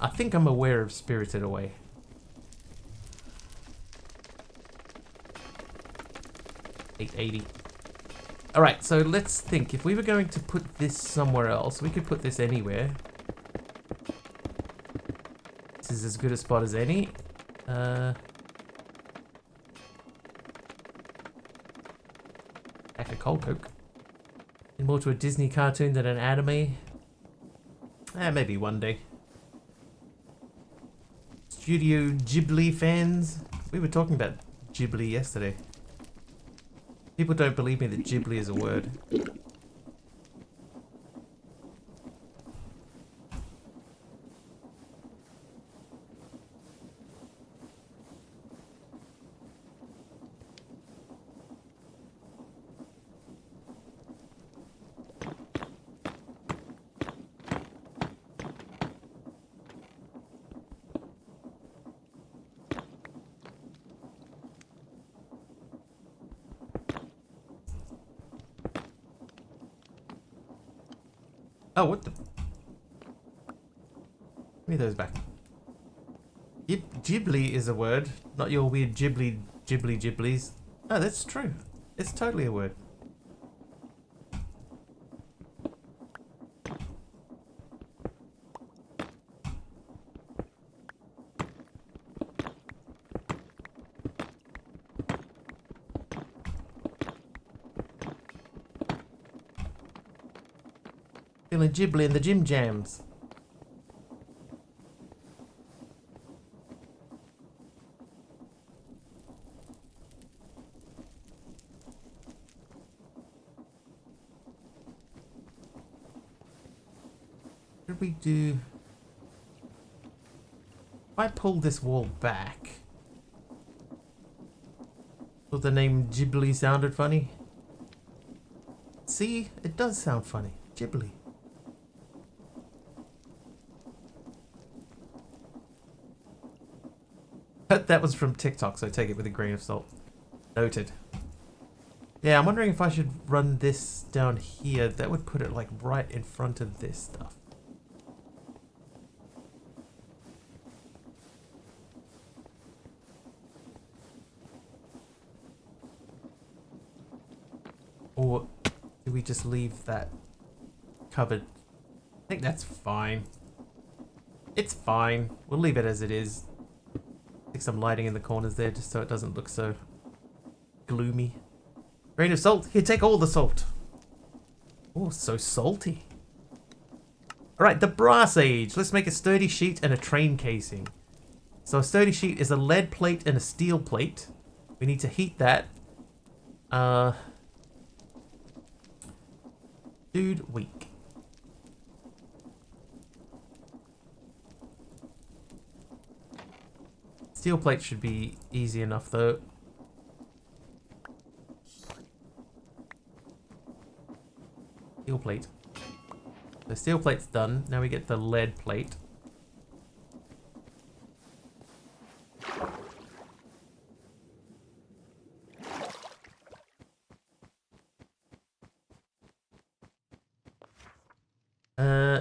Speaker 1: I think I'm aware of Spirited Away. $8.80. Alright, so let's think. If we were going to put this somewhere else, we could put this anywhere. This is as good a spot as any. Pack a cold Coke. And more to a Disney cartoon than an anime. Maybe one day. Studio Ghibli fans. We were talking about Ghibli yesterday. People don't believe me that Ghibli is a word. Oh, what the? Give me those back. Ghibli is a word, not your weird Ghiblies. No, that's true. It's totally a word. Feeling Ghibli in the Jim Jams. What did we do? If I pull this wall back, will the name Ghibli sounded funny? See, it does sound funny. Ghibli. That was from TikTok, so take it with a grain of salt. Noted. Yeah, I'm wondering if I should run this down here. That would put it like right in front of this stuff. Or do we just leave that covered? I think that's fine. It's fine. We'll leave it as it is. Stick some lighting in the corners there just so it doesn't look so gloomy. Grain of salt. Here, take all the salt. Oh, so salty. Alright, the brass age. Let's make a sturdy sheet and a train casing. So a sturdy sheet is a lead plate and a steel plate. We need to heat that. Dude, weak. Steel plate should be easy enough though. Steel plate. The steel plate's done. Now we get the lead plate.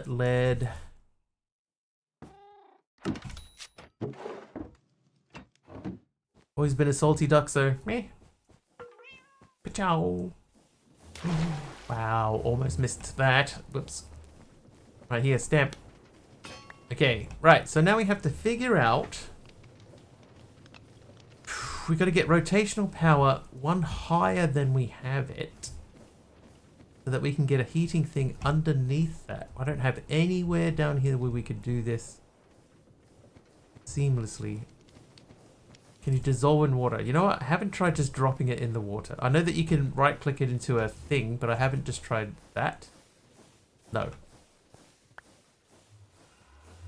Speaker 1: Lead. Always been a salty duck, so meh. Pachow. Wow, almost missed that. Whoops. Right here, stamp. Okay, right, so now we have to figure out... We got to get rotational power one higher than we have it. So that we can get a heating thing underneath that. I don't have anywhere down here where we could do this seamlessly. Can you dissolve in water? You know what? I haven't tried just dropping it in the water. I know that you can right click it into a thing, but I haven't just tried that. No.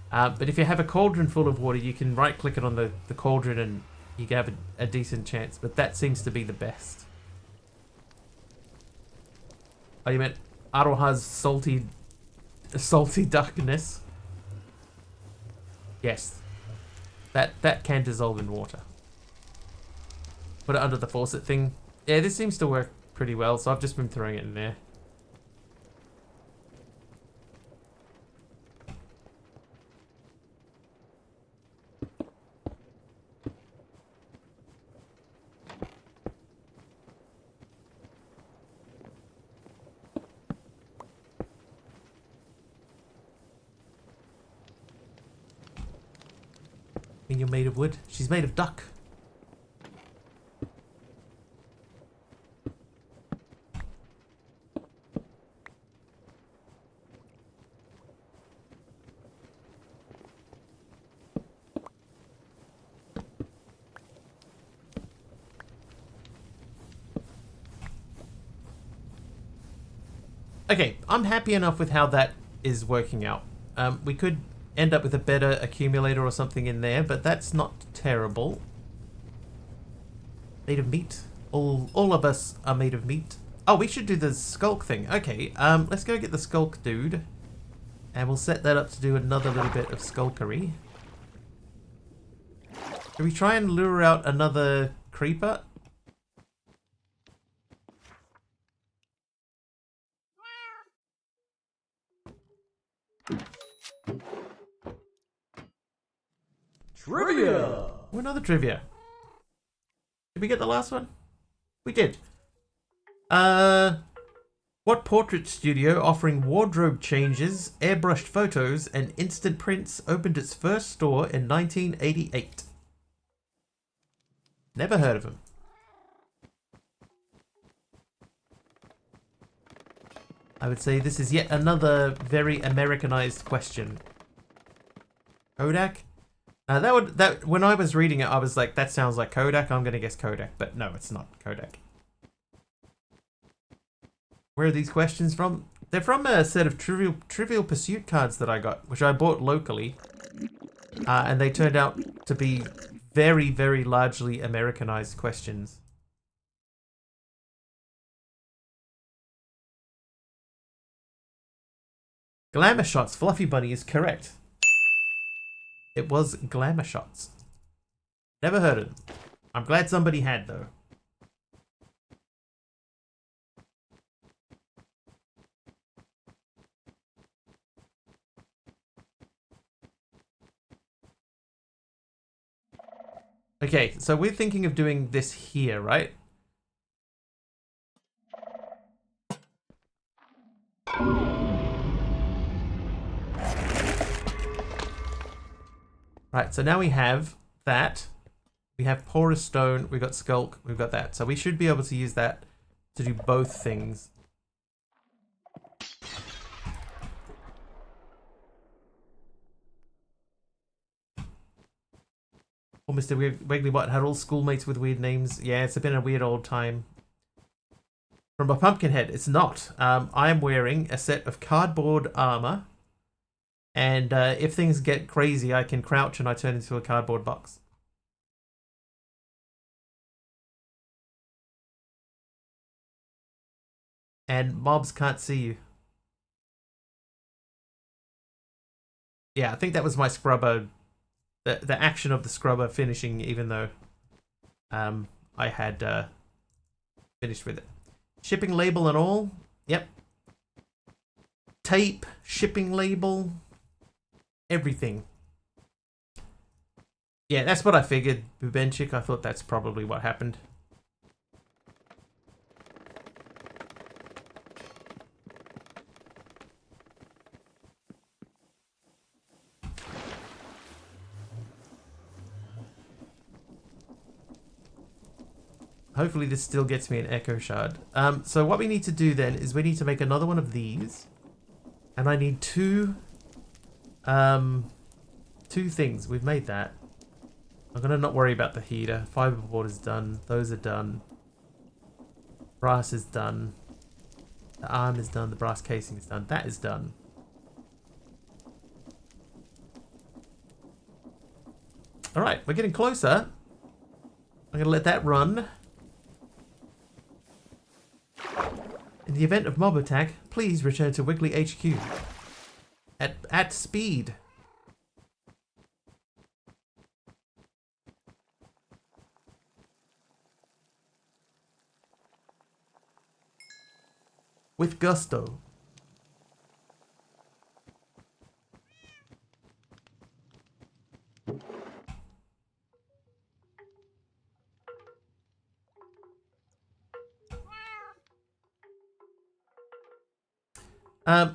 Speaker 1: But if you have a cauldron full of water, you can right click it on the cauldron and you can have a decent chance. But that seems to be the best. Oh, you meant Aroha's salty duckness? Yes. That can dissolve in water. Put it under the faucet thing. Yeah, this seems to work pretty well, so I've just been throwing it in there. I mean, you're made of wood. She's made of duck. Okay, I'm happy enough with how that is working out. We could end up with a better accumulator or something in there, but that's not terrible. Made of meat. All of us are made of meat. Oh, we should do the skulk thing. Okay, let's go get the skulk dude. And we'll set that up to do another little bit of skulkery. Can we try and lure out another creeper?
Speaker 2: Trivia!
Speaker 1: Oh, another trivia. Did we get the last one? We did. What portrait studio offering wardrobe changes, airbrushed photos, and instant prints opened its first store in 1988? Never heard of them. I would say this is yet another very Americanized question. Kodak? When I was reading it, I was like, that sounds like Kodak. I'm gonna guess Kodak, but no, it's not Kodak. Where are these questions from? They're from a set of Trivial Pursuit cards that I got, which I bought locally, and they turned out to be very, very largely Americanized questions. Glamour Shots, Fluffy Bunny is correct. It was Glamour Shots. Never heard of them. I'm glad somebody had, though. Okay, so we're thinking of doing this here, right? Right, so now we have that. We have porous stone, we've got skulk, we've got that. So we should be able to use that to do both things. Oh, Mr. Wigglybot had all schoolmates with weird names. Yeah, it's been a weird old time. From a Pumpkinhead, it's not. I am wearing a set of cardboard armor. And if things get crazy, I can crouch and I turn into a cardboard box. And mobs can't see you. Yeah, I think that was my scrubber. The action of the scrubber finishing, even though I had finished with it. Shipping label and all. Yep. Tape, shipping label, everything. Yeah, that's what I figured, Bubenchik. I thought that's probably what happened. Hopefully this still gets me an echo shard. So what we need to do then is we need to make another one of these. And I need two things. We've made that. I'm gonna not worry about the heater. Fiberboard is done. Those are done. Brass is done. The arm is done. The brass casing is done. That is done. Alright, we're getting closer. I'm gonna let that run. In the event of mob attack, please return to Wiggly HQ. At speed. With gusto.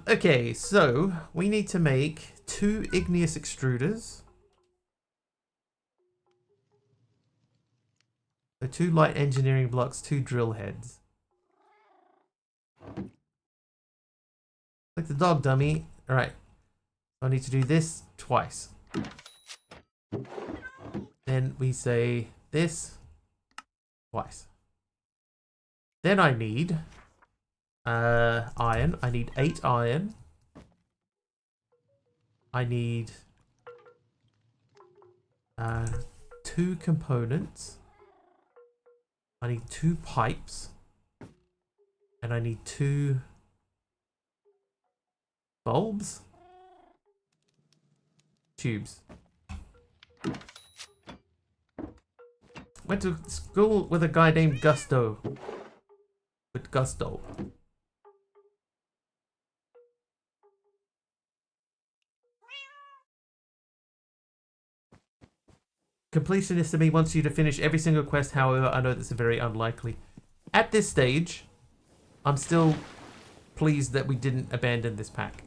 Speaker 1: Okay, so we need to make 2 igneous extruders. So 2 light engineering blocks, 2 drill heads. Like the dog dummy. Alright. I need to do this twice. Then we say this twice. Then I need iron. I need 8 iron. I need 2 components. I need 2 pipes. And I need 2 bulbs? Tubes. Went to school with a guy named Gusto. With gusto. Completionist to me wants you to finish every single quest, however, I know that's very unlikely. At this stage, I'm still pleased that we didn't abandon this pack.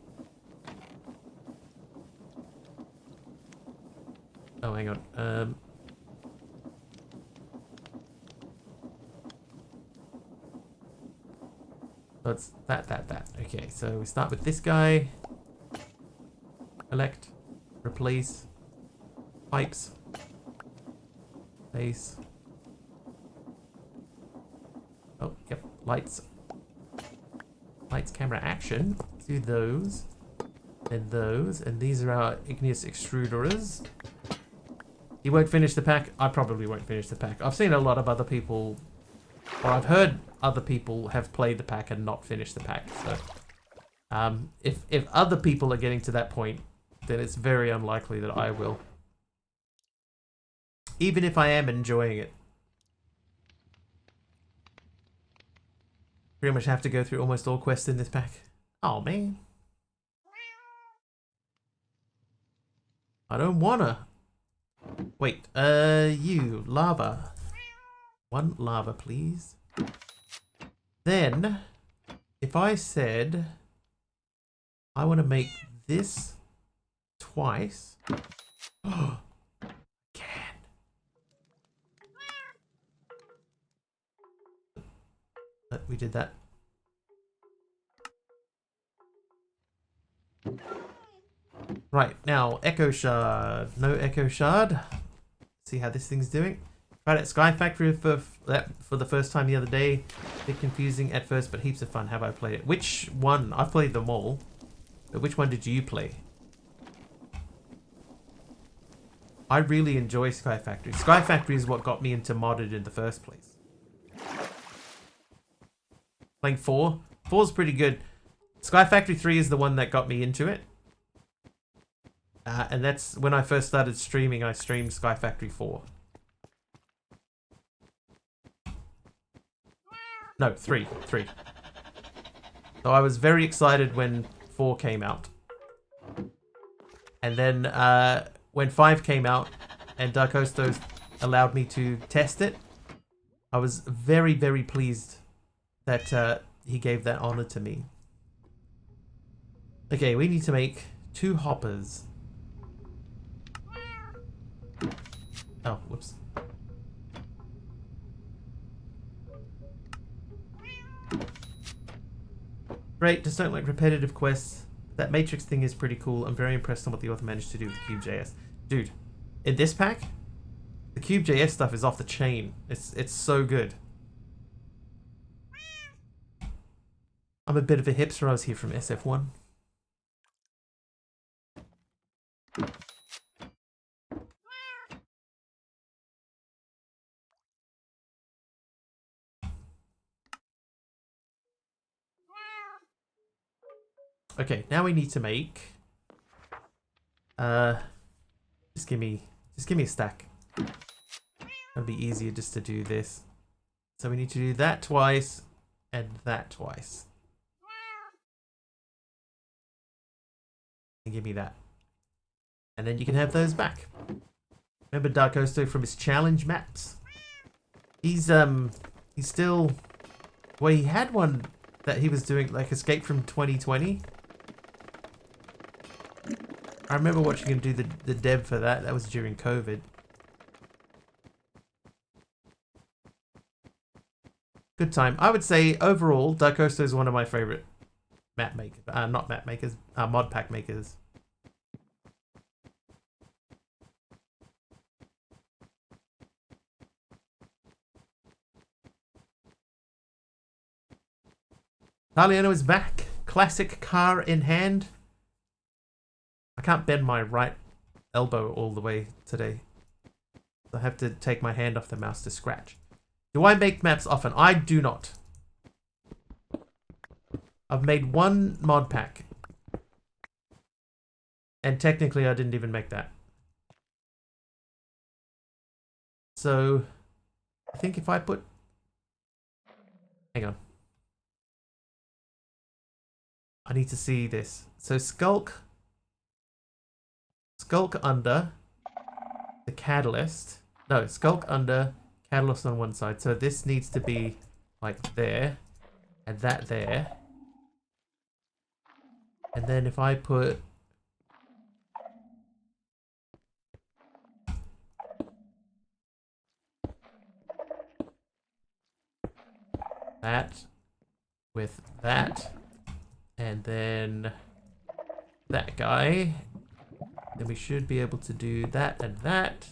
Speaker 1: Oh, hang on. That's that. Okay, so we start with this guy. Elect. Replace. Pipes. Base. Oh, yep. Lights. Lights, camera, action. Do those. And those. And these are our igneous extruders. He won't finish the pack. I probably won't finish the pack. I've seen a lot of other people, or I've heard other people have played the pack and not finished the pack. So, if other people are getting to that point, then it's very unlikely that I will. Even if I am enjoying it. Pretty much have to go through almost all quests in this pack. Oh, man. I don't wanna. Wait, you, lava. 1 lava, please. Then, if I said, I want to make this twice. We did that. Right, now, Echo Shard. No Echo Shard. See how this thing's doing. Tried at Sky Factory for the first time the other day. A bit confusing at first, but heaps of fun. Have I played it? Which one? I've played them all. But which one did you play? I really enjoy Sky Factory. Sky Factory is what got me into modded in the first place. Playing 4. 4's pretty good. Sky Factory 3 is the one that got me into it. And that's when I first started streaming. I streamed Sky Factory 4. No, 3. 3. So I was very excited when 4 came out. And then when 5 came out and Dark Hostos allowed me to test it, I was very, very pleased that he gave that honor to me. Okay, we need to make 2 hoppers. Oh, whoops. Great, just don't like repetitive quests. That Matrix thing is pretty cool. I'm very impressed on what the author managed to do with Cube.js. Dude, in this pack, the Cube.js stuff is off the chain. It's so good. I'm a bit of a hipster. I was here from SF1. Okay, now we need to make just give me a stack. It'll be easier just to do this. So we need to do that twice and that twice. And give me that. And then you can have those back. Remember Dark Hosto from his challenge maps? He's still, well, he had one that he was doing, like Escape from 2020. I remember watching him do the dev for that. That was during COVID. Good time. I would say overall, Dark Hosto is one of my favorite map makers. Not map makers, mod pack makers. Taliano is back. Classic car in hand. I can't bend my right elbow all the way today. I have to take my hand off the mouse to scratch. Do I make maps often? I do not. I've made 1 mod pack. And technically I didn't even make that. So I think if I put... Hang on. I need to see this. So Skulk under the Catalyst. No, Skulk under Catalyst on one side. So this needs to be like there and that there. And then if I put that with that and then that guy, then we should be able to do that and that.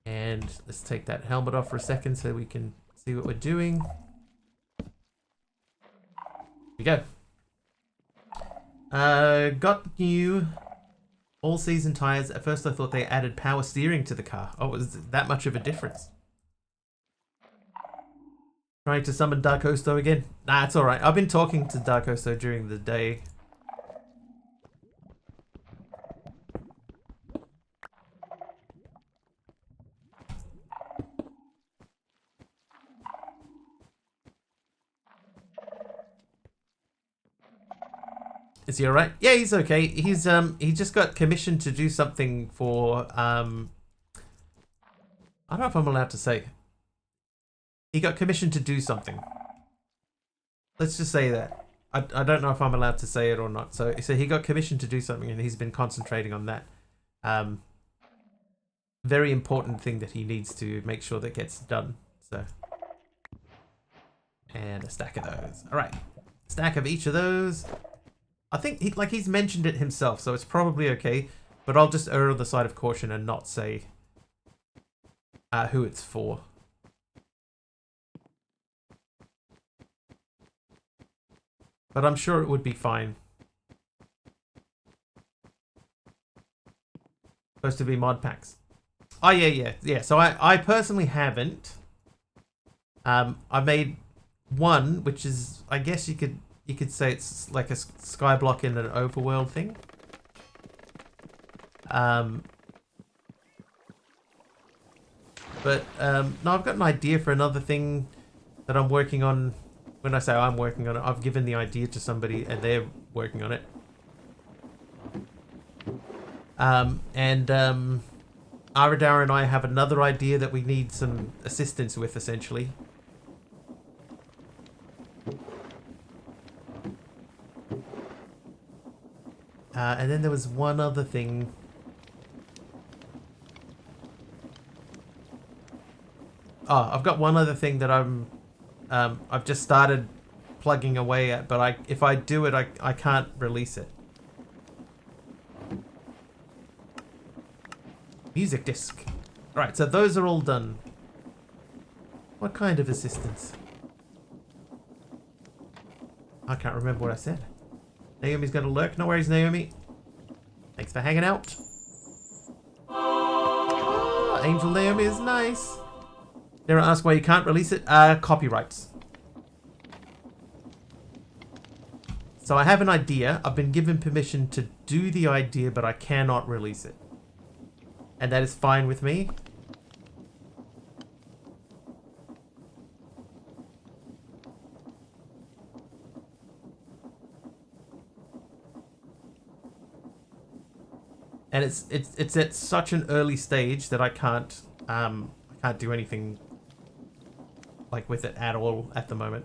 Speaker 1: And let's take that helmet off for a second so we can see what we're doing. Here we go. Got new all-season tires. At first I thought they added power steering to the car. Oh, was that much of a difference? Trying to summon Dark Hosto again? Nah, it's alright. I've been talking to Dark Hosto during the day. Is he alright? Yeah, he's okay. He's he just got commissioned to do something for I don't know if I'm allowed to say. He got commissioned to do something. Let's just say that. I don't know if I'm allowed to say it or not. So he got commissioned to do something and he's been concentrating on that. Very important thing that he needs to make sure that gets done. So And a stack of those. All right. Stack of each of those. I think he's mentioned it himself, so it's probably okay. But I'll just err on the side of caution and not say who it's for. But I'm sure it would be fine. Supposed to be mod packs. Oh yeah. So I personally haven't. I made one, which is, I guess you could say it's like a skyblock in an overworld thing. But no, I've got an idea for another thing that I'm working on. When I say I'm working on it, I've given the idea to somebody and they're working on it. Aradar and I have another idea that we need some assistance with, essentially. And then there was one other thing. Oh, I've got one other thing that I've just started plugging away at, but if I do it, I can't release it. Music disc. Alright, so those are all done. What kind of assistance? I can't remember what I said. Naomi's gonna lurk. No worries, Naomi. Thanks for hanging out. Oh, Angel Naomi is nice. Dare I ask why you can't release it? Copyrights. So I have an idea. I've been given permission to do the idea, but I cannot release it. And that is fine with me. And it's at such an early stage that I can't do anything like with it at all at the moment.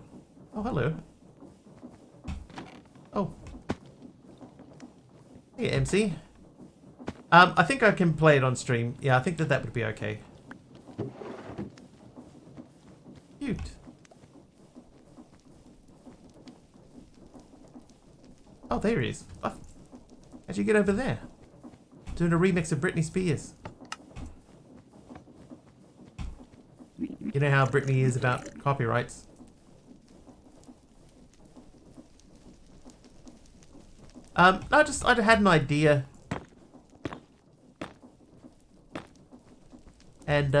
Speaker 1: Oh, hello. Oh. Hey, MC. I think I can play it on stream. Yeah, I think that would be okay. Cute. Oh, there he is. Oh, how'd you get over there? Doing a remix of Britney Spears. You know how Britney is about copyrights. I had an idea. And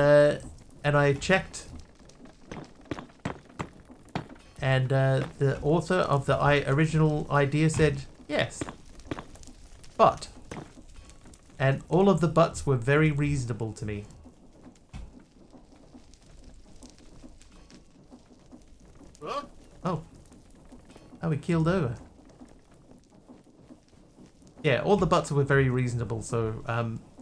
Speaker 1: I checked. And the author of the original idea said yes. But. And all of the buts were very reasonable to me. Huh? Oh. Oh, we keeled over. Yeah, all the buts were very reasonable, so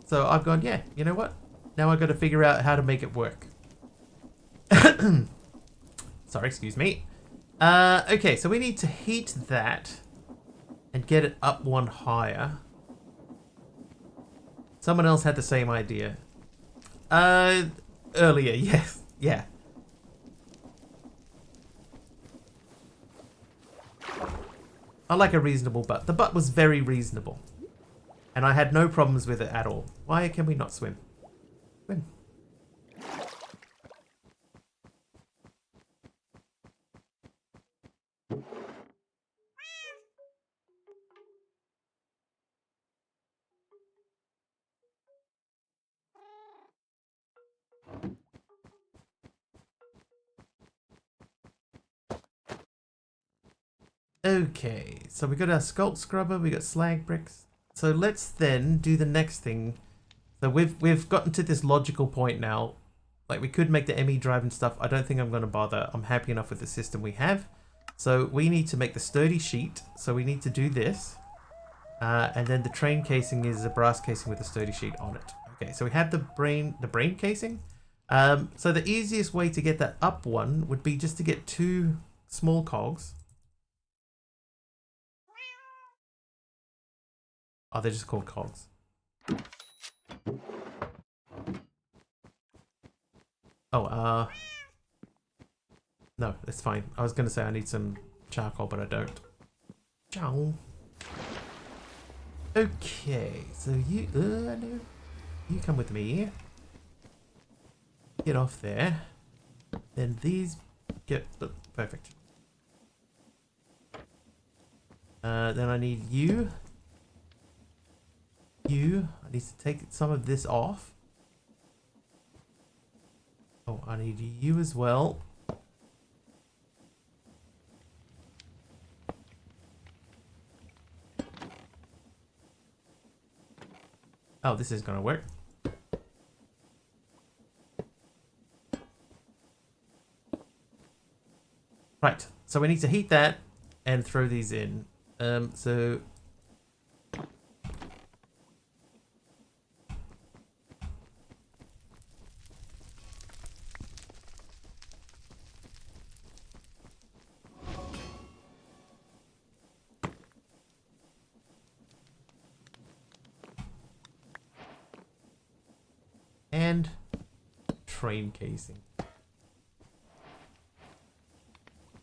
Speaker 1: so I've gone, yeah, you know what? Now I've got to figure out how to make it work. Sorry, excuse me. Okay, so we need to heat that and get it up one higher. Someone else had the same idea. Earlier, yes. Yeah. I like a reasonable butt. The butt was very reasonable. And I had no problems with it at all. Why can we not swim? Swim. Okay, so we got our sculpt scrubber, we got slag bricks. So let's then do the next thing. So we've gotten to this logical point now. Like, we could make the ME drive and stuff. I don't think I'm going to bother. I'm happy enough with the system we have. So we need to make the sturdy sheet. So we need to do this. And then the train casing is a brass casing with a sturdy sheet on it. Okay, so we have the brain casing. So the easiest way to get that up one would be just to get 2 small cogs. Oh, they're just called cogs. Oh, No, it's fine. I was going to say I need some charcoal, but I don't. Ciao. Okay, so you... no. You come with me. Get off there. Then these get... perfect. Then I need you. You. I need to take some of this off. Oh, I need you as well. Oh, this is gonna work. Right, so we need to heat that and throw these in. So... and train casing.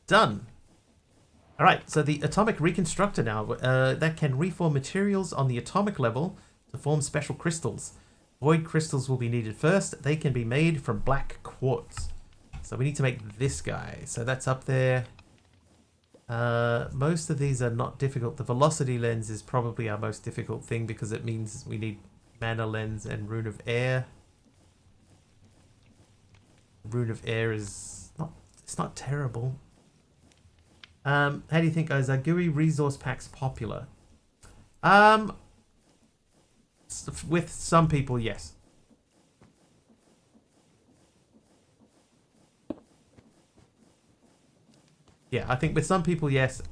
Speaker 1: Done. All right, so the atomic reconstructor now, that can reform materials on the atomic level to form special crystals. Void crystals will be needed first. They can be made from black quartz. So we need to make this guy. So that's up there. Most of these are not difficult. The velocity lens is probably our most difficult thing because it means we need mana lens and rune of air. Rune of air is not, it's not terrible. How do you think, guys? Are GUI resource packs popular? With some people, yes. Yeah, I think with some people, yes.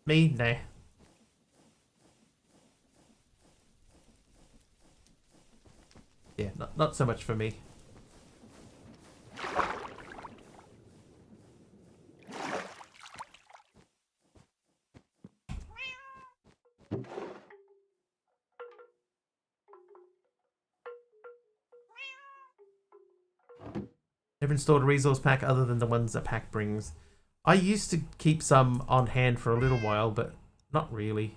Speaker 1: Me, nah. Yeah, not so much for me. Never installed a resource pack other than the ones that pack brings. I used to keep some on hand for a little while, but not really.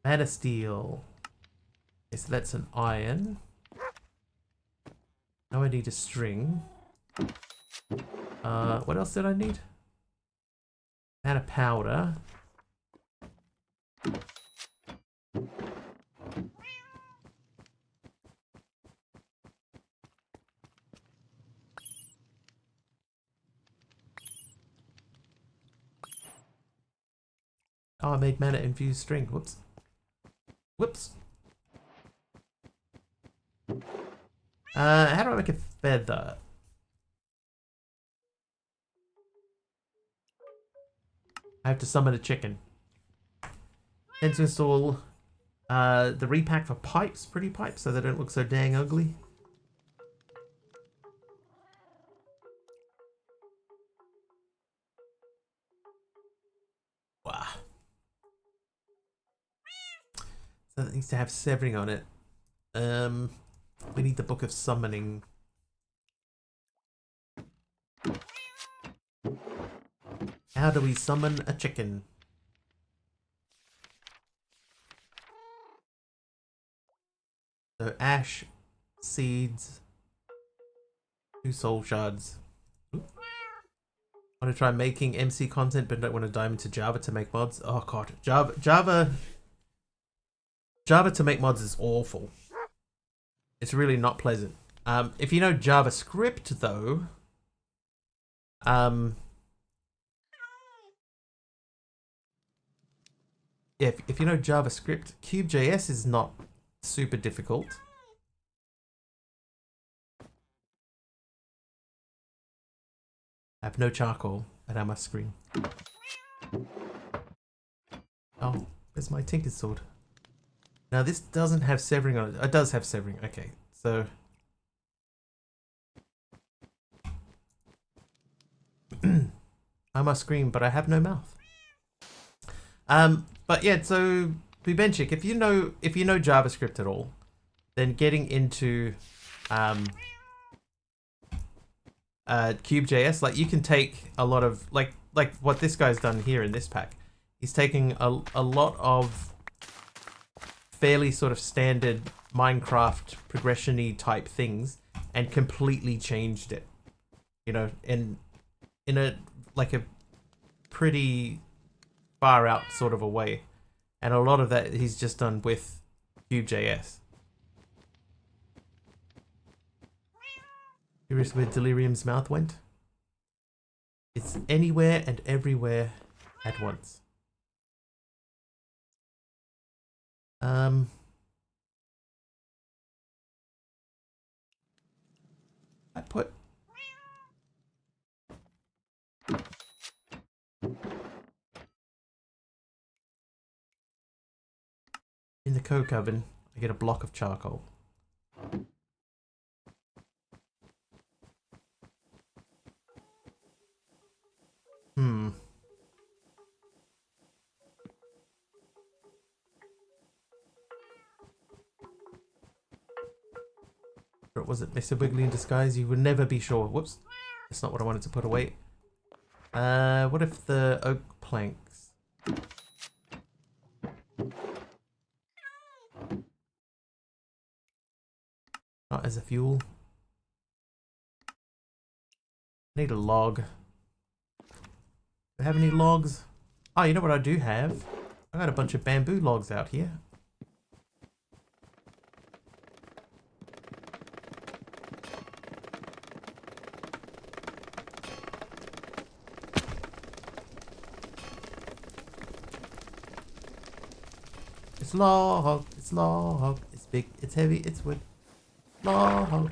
Speaker 1: Mana steel. Okay, so that's an iron. Now I need a string. What else did I need? Mana powder. Oh, I made mana infused string. Whoops. Whoops. How do I make a feather? I have to summon a chicken. And to install the repack for pipes, pretty pipes, so they don't look so dang ugly. Wow. So that needs to have severing on it. We need the Book of Summoning. How do we summon a chicken? So ash, seeds, 2 soul shards. Ooh. Want to try making MC content but don't want to dive into Java to make mods? Oh god, Java to make mods is awful. It's really not pleasant. If you know JavaScript though, if you know JavaScript, Cube.js is not super difficult. I have no charcoal and I must scream. Oh, where's my Tinker's sword? Now this doesn't have severing on it. It does have severing. Okay, so I must scream, but I have no mouth. But yeah, so Bubenchik, if you know JavaScript at all, then getting into Cube.js, like you can take a lot of like what this guy's done here in this pack. He's taking a lot of fairly sort of standard Minecraft progression-y type things and completely changed it. You know, in a like a pretty far out sort of a way. And a lot of that he's just done with Cube.js. Curious where Delirium's mouth went? It's anywhere and everywhere at once. I put in the coke oven, I get a block of charcoal. Or was it Mr. Wiggly in disguise? You would never be sure. Whoops. That's not what I wanted to put away. What if the oak planks? Not as a fuel. Need a log. Do I have any logs? Oh, you know what I do have? I got a bunch of bamboo logs out here. It's log, it's big, it's heavy, it's wood. Log,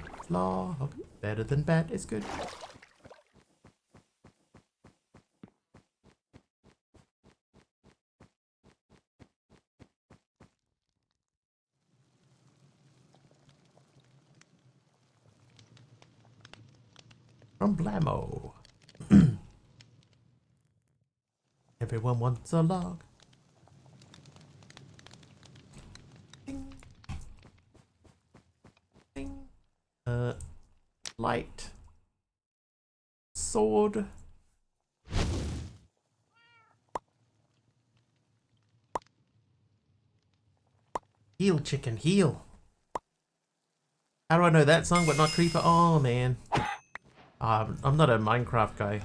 Speaker 1: better than bad, it's good. From Blammo. Everyone wants a log. Ding. Ding. Light. Sword. Heal, chicken, heal. How do I know that song but not Creeper? Oh, man. I'm not a Minecraft guy.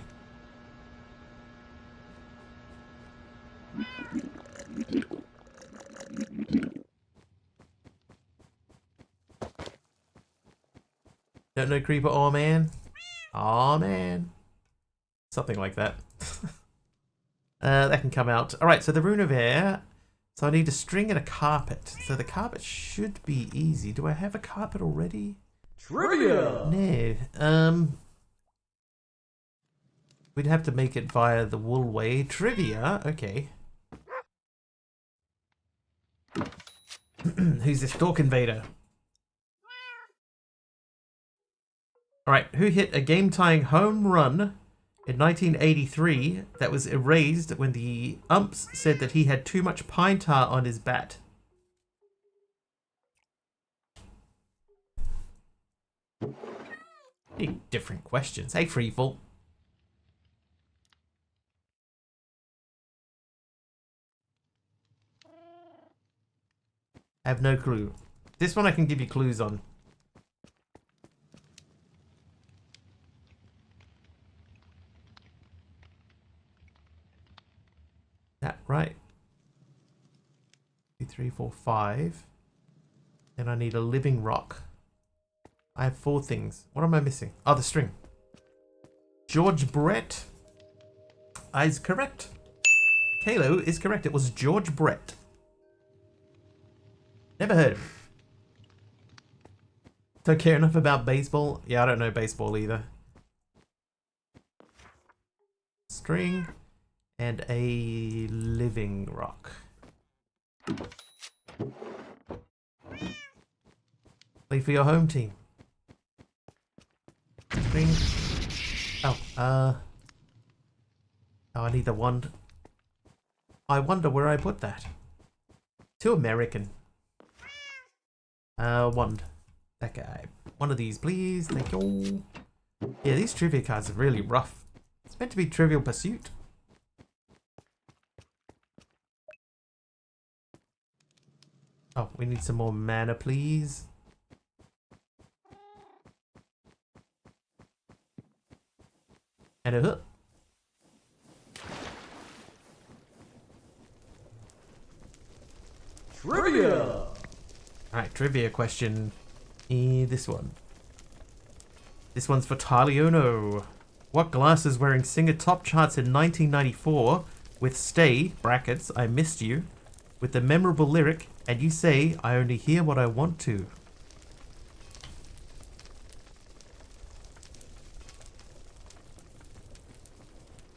Speaker 1: Don't know Creeper? Oh, man. Oh, man. Something like that. That can come out. Alright, so the Rune of Air. So I need a string and a carpet. So the carpet should be easy. Do I have a carpet already?
Speaker 2: Trivia!
Speaker 1: No. We'd have to make it via the wool way. Trivia? Okay. Who's this Dork Invader? Alright, who hit a game-tying home run in 1983 that was erased when the umps said that he had too much pine tar on his bat? Any different questions? Hey, Freefall. I have no clue. This one I can give you clues on. That right. 2, 3, 4, 5. Then I need a living rock. I have 4 things. What am I missing? Oh, the string. George Brett is correct. Kalo is correct. It was George Brett. Never heard of him. Don't care enough about baseball. Yeah, I don't know baseball either. String and a living rock. Play for your home team. String. Oh, oh, I need the wand. I wonder where I put that. Too American. Wand. That guy. One of these, please. Thank you. Yeah, these trivia cards are really rough. It's meant to be Trivial Pursuit. Oh, we need some more mana, please. And a hook.
Speaker 2: Trivia!
Speaker 1: Alright, trivia question. This one. This one's for Taliono. What glasses wearing singer top charts in 1994 with Stay, brackets, I Missed You, with the memorable lyric, and you say, I only hear what I want to.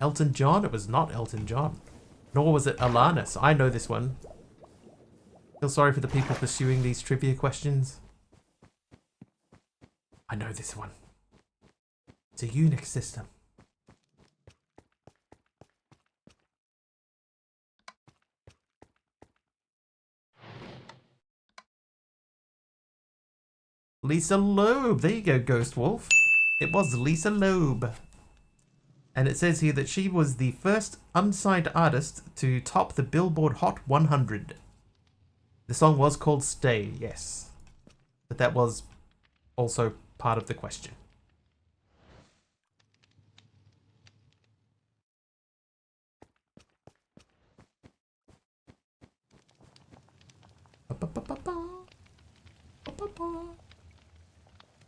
Speaker 1: Elton John? It was not Elton John. Nor was it Alanis. I know this one. Feel sorry for the people pursuing these trivia questions. I know this one. It's a Unix system. Lisa Loeb. There you go, Ghost Wolf. It was Lisa Loeb. And it says here that she was the first unsigned artist to top the Billboard Hot 100. The song was called Stay, yes. But that was also part of the question.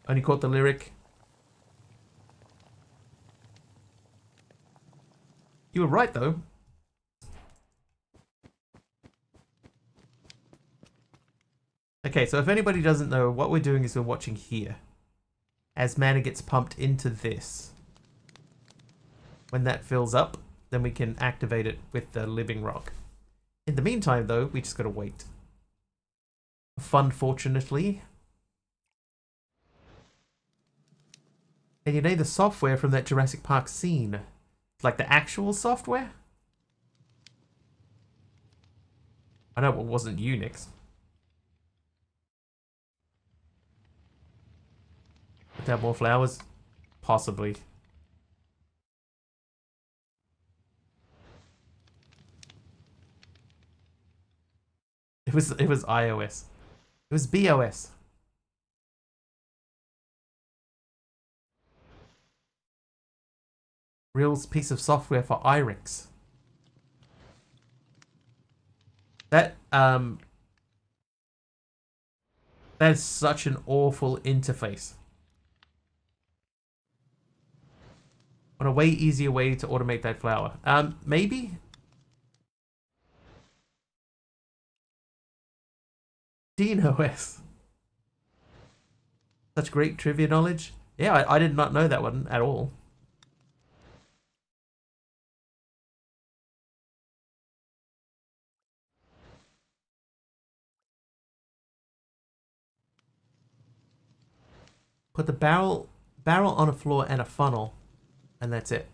Speaker 1: Only caught the lyric. You were right, though. Okay, so if anybody doesn't know, what we're doing is we're watching here. As mana gets pumped into this. When that fills up, then we can activate it with the living rock. In the meantime, though, we just gotta wait. Fortunately. And you need the software from that Jurassic Park scene. Like the actual software? I know it wasn't Unix. Would there have more flowers? Possibly. It was iOS. It was BOS. Real piece of software for iRix. That's such an awful interface. On a way easier way to automate that flower. Maybe? DNOS. Such great trivia knowledge. Yeah, I did not know that one at all. Put the barrel on a floor and a funnel, and that's it.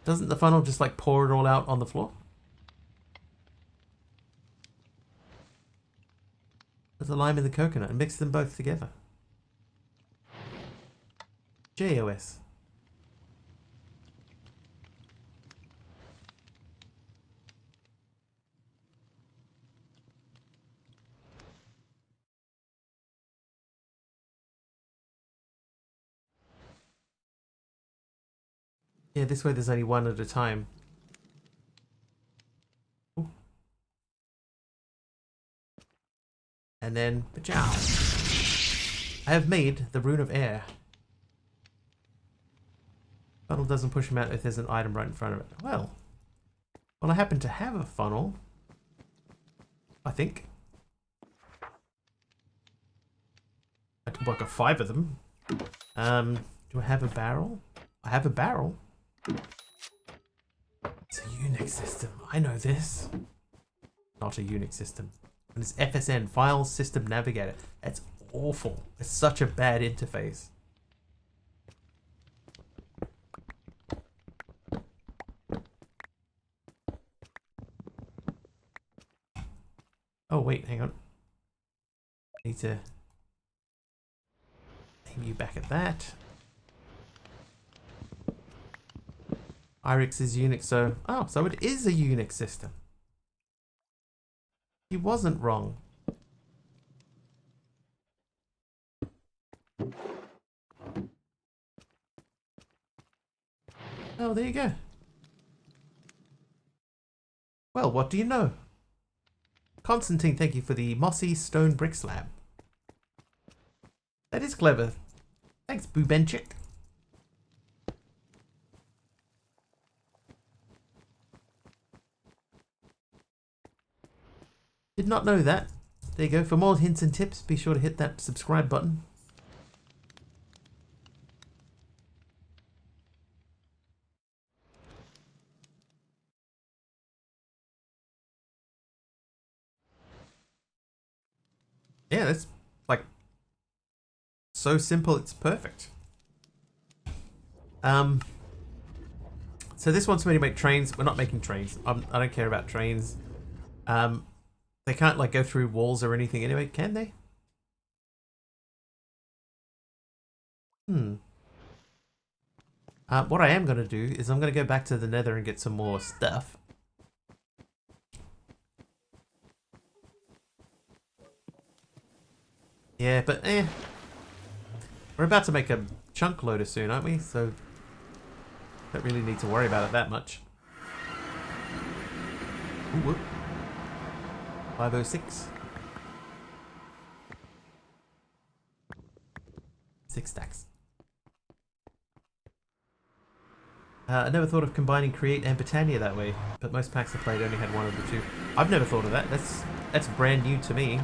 Speaker 1: Doesn't the funnel just like pour it all out on the floor? Put the lime in the coconut and mix them both together. JOS. Yeah, this way there's only one at a time. Ooh. And then, pachow. I have made the Rune of Air. Funnel doesn't push him out if there's an item right in front of it. Well, I happen to have a funnel. I think. I've got 5 of them. Do I have a barrel? I have a barrel. It's a Unix system. I know this. Not a Unix system. And it's FSN, File System Navigator. That's awful. It's such a bad interface. Oh wait, hang on. Need to aim you back at that. Irix is Unix, so... Oh, so it is a Unix system. He wasn't wrong. Oh, there you go. Well, what do you know? Constantine, thank you for the mossy stone brick slab. That is clever. Thanks, Bubenchik. Did not know that. There you go. For more hints and tips, be sure to hit that subscribe button. Yeah, that's like so simple, it's perfect. So this wants me to make trains. We're not making trains. I don't care about trains. They can't like go through walls or anything anyway, can they? What I am going to do is I'm going to go back to the nether and get some more stuff. Yeah, but we're about to make a chunk loader soon, aren't we? So don't really need to worry about it that much. Ooh, whoop. 506. 6 stacks. I never thought of combining Create and Britannia that way, but most packs I played only had one of the two. I've never thought of that. That's brand new to me.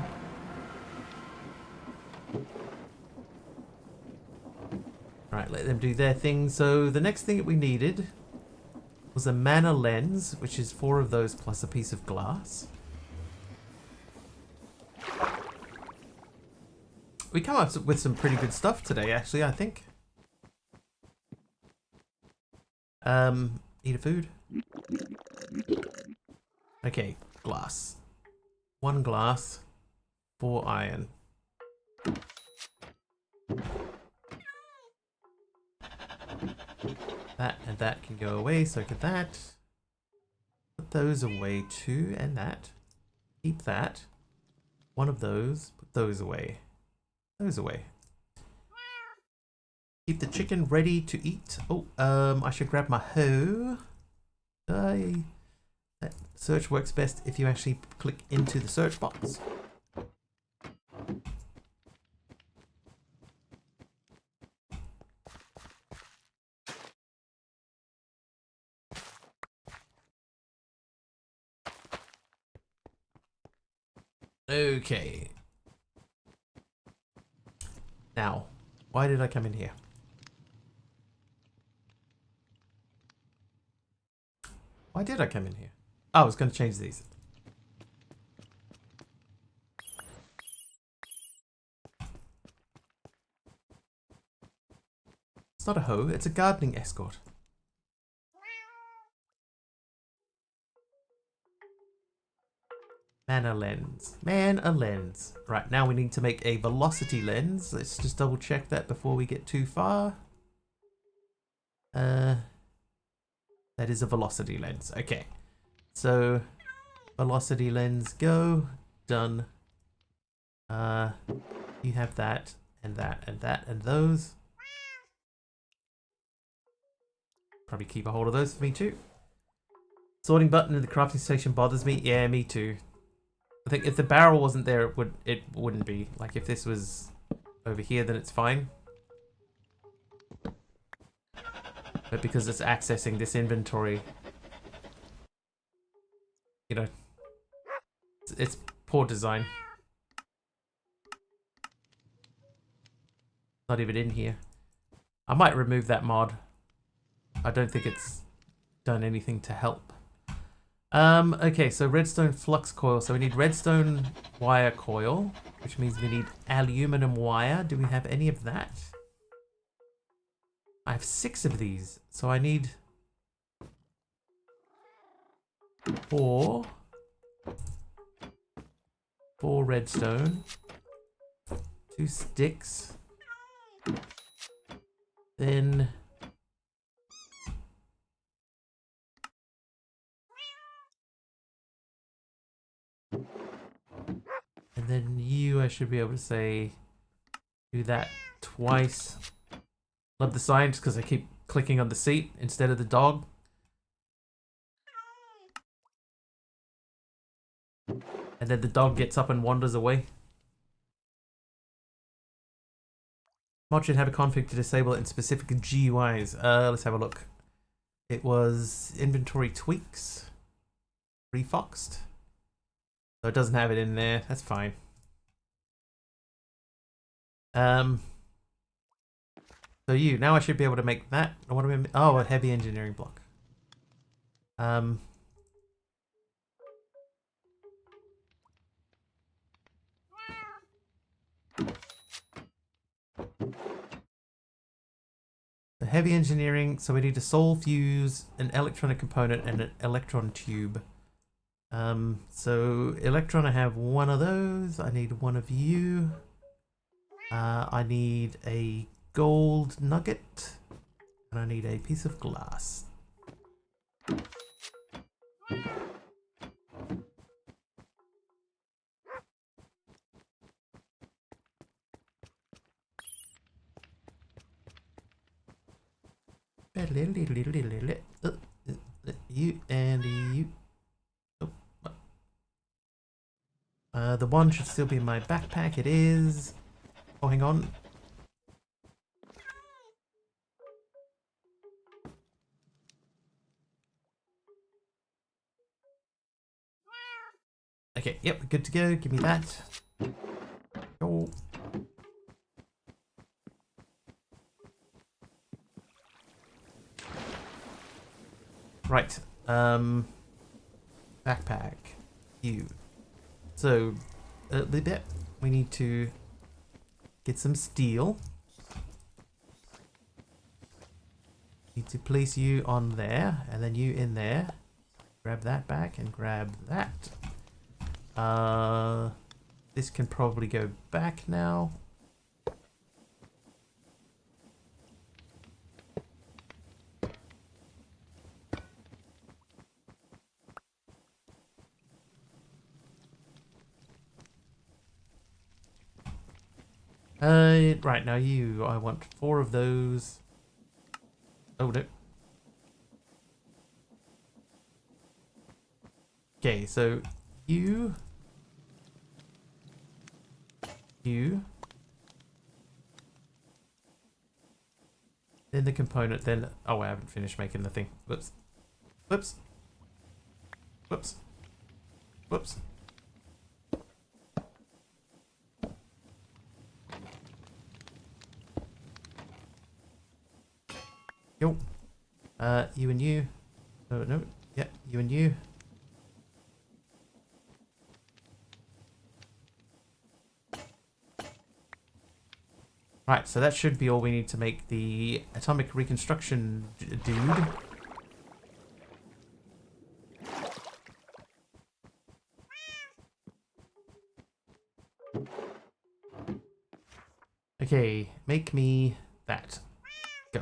Speaker 1: Right, let them do their thing. So the next thing that we needed was a mana lens, which is 4 of those plus a piece of glass. We come up with some pretty good stuff today, actually, I think. Eat a food. Okay, glass. 1 glass, 4 iron. That and that can go away, so can that. Put those away too, and that. Keep that. 1 of those, put those away. Those away. Keep the chicken ready to eat. Oh, I should grab my hoe. That search works best if you actually click into the search box. Okay. Now, why did I come in here? Why did I come in here? Oh, I was going to change these. It's not a hoe, it's a gardening escort. Mana lens. Man a lens. Right, now we need to make a velocity lens. Let's just double check that before we get too far. That is a velocity lens. Okay. So, velocity lens, go. Done. You have that, and that, and that, and those. Probably keep a hold of those for me too. Sorting button in the crafting station bothers me. Yeah, me too. I think if the barrel wasn't there, it wouldn't be. Like if this was over here, then it's fine. But because it's accessing this inventory, you know, it's poor design. Not even in here. I might remove that mod. I don't think it's done anything to help. Okay, so redstone flux coil. So we need redstone wire coil, which means we need aluminum wire. Do we have any of that? I have 6 of these, so I need 4 redstone. 2 sticks. Then and then you, I should be able to say, do that twice. Love the sign just because I keep clicking on the seat instead of the dog. And then the dog gets up and wanders away. Mod should have a config to disable it in specific GUIs. Let's have a look. It was inventory tweaks. Refoxed. So it doesn't have it in there. That's fine. So now I should be able to make that. What do we? Oh, a heavy engineering block. The heavy engineering. So we need a soul fuse, an electronic component, and an electron tube. So electron, I have one of those. I need one of you. I need a gold nugget, and I need a piece of glass. You and you. The one should still be in my backpack. It is. Oh, hang on. Okay, yep, good to go. Give me that. Oh. Right. Backpack. You. So, the bit we need to get some steel. Need to place you on there, and then you in there. Grab that back and grab that. This can probably go back now. Right, now you, I want 4 of those. Oh, no. Okay, so you. Then the component, then... Oh, I haven't finished making the thing. Whoops. Whoops. Whoops. Whoops. Yo. You and you. Oh, no. Yeah, you and you. Right, so that should be all we need to make the atomic reconstruction dude. Okay, make me that. Go.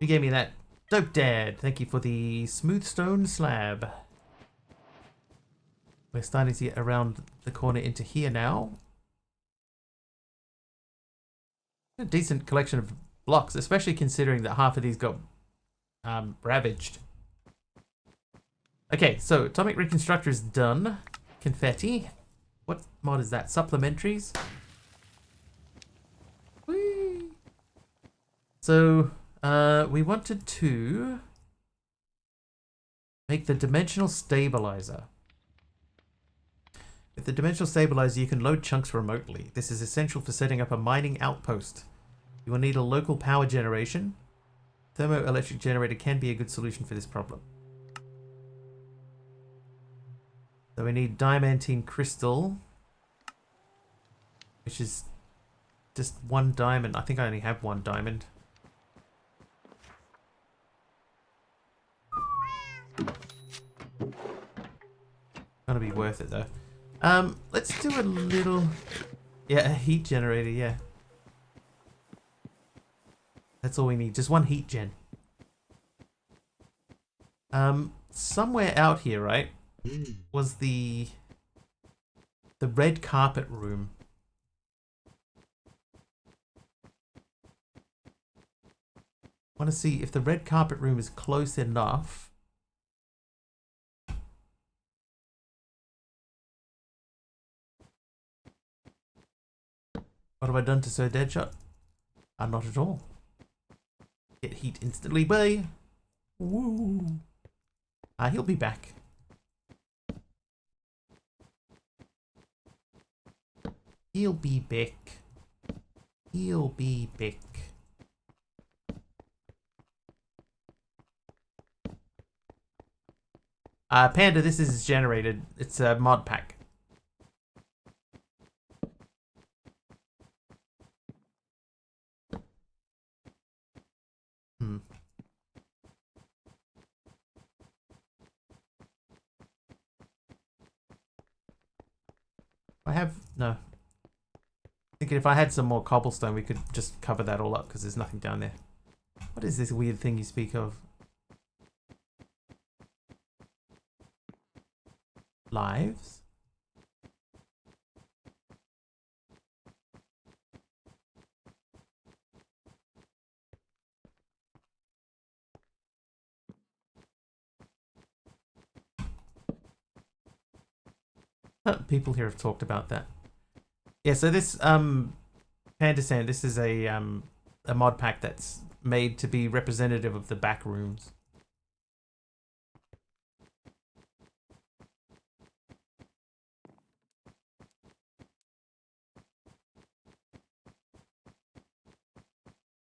Speaker 1: You gave me that. Dope Dad. Thank you for the smooth stone slab. We're starting to get around the corner into here now. A decent collection of blocks, especially considering that half of these got ravaged. Okay, so atomic reconstructor is done. Confetti. What mod is that? Supplementaries. Whee! So we wanted to make the dimensional stabilizer. With the dimensional stabilizer, you can load chunks remotely. This is essential for setting up a mining outpost. You will need a local power generation. Thermoelectric generator can be a good solution for this problem. So we need diamantine crystal, which is just 1 diamond. I think I only have 1 diamond. worth it though. Let's do a little... Yeah, a heat generator, yeah. That's all we need, just one heat gen. Somewhere out here, right, was the red carpet room. I want to see if the red carpet room is close enough. What have I done to Sir Deadshot? Not at all. Get heat instantly, boy. Woo. He'll be back. He'll be back. He'll be back. Panda, this is generated. It's a mod pack. I have... No. Thinking if I had some more cobblestone, we could just cover that all up because there's nothing down there. What is this weird thing you speak of? Lives? People here have talked about that. Yeah, so this Panda Sand, this is a mod pack that's made to be representative of the back rooms.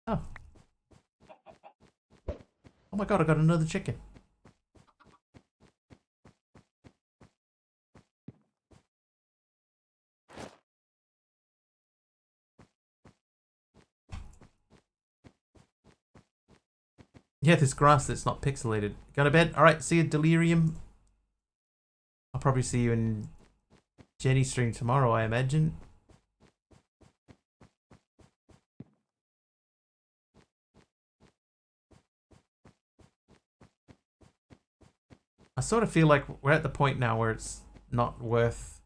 Speaker 1: Oh. Oh my god, I got another chicken. Yeah, this grass that's not pixelated. Go to bed? Alright, see you, Delirium. I'll probably see you in Jenny's stream tomorrow, I imagine. I sort of feel like we're at the point now where it's not worth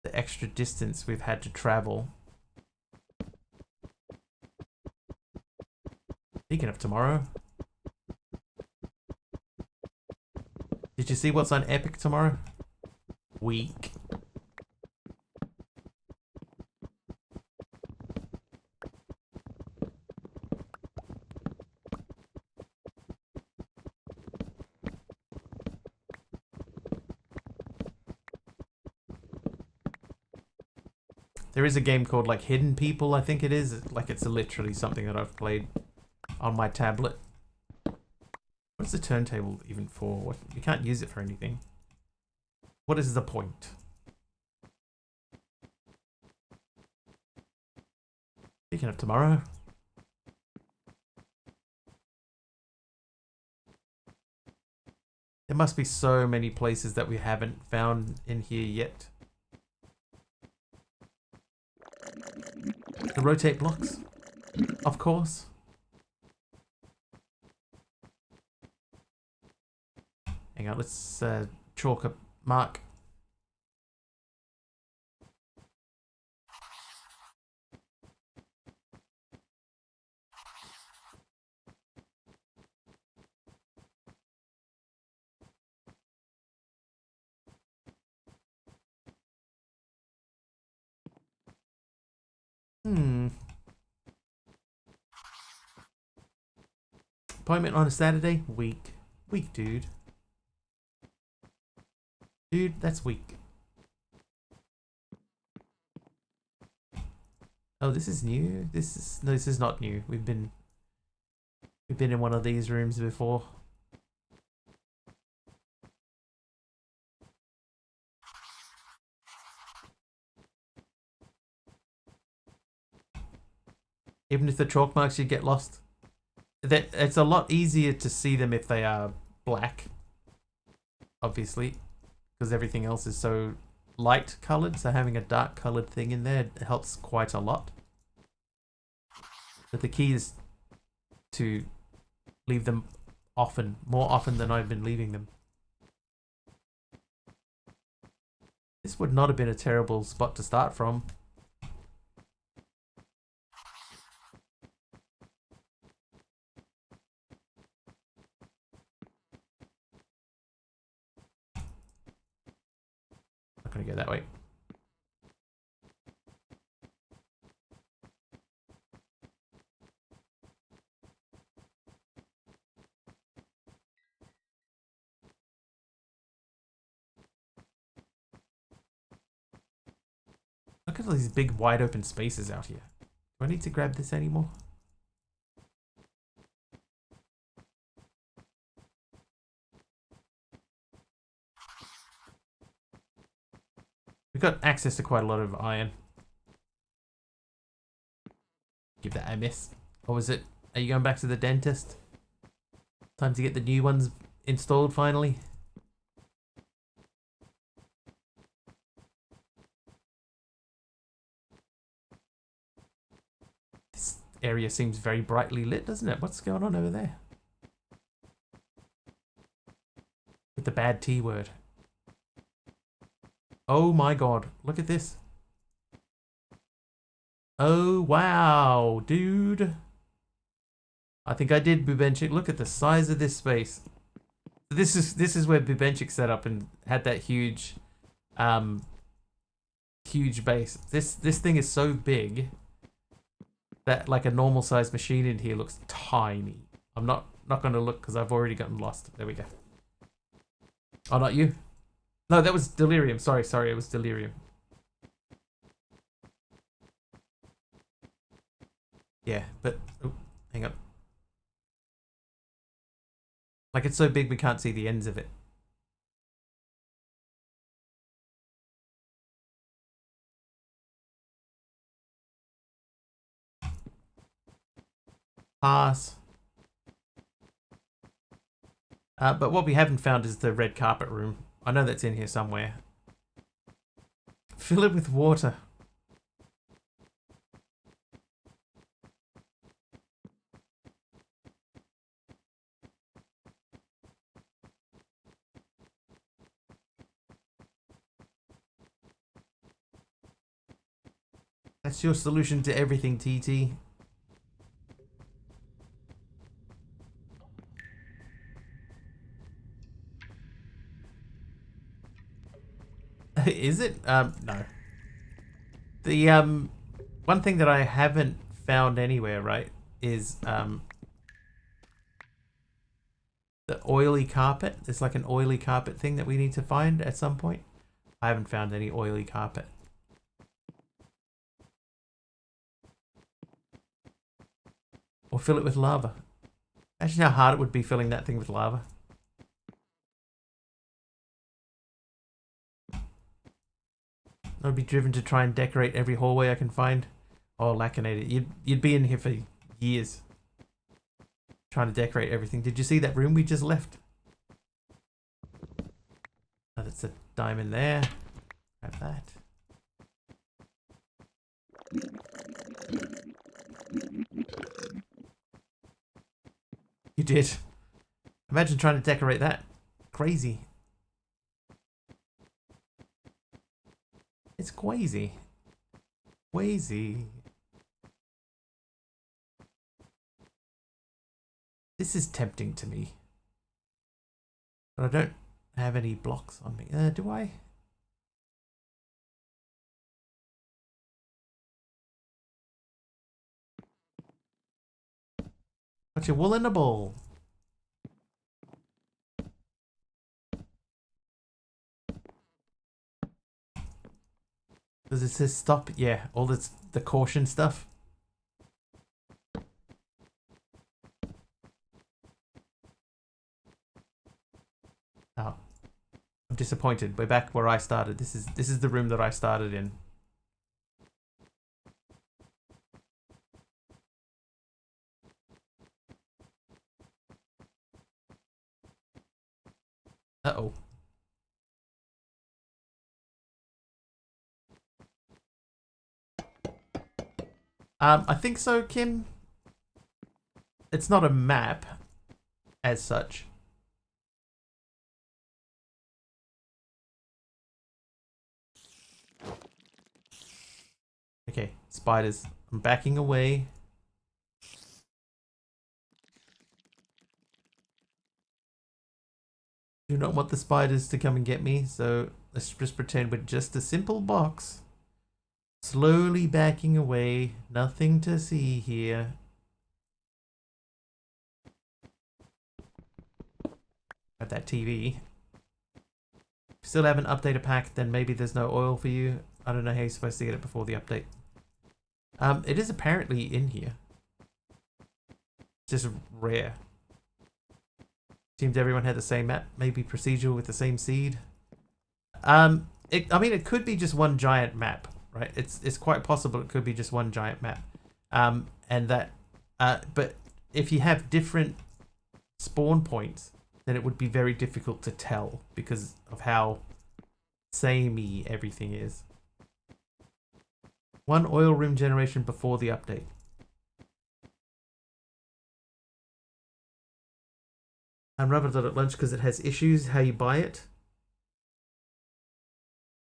Speaker 1: the extra distance we've had to travel. Speaking of tomorrow, did you see what's on Epic tomorrow? Week. There is a game called like Hidden People, I think it is. Like it's literally something that I've played on my tablet. What's the turntable even for? What, you can't use it for anything. What is the point? Speaking of tomorrow. There must be so many places that we haven't found in here yet. The rotate blocks, of course. Hang on, let's chalk a mark. Appointment on a Saturday? Weak. Weak, dude. Dude, that's weak. Oh, this is new? No, this is not new. We've been in one of these rooms before. Even if the chalk marks, you get lost. It's a lot easier to see them if they are black. obviously, because everything else is so light colored. So having a dark colored thing in there helps quite a lot. But the key is to leave them often, more often than I've been leaving them. This would not have been a terrible spot to start from. Not gonna go that way. Look at all these big wide open spaces out here. Do I need to grab this anymore? We've got access to quite a lot of iron. Give that a miss. Or was it? Are you going back to the dentist? Time to get the new ones installed finally? This area seems very brightly lit, doesn't it? What's going on over there? With the bad T word. Oh my god, look at this. Oh wow, dude. I think I did Bubenchik. Look at the size of this space. This is where Bubenchik set up and had that huge huge base. This thing is so big that like a normal sized machine in here looks tiny. I'm not gonna look because I've already gotten lost. There we go. Oh, not you? No, that was Delirium. Sorry, it was Delirium. Yeah, but oh, hang on. Like it's so big we can't see the ends of it. Pass. But what we haven't found is the red carpet room. I know that's in here somewhere. Fill it with water. That's your solution to everything, TT. Is it? No. The one thing that I haven't found anywhere, right, is the oily carpet. There's like an oily carpet thing that we need to find at some point. I haven't found any oily carpet. Or fill it with lava. Imagine how hard it would be filling that thing with lava. I'd be driven to try and decorate every hallway I can find. Oh, lacinated. You'd be in here for years. Trying to decorate everything. Did you see that room we just left? Oh, that's a diamond there. Grab that. You did. Imagine trying to decorate that. Crazy. It's crazy. Crazy. This is tempting to me. But I don't have any blocks on me. Do I? Got your wool in a ball. Does it say stop? Yeah, all this the caution stuff. Oh, I'm disappointed. We're back where I started. This is the room that I started in. Uh-oh. I think so, Kim. It's not a map as such. Okay, spiders. I'm backing away. Do not want the spiders to come and get me, so let's just pretend we're just a simple box. Slowly backing away. Nothing to see here. At that TV. Still haven't updated a pack, then maybe there's no oil for you. I don't know how you're supposed to get it before the update. It is apparently in here. Just rare. Seemed everyone had the same map, maybe procedural with the same seed. I mean, it could be just one giant map, right? It's quite possible it could be just one giant map. And that, but if you have different spawn points, then it would be very difficult to tell because of how samey everything is. One oil rim generation before the update. I'm rather not at lunch because it has issues how you buy it.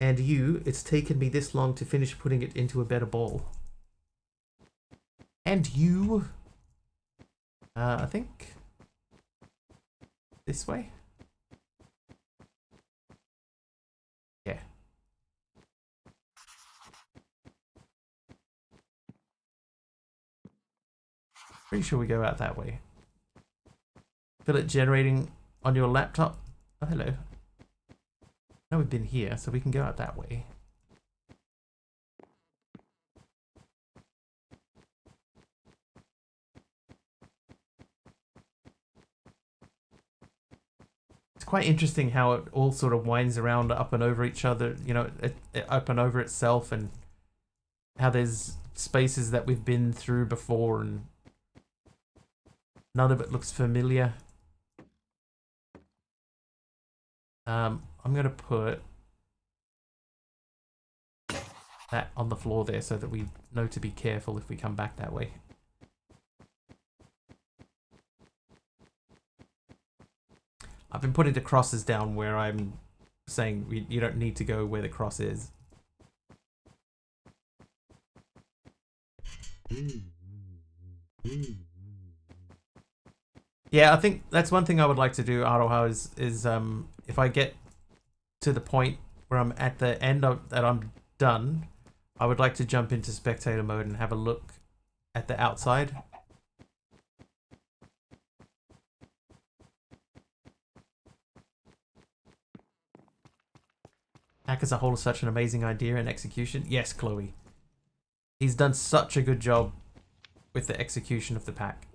Speaker 1: And it's taken me this long to finish putting it into a better bowl. And you, I think this way. Yeah. Pretty sure we go out that way. Feel it generating on your laptop. Oh, hello. Now we've been here, so we can go out that way. It's quite interesting how it all sort of winds around up and over each other, you know, it up and over itself, and how there's spaces that we've been through before and none of it looks familiar. I'm going to put that on the floor there so that we know to be careful if we come back that way. I've been putting the crosses down where I'm saying you don't need to go where the cross is. Yeah, I think that's one thing I would like to do, Aroha, is if I get to the point where I'm at the end of that I'm done, I would like to jump into spectator mode and have a look at the outside. Hack as a whole is such an amazing idea and execution. Yes, Chloe. He's done such a good job with the execution of the pack.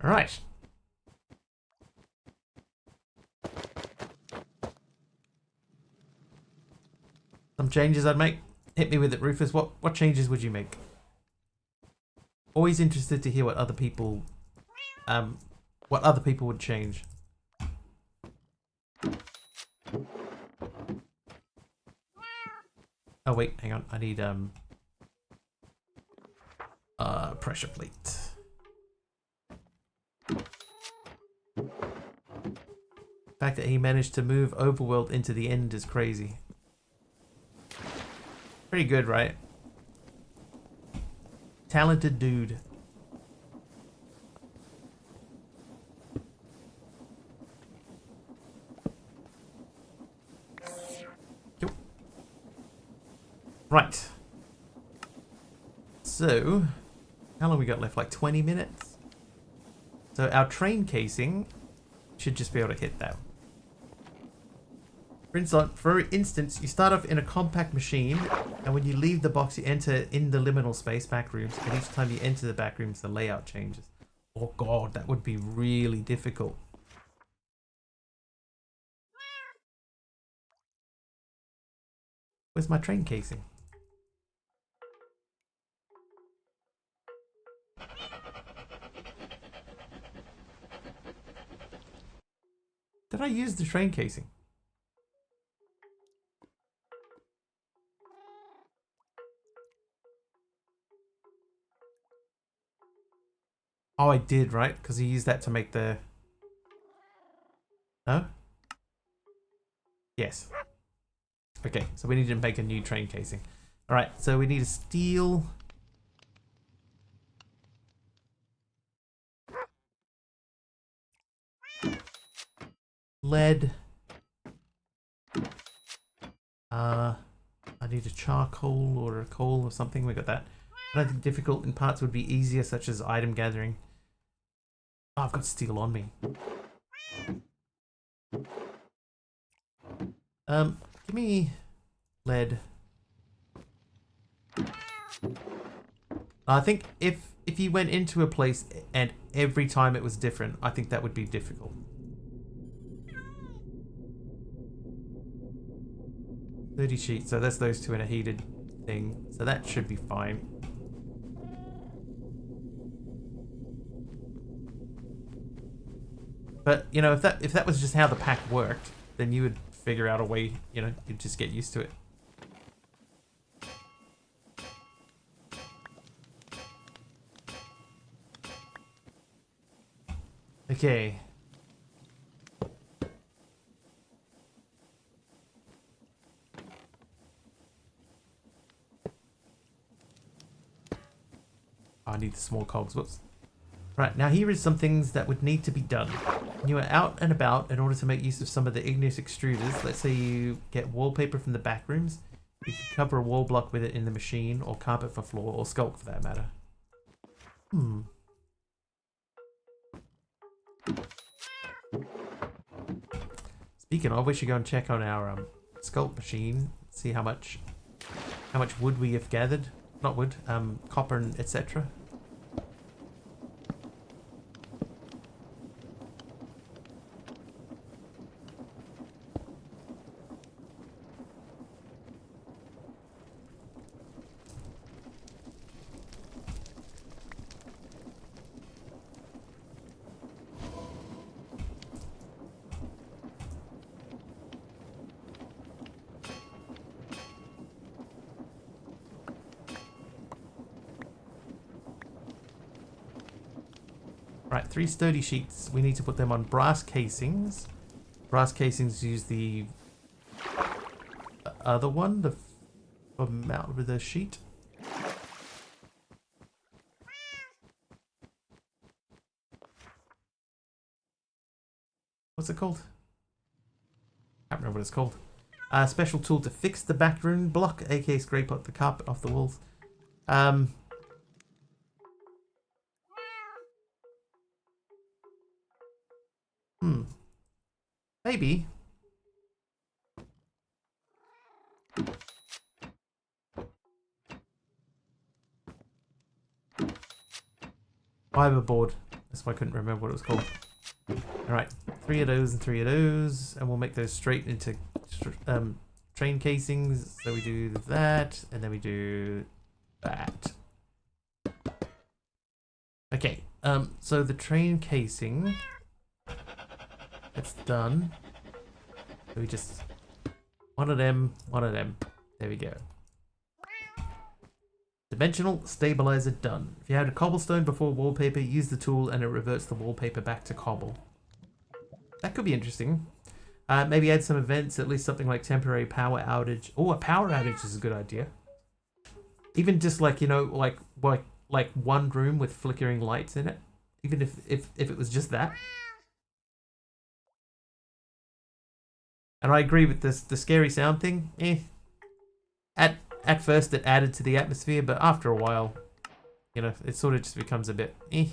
Speaker 1: All right. Some changes I'd make. Hit me with it, Rufus. What changes would you make? Always interested to hear what other people would change. Oh wait, hang on. I need pressure plate. The fact that he managed to move Overworld into the end is crazy. Pretty good, right? Talented dude. Yep. Right. So, how long we got left? Like 20 minutes? So our train casing should just be able to hit that. For instance, you start off in a compact machine, and when you leave the box, you enter in the liminal space back rooms, and each time you enter the back rooms, the layout changes. Oh god, that would be really difficult. Where's my train casing? Did I use the train casing? Oh, I did, right? Because he used that to make the... No? Yes. Okay, so we need to make a new train casing. Alright, so we need a steel... lead. I need a charcoal or a coal or something. We got that. I don't think difficult in parts would be easier, such as item gathering. Oh, I've got steel on me. Give me lead. I think if you went into a place and every time it was different, I think that would be difficult. 30 sheets, so that's those two in a heated thing. So that should be fine. But, you know, if that was just how the pack worked, then you would figure out a way, you know, you'd just get used to it. Okay. I need the small cogs. Whoops. Right, now here is some things that would need to be done. When you are out and about, in order to make use of some of the igneous extruders, let's say you get wallpaper from the back rooms, you can cover a wall block with it in the machine, or carpet for floor, or sculpt for that matter. Speaking of, we should go and check on our sculpt machine, see how much wood we have gathered. Not wood, copper and etc. Right, 3 sturdy sheets. We need to put them on brass casings. Brass casings use the other one, the mount with a sheet. What's it called? I can't remember what it's called. A special tool to fix the backroom block, aka scrape up the carpet off the walls. Maybe. Fiberboard. That's why I couldn't remember what it was called. Alright, 3 of those and 3 of those, and we'll make those straight into train casings. So we do that, and then we do that. Okay, so the train casing, it's done. So we just, one of them. There we go. Dimensional stabilizer done. If you had a cobblestone before wallpaper, use the tool and it reverts the wallpaper back to cobble. That could be interesting. Maybe add some events, at least something like temporary power outage. Oh, a power outage is a good idea. Even just like, you know, like one room with flickering lights in it. Even if it was just that. And I agree with this, the scary sound thing. At first it added to the atmosphere, but after a while, you know, it sort of just becomes a bit Then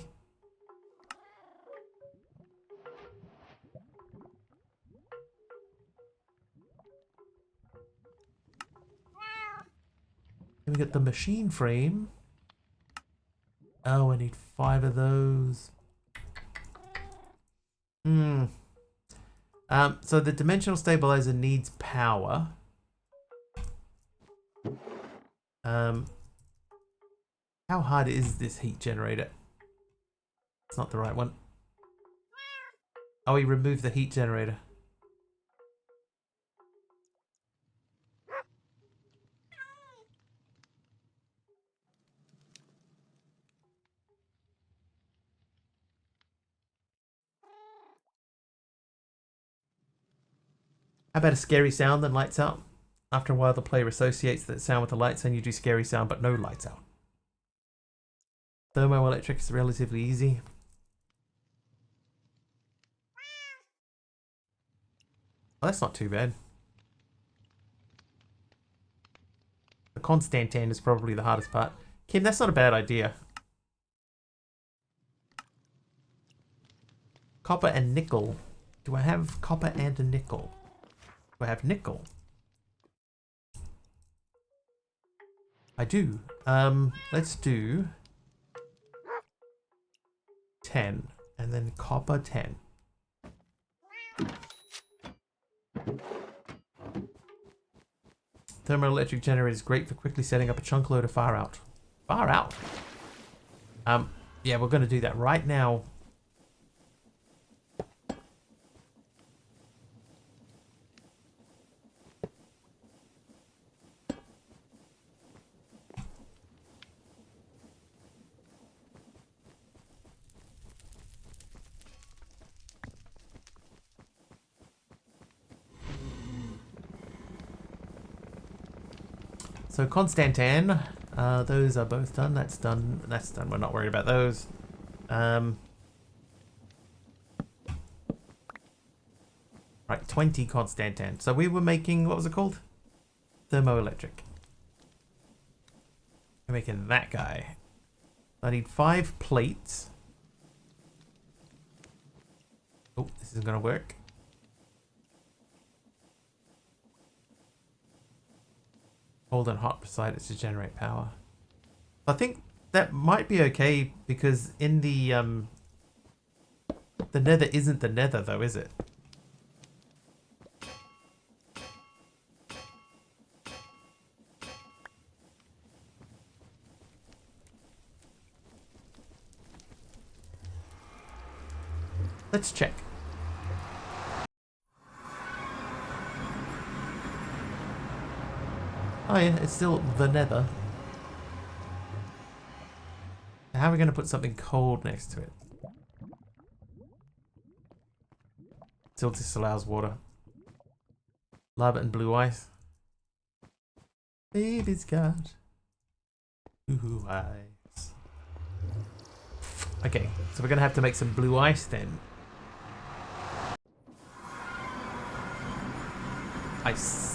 Speaker 1: we got the machine frame. Oh, I need 5 of those. So the dimensional stabilizer needs power. How hard is this heat generator? It's not the right one. Oh, he removed the heat generator. How about a scary sound then lights out? After a while, the player associates that sound with the lights and you do scary sound but no lights out. Thermoelectric is relatively easy. Well, that's not too bad. The Constantan is probably the hardest part. Kim, that's not a bad idea. Copper and nickel. Do I have copper and a nickel? Do I have nickel? I do. Let's do 10 and then copper 10. Thermoelectric generator is great for quickly setting up a chunk load of far out. Far out? Yeah, we're going to do that right now. So Constantan, those are both done. That's done. That's done. We're not worried about those. Right, 20 Constantan. So we were making, what was it called? Thermoelectric. We're making that guy. I need 5 plates. Oh, this isn't going to work. Cold and hot beside it to generate power. I think that might be okay because in the nether isn't the nether though, is it? Let's check. Oh yeah, it's still the nether. How are we going to put something cold next to it? Still disallows water. Lava and blue ice. Baby's got blue ice. Okay, so we're going to have to make some blue ice then. Ice.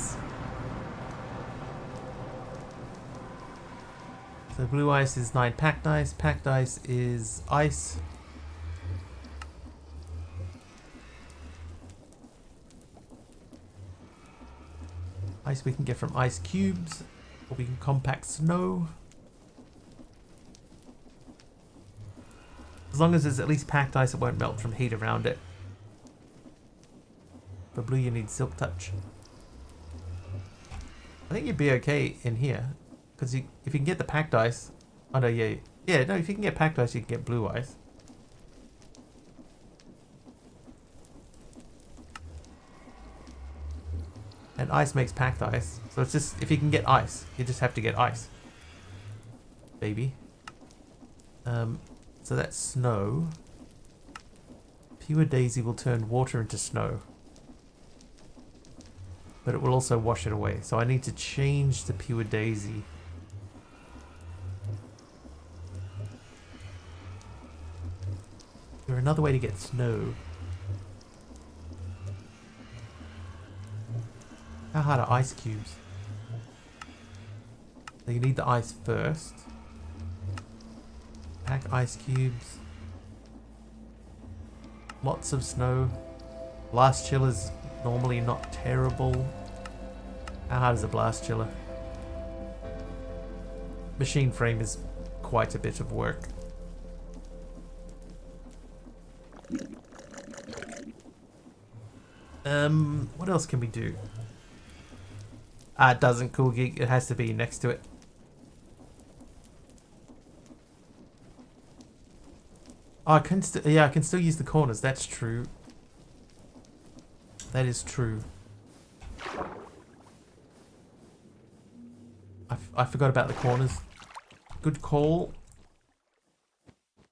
Speaker 1: So blue ice is 9 packed ice. Packed ice is ice. Ice we can get from ice cubes, or we can compact snow. As long as there's at least packed ice, it won't melt from heat around it. For blue, you need silk touch. I think you'd be okay in here. Because if you can get the packed ice... Oh no, yeah. Yeah, no, if you can get packed ice, you can get blue ice. And ice makes packed ice. So it's just, if you can get ice, you just have to get ice. Baby. So that's snow. Pure daisy will turn water into snow. But it will also wash it away. So I need to change the pure daisy. Is there another way to get snow? How hard are ice cubes? So you need the ice first. Pack ice cubes. Lots of snow. Blast chill is normally not terrible. How hard is a blast chiller? Machine frame is quite a bit of work. What else can we do? It doesn't, Cool Geek. It has to be next to it. Oh, I can still, yeah, I can still use the corners. That's true. That is true. I forgot about the corners. Good call.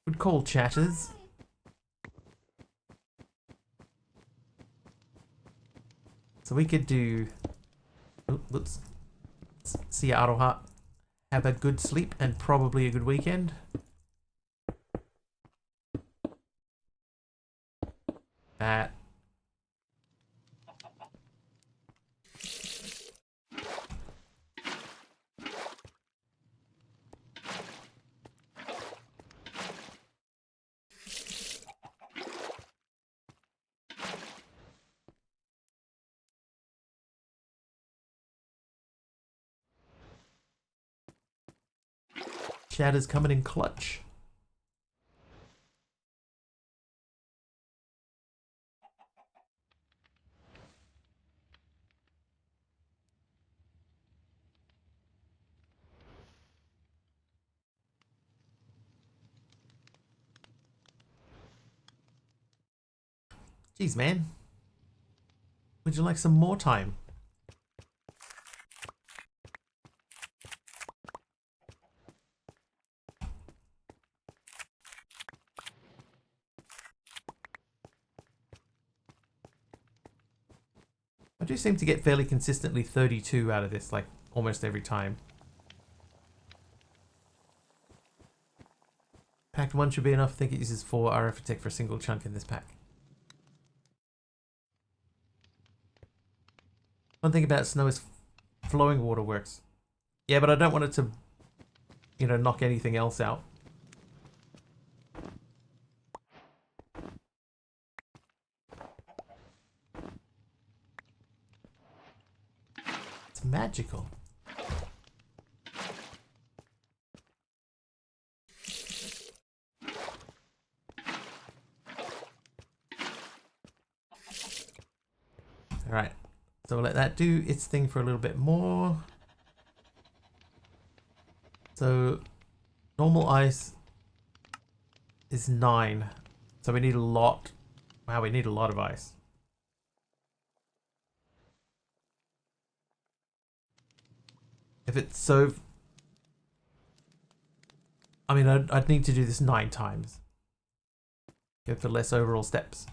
Speaker 1: Good call, chatters. So we could do... Oh, whoops. See ya, Aroha. Have a good sleep and probably a good weekend. That. Chatter's coming in clutch. Jeez, man. Would you like some more time? I do seem to get fairly consistently 32 out of this, like, almost every time. Packed 1 should be enough. I think it uses 4 RF attack for a single chunk in this pack. One thing about snow is flowing water works. Yeah, but I don't want it to, you know, knock anything else out. It's magical. Alright, so we'll let that do its thing for a little bit more. So, normal ice is 9. So we need a lot. Wow, we need a lot of ice. If it's so... I mean, I'd need to do this 9 times. Go for less overall steps.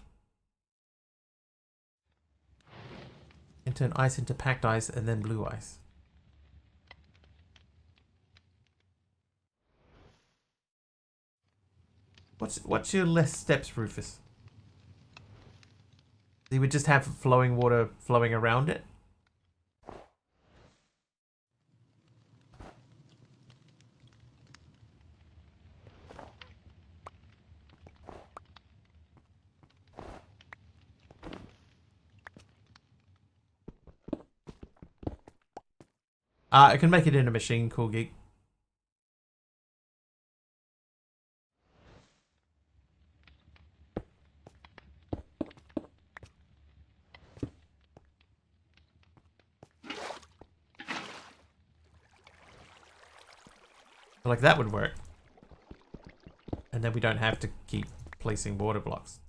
Speaker 1: And turn ice into packed ice and then blue ice. What's your less steps, Rufus? You would just have flowing water flowing around it? I can make it in a machine, cool geek. Like that would work. And then we don't have to keep placing water blocks.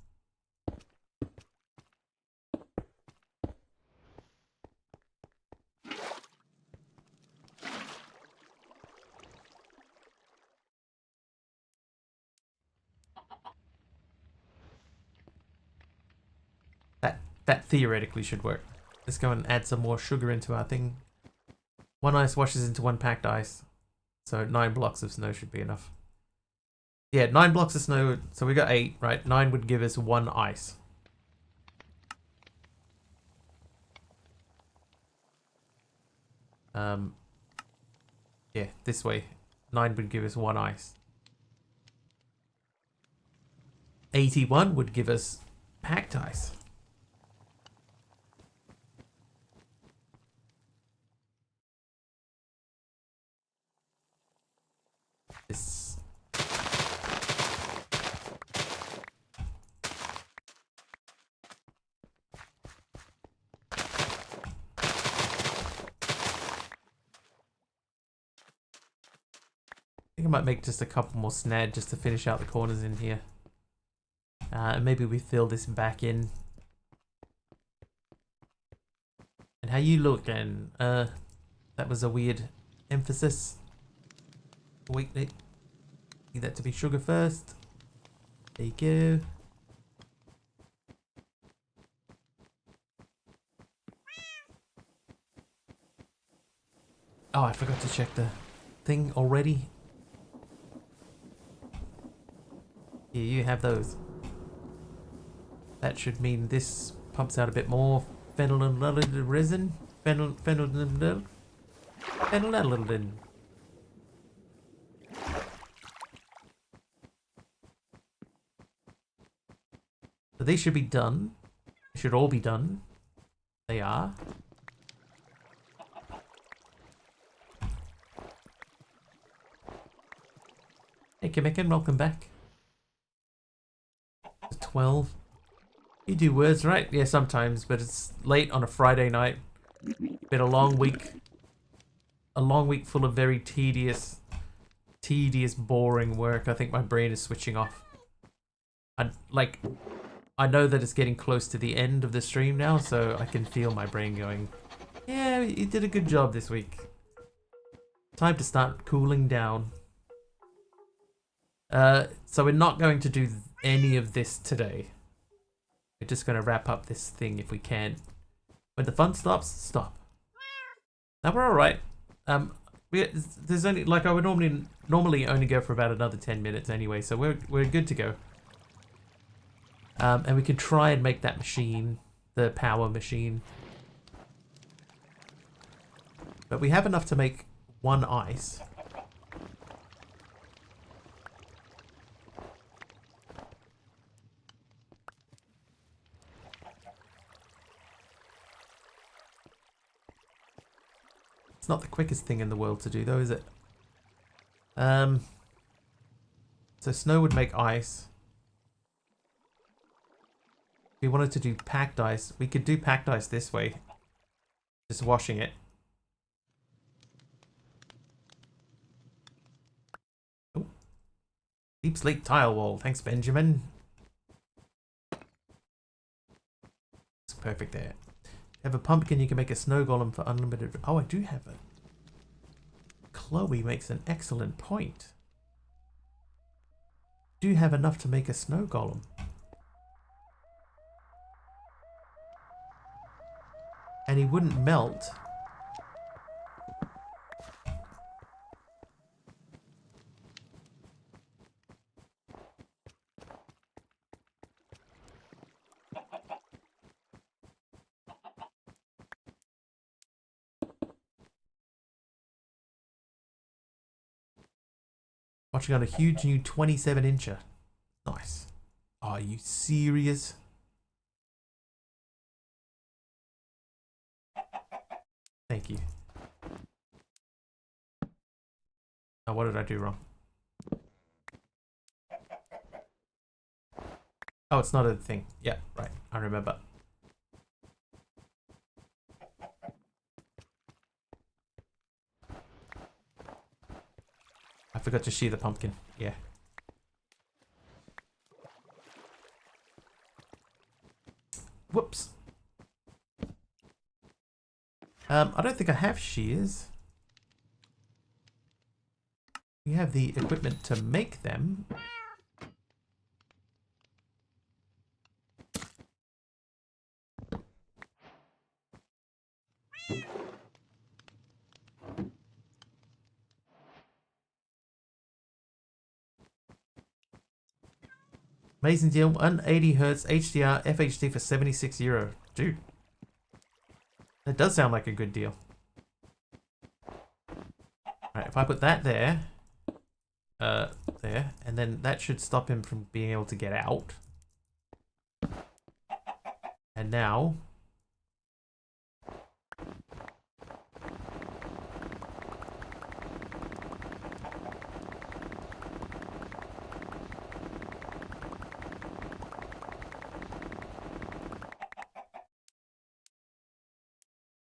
Speaker 1: That theoretically should work. Let's go and add some more sugar into our thing. 1 ice washes into 1 packed ice. So 9 blocks of snow should be enough. Yeah, 9 blocks of snow. So we got 8, right? 9 would give us 1 ice. Yeah, this way. 9 would give us 1 ice. 81 would give us packed ice. This. I think I might make just a couple more snad just to finish out the corners in here. Maybe we fill this back in. And how you looking? That was a weird emphasis. Wait, need that to be sugar first. There you go. Oh, I forgot to check the thing already. Here, you have those. That should mean this pumps out a bit more phenylalanine resin. Phenylalanine. So they should be done. They should all be done. They are. Hey, Kimikin, welcome back. 12. You do words, right? Yeah, sometimes, but it's late on a Friday night. Been a long week. A long week full of very tedious, boring work. I think my brain is switching off. I know that it's getting close to the end of the stream now, so I can feel my brain going, yeah, you did a good job this week. Time to start cooling down. So we're not going to do any of this today. We're just going to wrap up this thing if we can. When the fun stops, stop. Now we're all right. There's only, like, I would normally only go for about another 10 minutes anyway, so we're good to go. And we can try and make that machine the power machine. But we have enough to make one ice. It's not the quickest thing in the world to do though, is it? So snow would make ice. If we wanted to do packed ice, we could do packed ice this way. Just washing it. Oh. Deep slate tile wall. Thanks, Benjamin. It's perfect there. Have a pumpkin, you can make a snow golem for unlimited. Oh, I do have it. Chloe makes an excellent point. Do have enough to make a snow golem. And he wouldn't melt. Watching on a huge new 27-incher. Nice. Are you serious? Thank you. Oh, what did I do wrong? Oh, it's not a thing. Yeah, right. I remember. I forgot to shear the pumpkin. Yeah. Whoops. I don't think I have shears. We have the equipment to make them. Amazing deal. 180 Hz HDR FHD for €76. Dude. That does sound like a good deal. Alright, if I put that there. There. And then that should stop him from being able to get out. And now.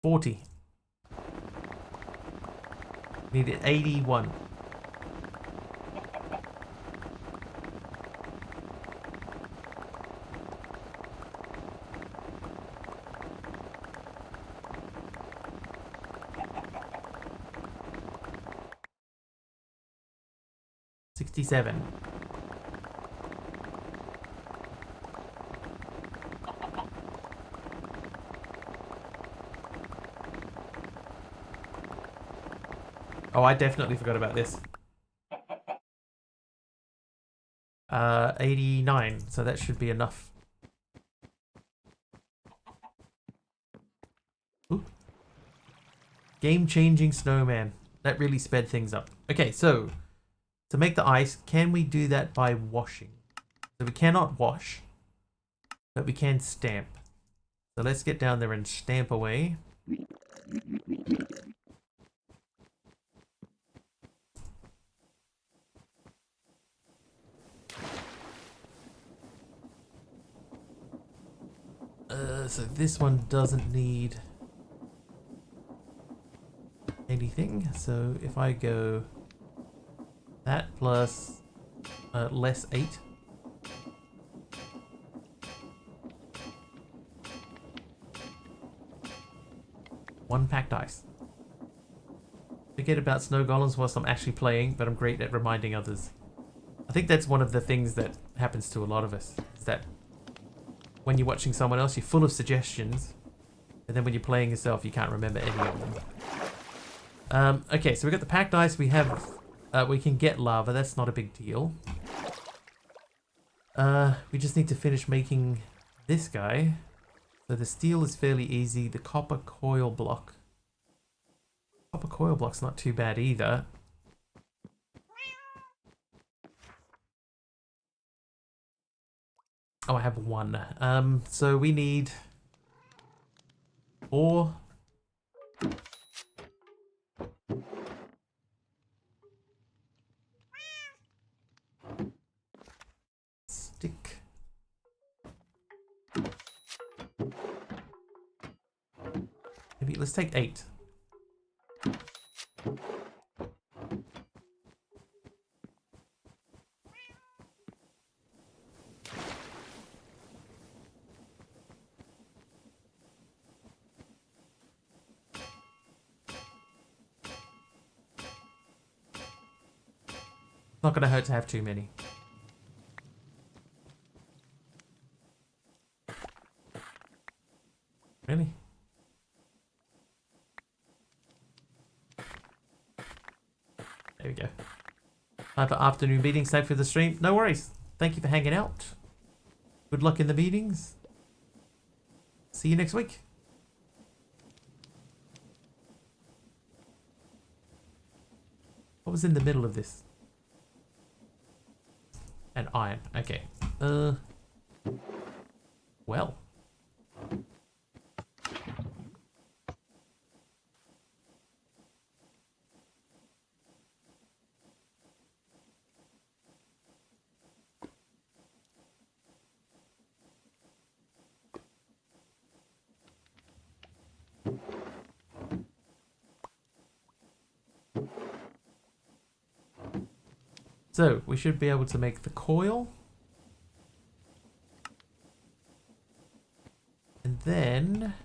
Speaker 1: $40. Needed 81. 67. Oh, I definitely forgot about this. 89, so that should be enough. Ooh. Game-changing snowman. That really sped things up. Okay, so to make the ice, can we do that by washing? So we cannot wash, but we can stamp. So let's get down there and stamp away. So this one doesn't need anything. So if I go that plus less 8. One packed ice. Forget about snow golems whilst I'm actually playing, but I'm great at reminding others. I think that's one of the things that happens to a lot of us, is that when you're watching someone else, you're full of suggestions, and then when you're playing yourself, you can't remember any of them. Okay, so we got the packed ice. We have, we can get lava. That's not a big deal. We just need to finish making this guy. So the steel is fairly easy. The copper coil block. Copper coil block's not too bad either. Oh, I have one. So we need 4. Stick. Maybe let's take 8. Not gonna hurt to have too many. Really? There we go. Time for afternoon meetings. Thanks for the stream. No worries. Thank you for hanging out. Good luck in the meetings. See you next week. What was in the middle of this? An iron. Okay. Well. So, we should be able to make the coil. And then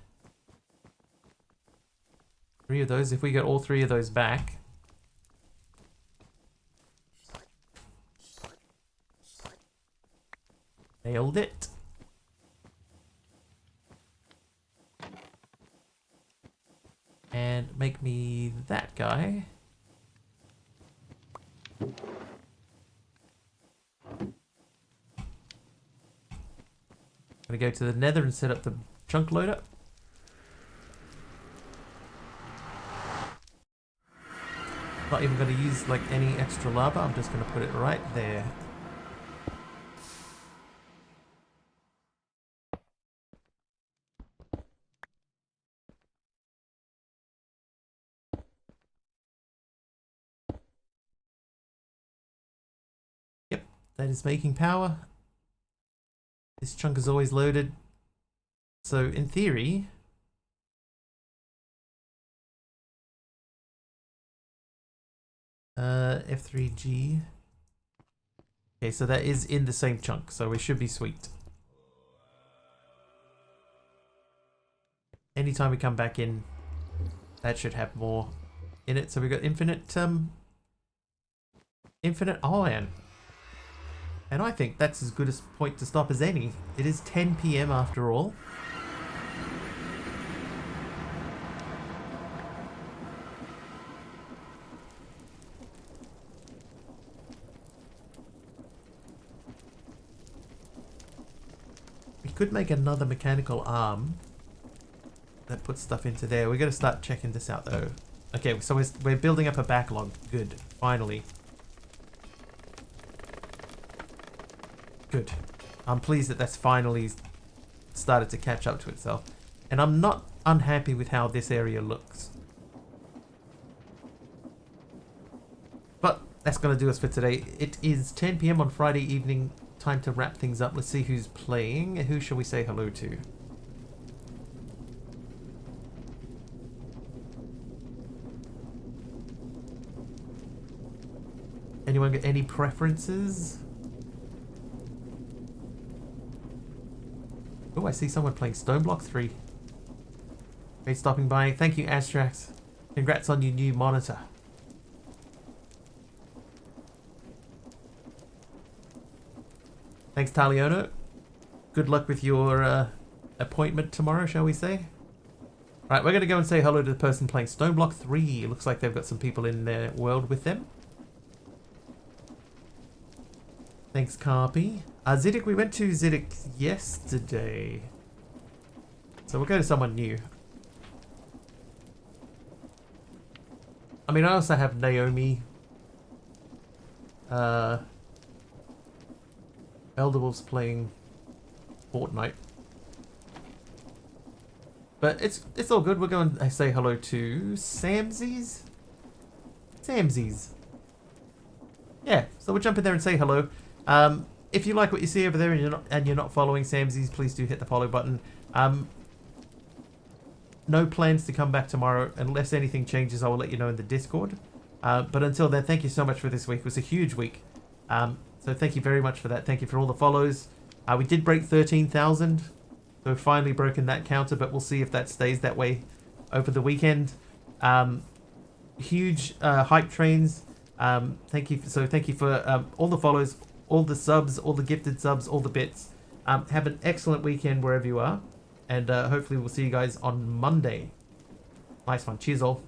Speaker 1: 3 of those, if we get all 3 of those back. Nailed it. And make me that guy. I'm gonna go to the nether and set up the chunk loader. Not even gonna use like any extra lava, I'm just gonna put it right there. Yep, that is making power. This chunk is always loaded. So in theory, F3G. Okay, so that is in the same chunk, so we should be sweet. Anytime we come back in, that should have more in it. So we've got infinite infinite iron. And I think that's as good a point to stop as any. It is 10 PM after all. We could make another mechanical arm that puts stuff into there. We're going to start checking this out though. Okay, so we're building up a backlog. Good. Finally. Good. I'm pleased that that's finally started to catch up to itself. And I'm not unhappy with how this area looks. But that's going to do us for today. It is 10 PM on Friday evening. Time to wrap things up. Let's see who's playing. Who shall we say hello to? Anyone got any preferences? Oh, I see someone playing Stone Block 3. Great stopping by. Thank you, Astrax. Congrats on your new monitor. Thanks, Taliono. Good luck with your appointment tomorrow, shall we say? Alright, we're going to go and say hello to the person playing Stone Block 3. It looks like they've got some people in their world with them. Thanks, Carpy. Ziddick, we went to Ziddick yesterday. So we'll go to someone new. I mean, I also have Naomi. Elder Wolf's playing Fortnite. But it's all good. We're going to say hello to Samsies. Samsies. Yeah, so we'll jump in there and say hello. If you like what you see over there and you're not following Samsies, please do hit the follow button. No plans to come back tomorrow. Unless anything changes, I will let you know in the Discord. But until then, thank you so much for this week. It was a huge week. So thank you very much for that. Thank you for all the follows. We did break 13,000. So we've finally broken that counter, but we'll see if that stays that way over the weekend. Huge hype trains. Thank you for all the follows, all the subs, all the gifted subs, all the bits. Have an excellent weekend wherever you are. And hopefully we'll see you guys on Monday. Nice one. Cheers all.